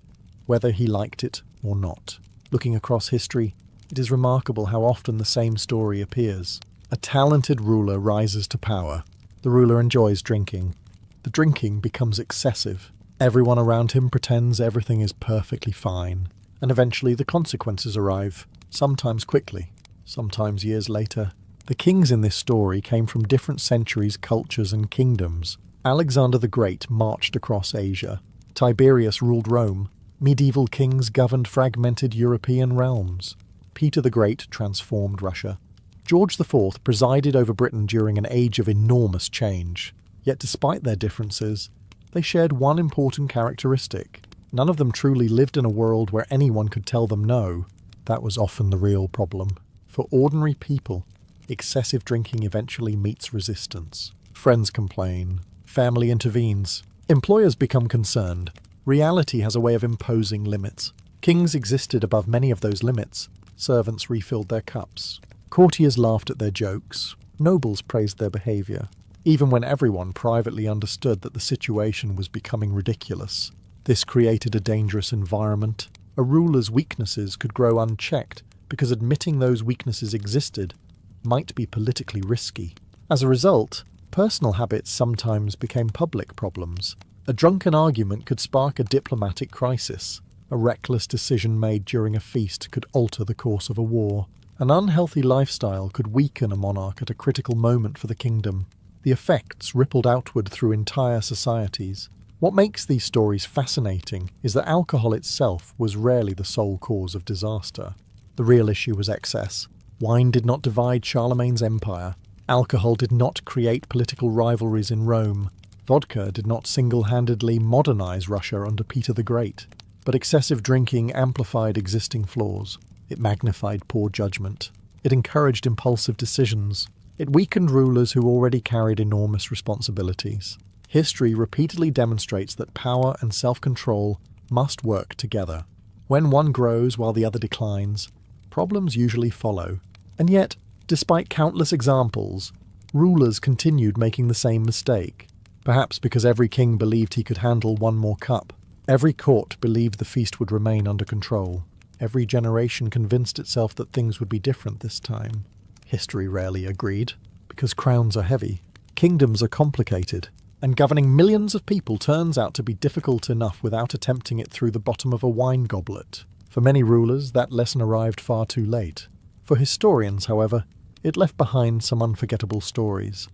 whether he liked it or not. Looking across history, it is remarkable how often the same story appears. A talented ruler rises to power. The ruler enjoys drinking. The drinking becomes excessive. Everyone around him pretends everything is perfectly fine. And eventually the consequences arrive, sometimes quickly, sometimes years later. The kings in this story came from different centuries, cultures, and kingdoms. Alexander the Great marched across Asia. Tiberius ruled Rome. Medieval kings governed fragmented European realms. Peter the Great transformed Russia. George IV presided over Britain during an age of enormous change. Yet despite their differences, they shared one important characteristic. None of them truly lived in a world where anyone could tell them no. That was often the real problem. For ordinary people, excessive drinking eventually meets resistance. Friends complain. Family intervenes. Employers become concerned. Reality has a way of imposing limits. Kings existed above many of those limits. Servants refilled their cups. Courtiers laughed at their jokes. Nobles praised their behaviour, even when everyone privately understood that the situation was becoming ridiculous. This created a dangerous environment. A ruler's weaknesses could grow unchecked because admitting those weaknesses existed might be politically risky. As a result, personal habits sometimes became public problems. A drunken argument could spark a diplomatic crisis. A reckless decision made during a feast could alter the course of a war. An unhealthy lifestyle could weaken a monarch at a critical moment for the kingdom. The effects rippled outward through entire societies. What makes these stories fascinating is that alcohol itself was rarely the sole cause of disaster. The real issue was excess. Wine did not divide Charlemagne's empire. Alcohol did not create political rivalries in Rome. Vodka did not single-handedly modernize Russia under Peter the Great. But excessive drinking amplified existing flaws. It magnified poor judgment. It encouraged impulsive decisions. It weakened rulers who already carried enormous responsibilities. History repeatedly demonstrates that power and self-control must work together. When one grows while the other declines, problems usually follow. And yet, despite countless examples, rulers continued making the same mistake. Perhaps because every king believed he could handle one more cup. Every court believed the feast would remain under control. Every generation convinced itself that things would be different this time. History rarely agreed, because crowns are heavy, kingdoms are complicated, and governing millions of people turns out to be difficult enough without attempting it through the bottom of a wine goblet. For many rulers, that lesson arrived far too late. For historians, however, it left behind some unforgettable stories.